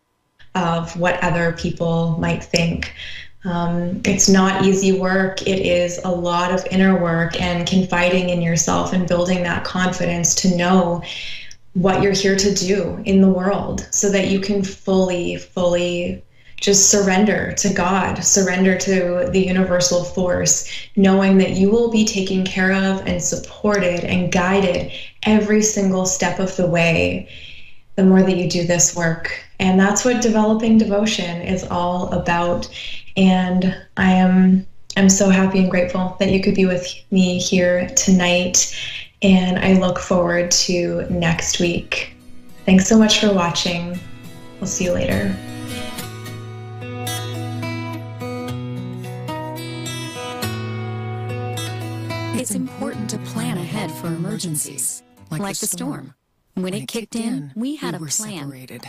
Speaker 2: of what other people might think. It's not easy work. It is a lot of inner work and confiding in yourself and building that confidence to know what you're here to do in the world so that you can fully just surrender to God, surrender to the universal force, knowing that you will be taken care of and supported and guided every single step of the way the more that you do this work. And that's what developing devotion is all about. And I'm so happy and grateful that you could be with me here tonight. And I look forward to next week. Thanks so much for watching. We'll see you later.
Speaker 4: It's important to plan ahead for emergencies, like the storm. When it kicked in, we had a plan.
Speaker 6: Separated.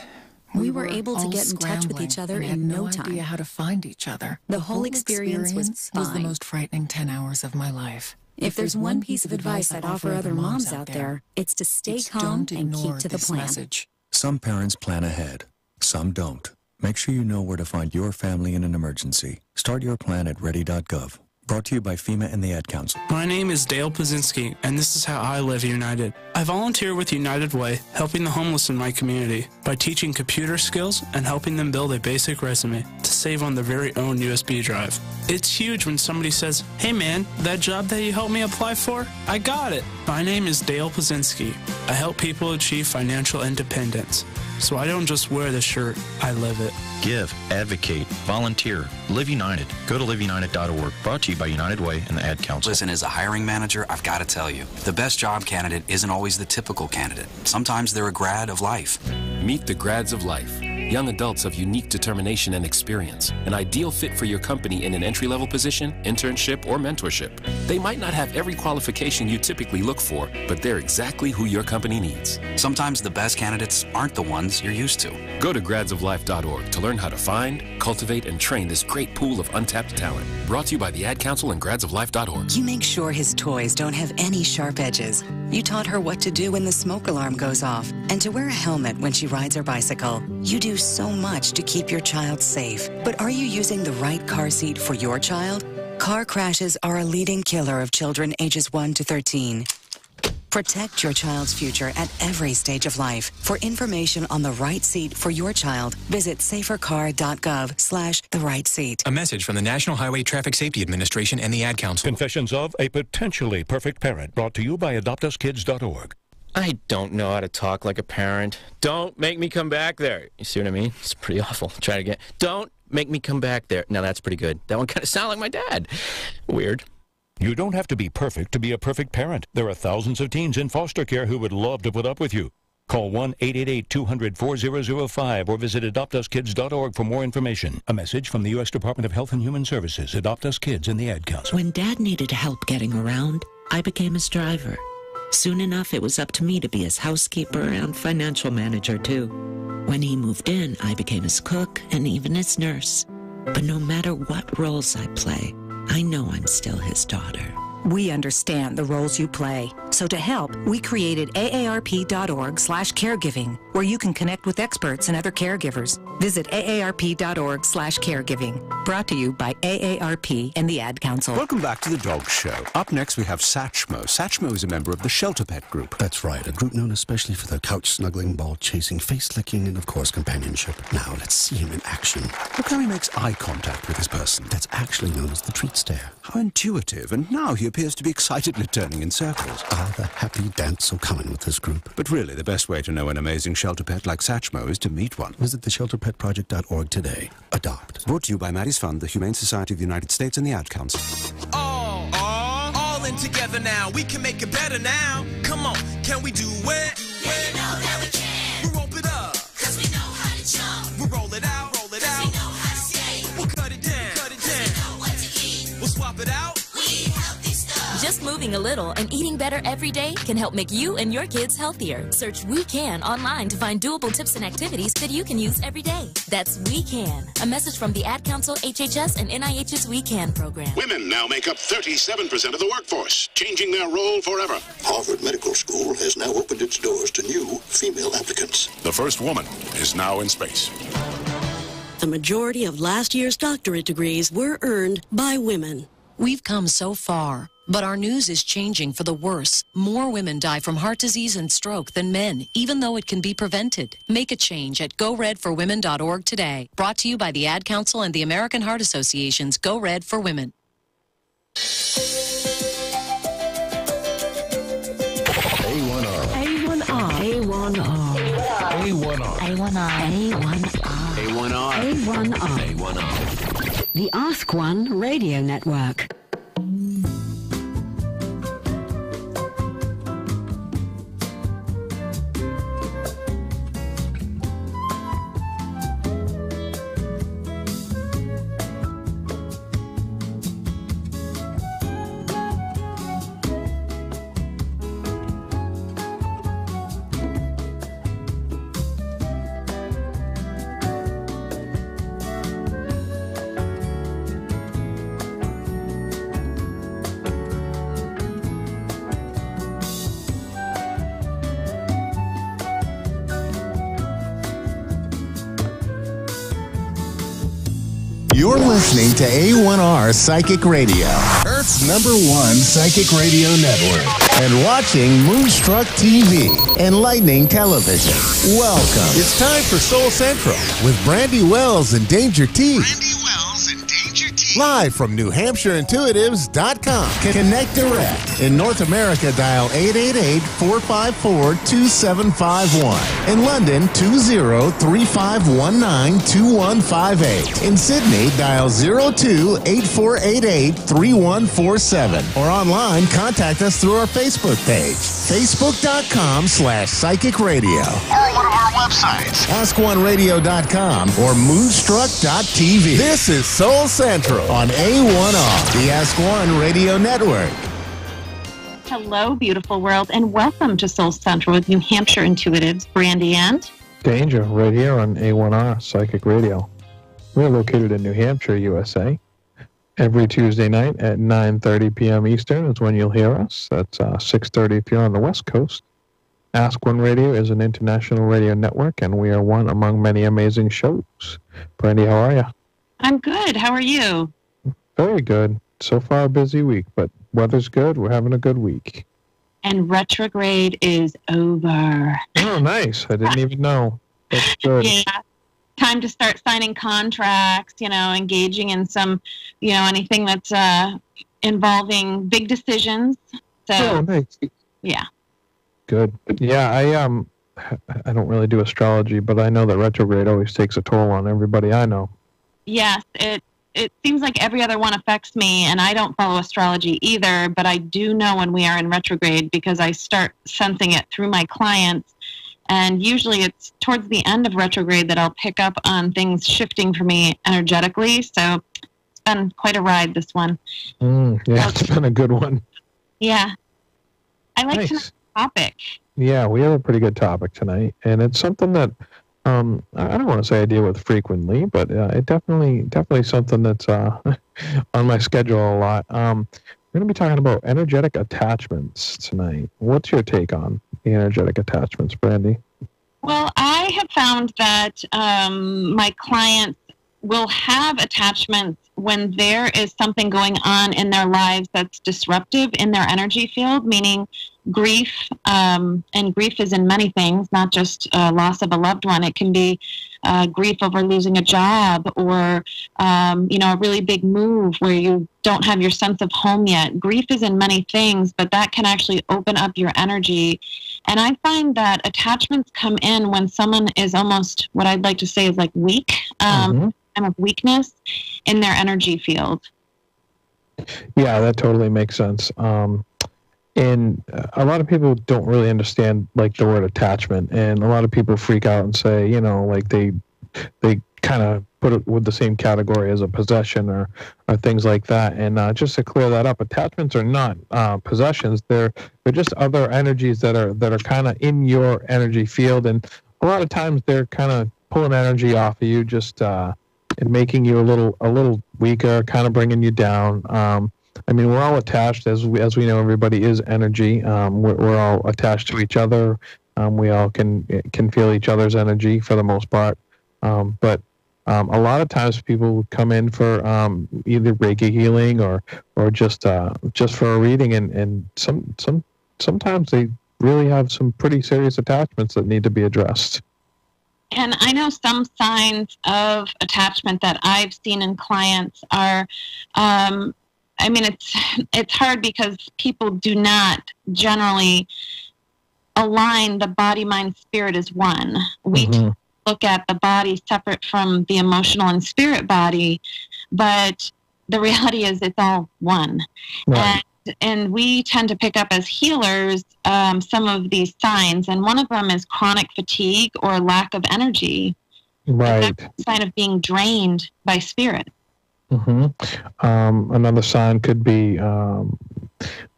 Speaker 4: We were able to get in touch with each other in no time.
Speaker 6: I had no idea how to find each other.
Speaker 4: The whole experience was fine.
Speaker 6: The most frightening 10 hours of my life.
Speaker 4: If there's one piece of advice I'd offer other moms out there, it's to stay calm and keep to the plan.
Speaker 17: Some parents plan ahead, some don't. Make sure you know where to find your family in an emergency. Start your plan at ready.gov. Brought to you by FEMA and the Ad Council.
Speaker 19: My name is Dale Pazinski, and this is how I live United. I volunteer with United Way, helping the homeless in my community by teaching computer skills and helping them build a basic resume to save on their very own USB drive. It's huge when somebody says, "Hey man, that job that you helped me apply for, I got it." My name is Dale Pazinski. I help people achieve financial independence. So I don't just wear the shirt, I live it.
Speaker 20: Give, advocate, volunteer, Live United. Go to liveunited.org. Brought to you by United Way and the Ad Council.
Speaker 13: Listen, as a hiring manager, I've got to tell you, the best job candidate isn't always the typical candidate. Sometimes they're a grad of life.
Speaker 21: Meet the grads of life. Young adults of unique determination and experience. An ideal fit for your company in an entry-level position, internship, or mentorship. They might not have every qualification you typically look for, but they're exactly who your company needs.
Speaker 13: Sometimes the best candidates aren't the ones you're used to.
Speaker 21: Go to gradsoflife.org to learn how to find, cultivate, and train this great pool of untapped talent. Brought to you by the Ad Council and gradsoflife.org.
Speaker 11: You make sure his toys don't have any sharp edges. You taught her what to do when the smoke alarm goes off and to wear a helmet when she rides her bicycle. You do so much to keep your child safe. But are you using the right car seat for your child? Car crashes are a leading killer of children ages 1 to 13. Protect your child's future at every stage of life. For information on the right seat for your child, visit safercar.gov/the-right-seat.
Speaker 12: A message from the National Highway Traffic Safety Administration and the Ad Council.
Speaker 18: Confessions of a potentially perfect parent, brought to you by adoptuskids.org.
Speaker 22: I don't know how to talk like a parent. Don't make me come back there. You see what I mean? It's pretty awful. Try it again. Don't make me come back there. Now that's pretty good. That one kind of sounded like my dad. Weird.
Speaker 18: You don't have to be perfect to be a perfect parent. There are thousands of teens in foster care who would love to put up with you. Call 1-888-200-4005 or visit adoptuskids.org for more information. A message from the U.S. Department of Health and Human Services, Adopt Us Kids, and the Ad Council.
Speaker 27: When Dad needed help getting around, I became his driver. Soon enough, it was up to me to be his housekeeper and financial manager, too. When he moved in, I became his cook and even his nurse. But no matter what roles I play, I know I'm still his daughter. We understand the roles you play. So to help, we created aarp.org/caregiving, where you can connect with experts and other caregivers. Visit aarp.org/caregiving. Brought to you by AARP and the Ad Council.
Speaker 23: Welcome back to the Dog Show. Up next, we have Satchmo. Satchmo is a member of the Shelter Pet Group.
Speaker 29: That's right, a group known especially for their couch-snuggling, ball-chasing, face-licking, and, of course, companionship. Now, let's see him in action.
Speaker 23: Look how he makes eye contact with his person.
Speaker 29: That's actually known as the treat stare.
Speaker 23: How intuitive, and now he appears to be excitedly turning in circles.
Speaker 29: Ah, the happy dance so common with this group.
Speaker 23: But really, the best way to know an amazing shelter pet like Satchmo is to meet one.
Speaker 29: Visit theshelterpetproject.org today. Adopt.
Speaker 23: Brought to you by Maddie's Fund, the Humane Society of the United States, and the Ad Council.
Speaker 30: All
Speaker 3: together now. We can make it better now. Come on, can we do it?
Speaker 5: Yeah, you know that we can.
Speaker 3: We'll rope it up,
Speaker 5: cause we know how to jump.
Speaker 3: we'll roll it out, roll it out.
Speaker 5: We know how to skate.
Speaker 3: We'll cut it down, cut it down.
Speaker 5: We know what to eat.
Speaker 3: We'll swap it out.
Speaker 5: We eat healthy stuff.
Speaker 4: Just moving a little and eating better every day can help make you and your kids healthier. Search We Can online to find doable tips and activities that you can use every day. That's We Can. A message from the Ad Council, HHS, and NIH's We Can program.
Speaker 8: Women now make up 37% of the workforce, changing their role forever.
Speaker 9: Harvard Medical School has now opened its doors to new female applicants.
Speaker 8: The first woman is now in space.
Speaker 10: The majority of last year's doctorate degrees were earned by women.
Speaker 14: We've come so far, but our news is changing for the worse. More women die from heart disease and stroke than men, even though it can be prevented. Make a change at GoRedForWomen.org today. Brought to you by the Ad Council and the American Heart Association's Go Red for Women.
Speaker 7: A1R.
Speaker 14: A1R.
Speaker 7: A1R.
Speaker 1: A1R.
Speaker 14: A1R.
Speaker 7: A1R.
Speaker 14: A1R. The Ask One Radio Network.
Speaker 7: You're listening to A1R Psychic Radio, Earth's #1 psychic radio network, and watching Moonstruck TV, Enlightening Television. Welcome. It's time for Soul Central with Brandy Wells and Danger T. Live from NewHampshireIntuitives.com. Connect direct. In North America, dial 888-454-2751. In London, 20-3519-2158. In Sydney, dial 02-8488-3147. Or online, contact us through our Facebook page, facebook.com/Psychic Radio. Or one of our websites, AskOneRadio.com or Moonstruck.tv. This is Soul Central on A1R, the Ask One Radio Network.
Speaker 24: Hello, beautiful world, and welcome to Soul Central with New Hampshire Intuitives, Brandy and
Speaker 25: Danger, right here on A1R Psychic Radio. We're located in New Hampshire, USA. Every Tuesday night at 9:30 p.m. Eastern is when you'll hear us. That's 6:30 if you're on the West Coast. Ask One Radio is an international radio network, and we are one among many amazing shows. Brandy, how are you?
Speaker 24: I'm good. How are you?
Speaker 25: Very good. So far, a busy week, but weather's good. We're having a good week.
Speaker 24: And retrograde is over.
Speaker 25: Oh, nice. I didn't even know. That's good.
Speaker 24: Yeah. Time to start signing contracts, engaging in some, anything that's involving big decisions. So,
Speaker 25: nice.
Speaker 24: Yeah.
Speaker 25: Good. Yeah, I don't really do astrology, but I know that retrograde always takes a toll on everybody I know.
Speaker 24: Yes, it seems like every other one affects me, and I don't follow astrology either, but I do know when we are in retrograde because I start sensing it through my clients, and usually it's towards the end of retrograde that I'll pick up on things shifting for me energetically, so it's been quite a ride, this one.
Speaker 25: Yeah, it's been a good one.
Speaker 24: Yeah. I like
Speaker 25: Nice.
Speaker 24: tonight's topic.
Speaker 25: Yeah, we have a pretty good topic tonight, and it's something that I don't want to say I deal with frequently, but it definitely something that's on my schedule a lot. We're going to be talking about energetic attachments tonight. What's your take on the energetic attachments, Brandy?
Speaker 24: Well, I have found that my clients will have attachments when there is something going on in their lives that's disruptive in their energy field, meaning grief, and grief is in many things, not just loss of a loved one. It can be grief over losing a job or, a really big move where you don't have your sense of home yet. Grief is in many things, but that can actually open up your energy. And I find that attachments come in when someone is almost what I'd like to say is like weak, time of weakness in their energy field.
Speaker 25: Yeah, that totally makes sense. And a lot of people don't really understand like the word attachment, and a lot of people freak out and say, you know, like they kind of put it with the same category as a possession or things like that. And just to clear that up, attachments are not possessions. They're just other energies that are kind of in your energy field, and a lot of times they're kind of pulling energy off of you, just and making you a little weaker, kind of bringing you down. I mean, we're all attached, as we know. Everybody is energy. We're all attached to each other. We all can feel each other's energy for the most part. But a lot of times people would come in for either Reiki healing or just for a reading, and sometimes they really have some pretty serious attachments that need to be addressed.
Speaker 24: And I know some signs of attachment that I've seen in clients are, I mean, it's hard because people do not generally align the body, mind, spirit as one. We look at the body separate from the emotional and spirit body, but the reality is it's all one. Right. And we tend to pick up as healers some of these signs, and one of them is chronic fatigue or lack of energy.
Speaker 25: Right.
Speaker 24: That's a sign of being drained by spirit.
Speaker 25: Another sign could be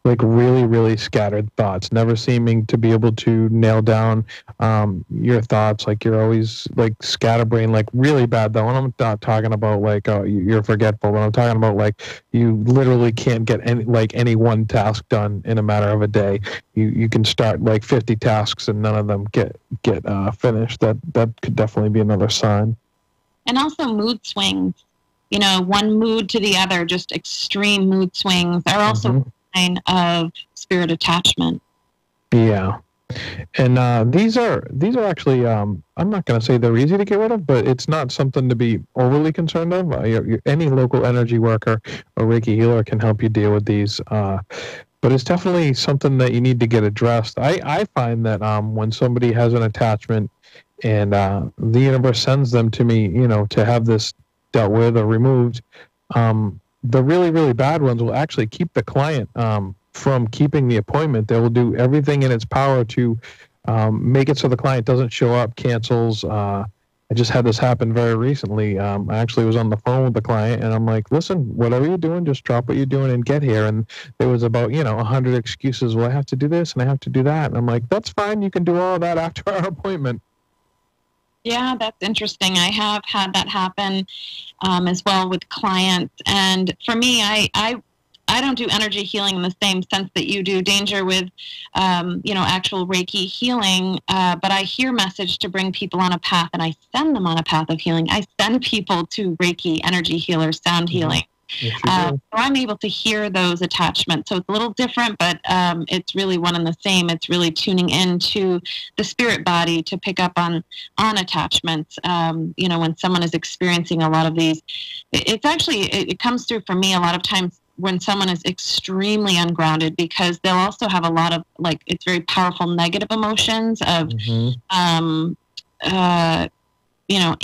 Speaker 25: like really, really scattered thoughts, never seeming to be able to nail down your thoughts. Like you're always like scatterbrained, like really bad though. And I'm not talking about like you're forgetful, but I'm talking about like you literally can't get any one task done in a matter of a day. You can start like 50 tasks and none of them get finished. That could definitely be another sign.
Speaker 24: And also mood swings. You know, one mood to the other, just extreme mood swings are also a sign of spirit attachment. Yeah.
Speaker 25: And these are actually, I'm not going to say they're easy to get rid of, but it's not something to be overly concerned of. Any local energy worker or Reiki healer can help you deal with these. But it's definitely something that you need to get addressed. I find that when somebody has an attachment and the universe sends them to me, you know, to have this dealt with or removed, the really, really bad ones will actually keep the client from keeping the appointment. They will do everything in its power to make it so the client doesn't show up, cancels. I just had this happen very recently. I actually was on the phone with the client, and I'm like, listen, whatever you're doing, just drop what you're doing and get here. And there was about, 100 excuses. Well, I have to do this and I have to do that. And I'm like, that's fine. You can do all of that after our appointment.
Speaker 24: Yeah, that's interesting. I have had that happen as well with clients. And for me, I don't do energy healing in the same sense that you do, Danger, with, actual Reiki healing. But I hear message to bring people on a path, and I send them on a path of healing. I send people to Reiki energy healers, sound healing.
Speaker 25: Yes,
Speaker 24: so I'm able to hear those attachments. So it's a little different, but it's really one and the same. It's really tuning into the spirit body to pick up on attachments. When someone is experiencing a lot of these, it's actually, it comes through for me a lot of times when someone is extremely ungrounded, because they'll also have a lot of, like, it's very powerful negative emotions of,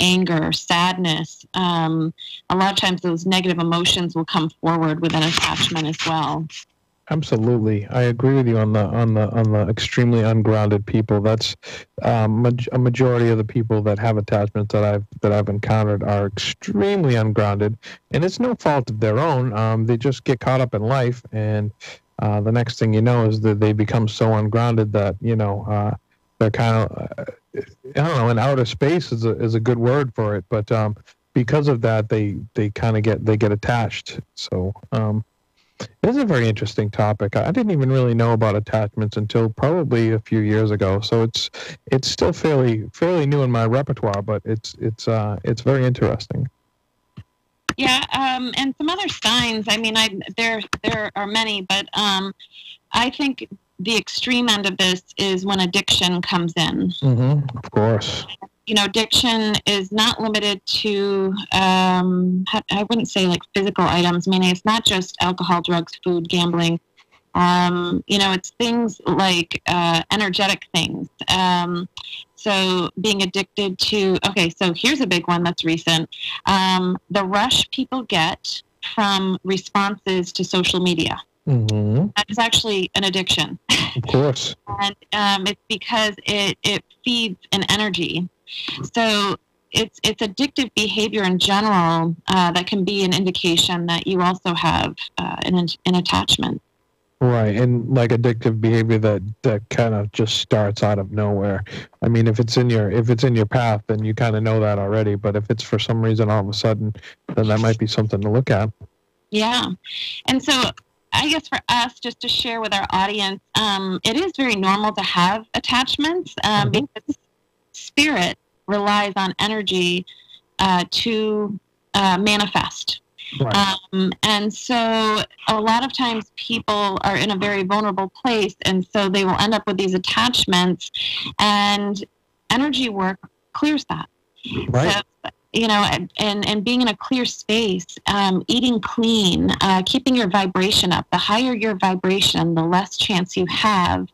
Speaker 24: anger, sadness. A lot of times those negative emotions will come forward with an attachment as well.
Speaker 25: Absolutely, I agree with you on the extremely ungrounded people. That's a majority of the people that have attachments that I've encountered are extremely ungrounded, and it's no fault of their own. They just get caught up in life, and the next thing you know is that they become so ungrounded that they're kind of I don't know. In outer space is a good word for it, but because of that, they kind of get attached. So. It is a very interesting topic. I didn't even really know about attachments until probably a few years ago. So it's still fairly new in my repertoire, but it's very interesting.
Speaker 24: Yeah, and some other signs. I mean, there are many, but I think the extreme end of this is when addiction comes in.
Speaker 25: Of course.
Speaker 24: Addiction is not limited to, I wouldn't say like physical items, meaning it's not just alcohol, drugs, food, gambling. It's things like energetic things. So being addicted to, so here's a big one that's recent. The rush people get from responses to social media. That is actually an addiction.
Speaker 25: Of course.
Speaker 24: And it's because it feeds an energy. So it's addictive behavior in general that can be an indication that you also have an attachment.
Speaker 25: Right, and like addictive behavior that kind of just starts out of nowhere. I mean, if it's in your path, then you kind of know that already. But if it's for some reason all of a sudden, then that might be something to look at. Yeah,
Speaker 24: and so I guess for us, just to share with our audience, it is very normal to have attachments because spirit relies on energy to manifest. Right. And so a lot of times people are in a very vulnerable place, and so they will end up with these attachments, and energy work clears that. Right. So, and being in a clear space, eating clean, keeping your vibration up. The higher your vibration, the less chance you have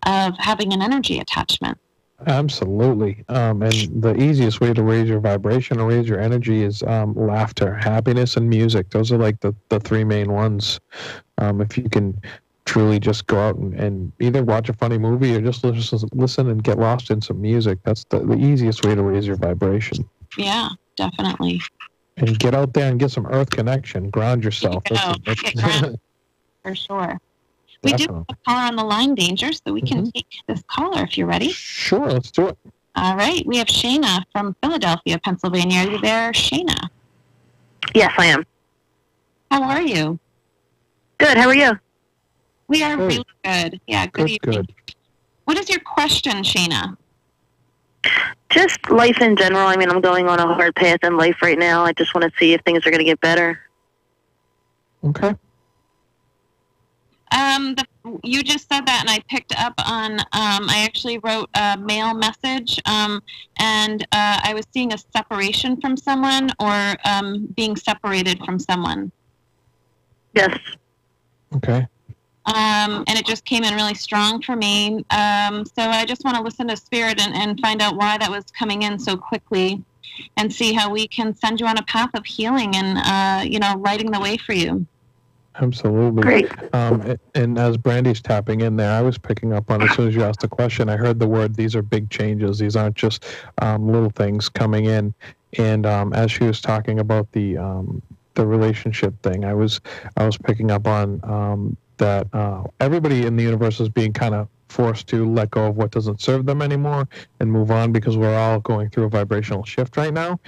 Speaker 24: of having an energy attachment.
Speaker 25: Absolutely. And the easiest way to raise your vibration or raise your energy is laughter, happiness, and music. Those are like the three main ones. If you can truly just go out and either watch a funny movie or just listen and get lost in some music, that's the easiest way to raise your vibration.
Speaker 24: Yeah, definitely.
Speaker 25: And get out there and get some earth connection. Ground yourself.
Speaker 24: Get grounded, for sure. We do have a caller on the line, Danger, so we can take this caller if you're ready.
Speaker 25: Sure, let's do it.
Speaker 24: All right. We have Shayna from Philadelphia, Pennsylvania. Are you there, Shayna?
Speaker 2: Yes, I am.
Speaker 24: How are you?
Speaker 2: Good. How are you?
Speaker 24: We are really good. Yeah, good evening. Good. What is your question, Shayna?
Speaker 2: Just life in general. I mean, I'm going on a hard path in life right now. I just want to see if things are going to get better.
Speaker 25: Okay.
Speaker 24: You just said that, and I picked up on. I actually wrote a mail message, and I was seeing a separation from someone or being separated from someone.
Speaker 2: Yes.
Speaker 25: Okay.
Speaker 24: And it just came in really strong for me. So I just want to listen to Spirit and find out why that was coming in so quickly, and see how we can send you on a path of healing and lighting the way for you.
Speaker 25: Absolutely.
Speaker 2: Great.
Speaker 25: And as Brandy's tapping in there, I was picking up on, as soon as you asked the question, I heard the word, these are big changes. These aren't just little things coming in. And as she was talking about the relationship thing, I was picking up on that everybody in the universe is being kind of forced to let go of what doesn't serve them anymore and move on, because we're all going through a vibrational shift right now.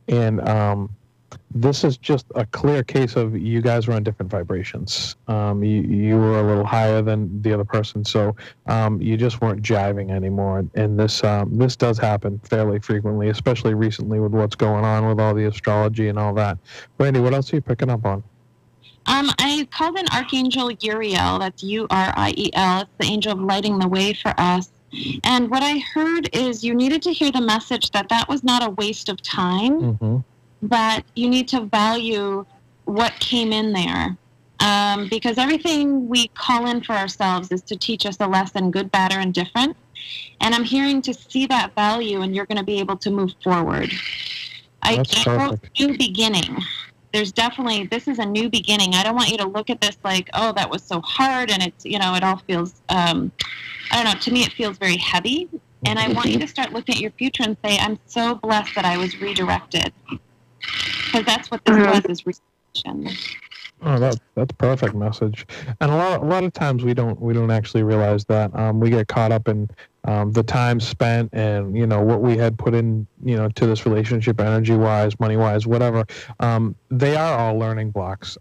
Speaker 25: And this is just a clear case of you guys were on different vibrations. You were a little higher than the other person, so you just weren't jiving anymore. And this does happen fairly frequently, especially recently with what's going on with all the astrology and all that. Brandy, what else are you picking up on?
Speaker 24: I called in Archangel Uriel. That's Uriel. It's the angel of lighting the way for us. And what I heard is you needed to hear the message that was not a waste of time.
Speaker 25: Mm-hmm.
Speaker 24: But you need to value what came in there, because everything we call in for ourselves is to teach us a lesson, good, bad, or indifferent. And I'm hearing to see that value, and you're going to be able to move forward. I wrote new beginning. There's definitely, this is a new beginning. I don't want you to look at this like, oh, that was so hard, and it's, it all feels, I don't know, to me it feels very heavy. And I want you to start looking at your future and say, I'm so blessed that I was redirected. Because that's what this was, is redirection.
Speaker 25: Oh, that's perfect message. And a lot of times we don't actually realize that. We get caught up in the time spent and what we had put in to this relationship, energy wise, money wise, whatever. They are all learning blocks.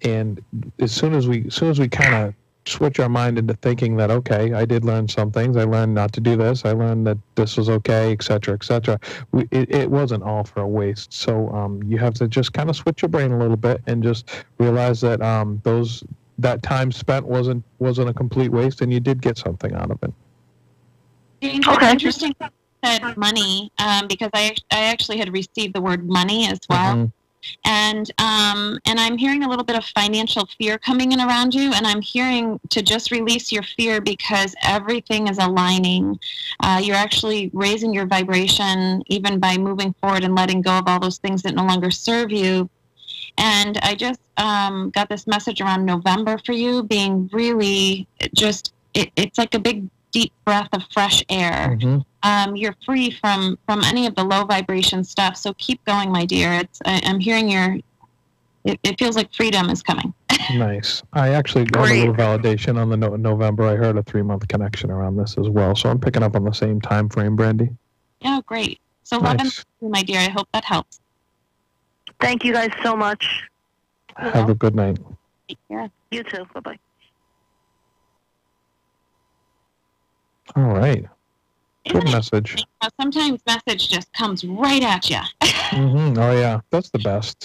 Speaker 25: And as soon as we kind of switch our mind into thinking that, okay, I did learn some things. I learned not to do this. I learned that this was okay, et cetera, et cetera. It wasn't all for a waste. So you have to just kind of switch your brain a little bit and just realize that that time spent wasn't a complete waste, and you did get something out of it.
Speaker 24: Okay. Interesting that you said money, because I actually had received the word money as well. Mm-hmm. And I'm hearing a little bit of financial fear coming in around you, and I'm hearing to just release your fear because everything is aligning. You're actually raising your vibration even by moving forward and letting go of all those things that no longer serve you. And I just got this message around November for you being really just, it's like a big, deep breath of fresh air.
Speaker 25: Mm-hmm.
Speaker 24: You're free from any of the low vibration stuff. So keep going, my dear. I'm hearing it feels like freedom is coming.
Speaker 25: Nice. I actually got a little validation on the November. I heard a 3-month connection around this as well. So I'm picking up on the same time frame, Brandy.
Speaker 24: Yeah, great. So
Speaker 25: Nice.
Speaker 24: love and light, my dear. I hope that helps.
Speaker 2: Thank you guys so much.
Speaker 25: Have a good night.
Speaker 24: Take care.
Speaker 2: You too. Bye-bye.
Speaker 25: All right. Good message.
Speaker 24: Sometimes message just comes right at you.
Speaker 25: Oh, yeah. That's the best.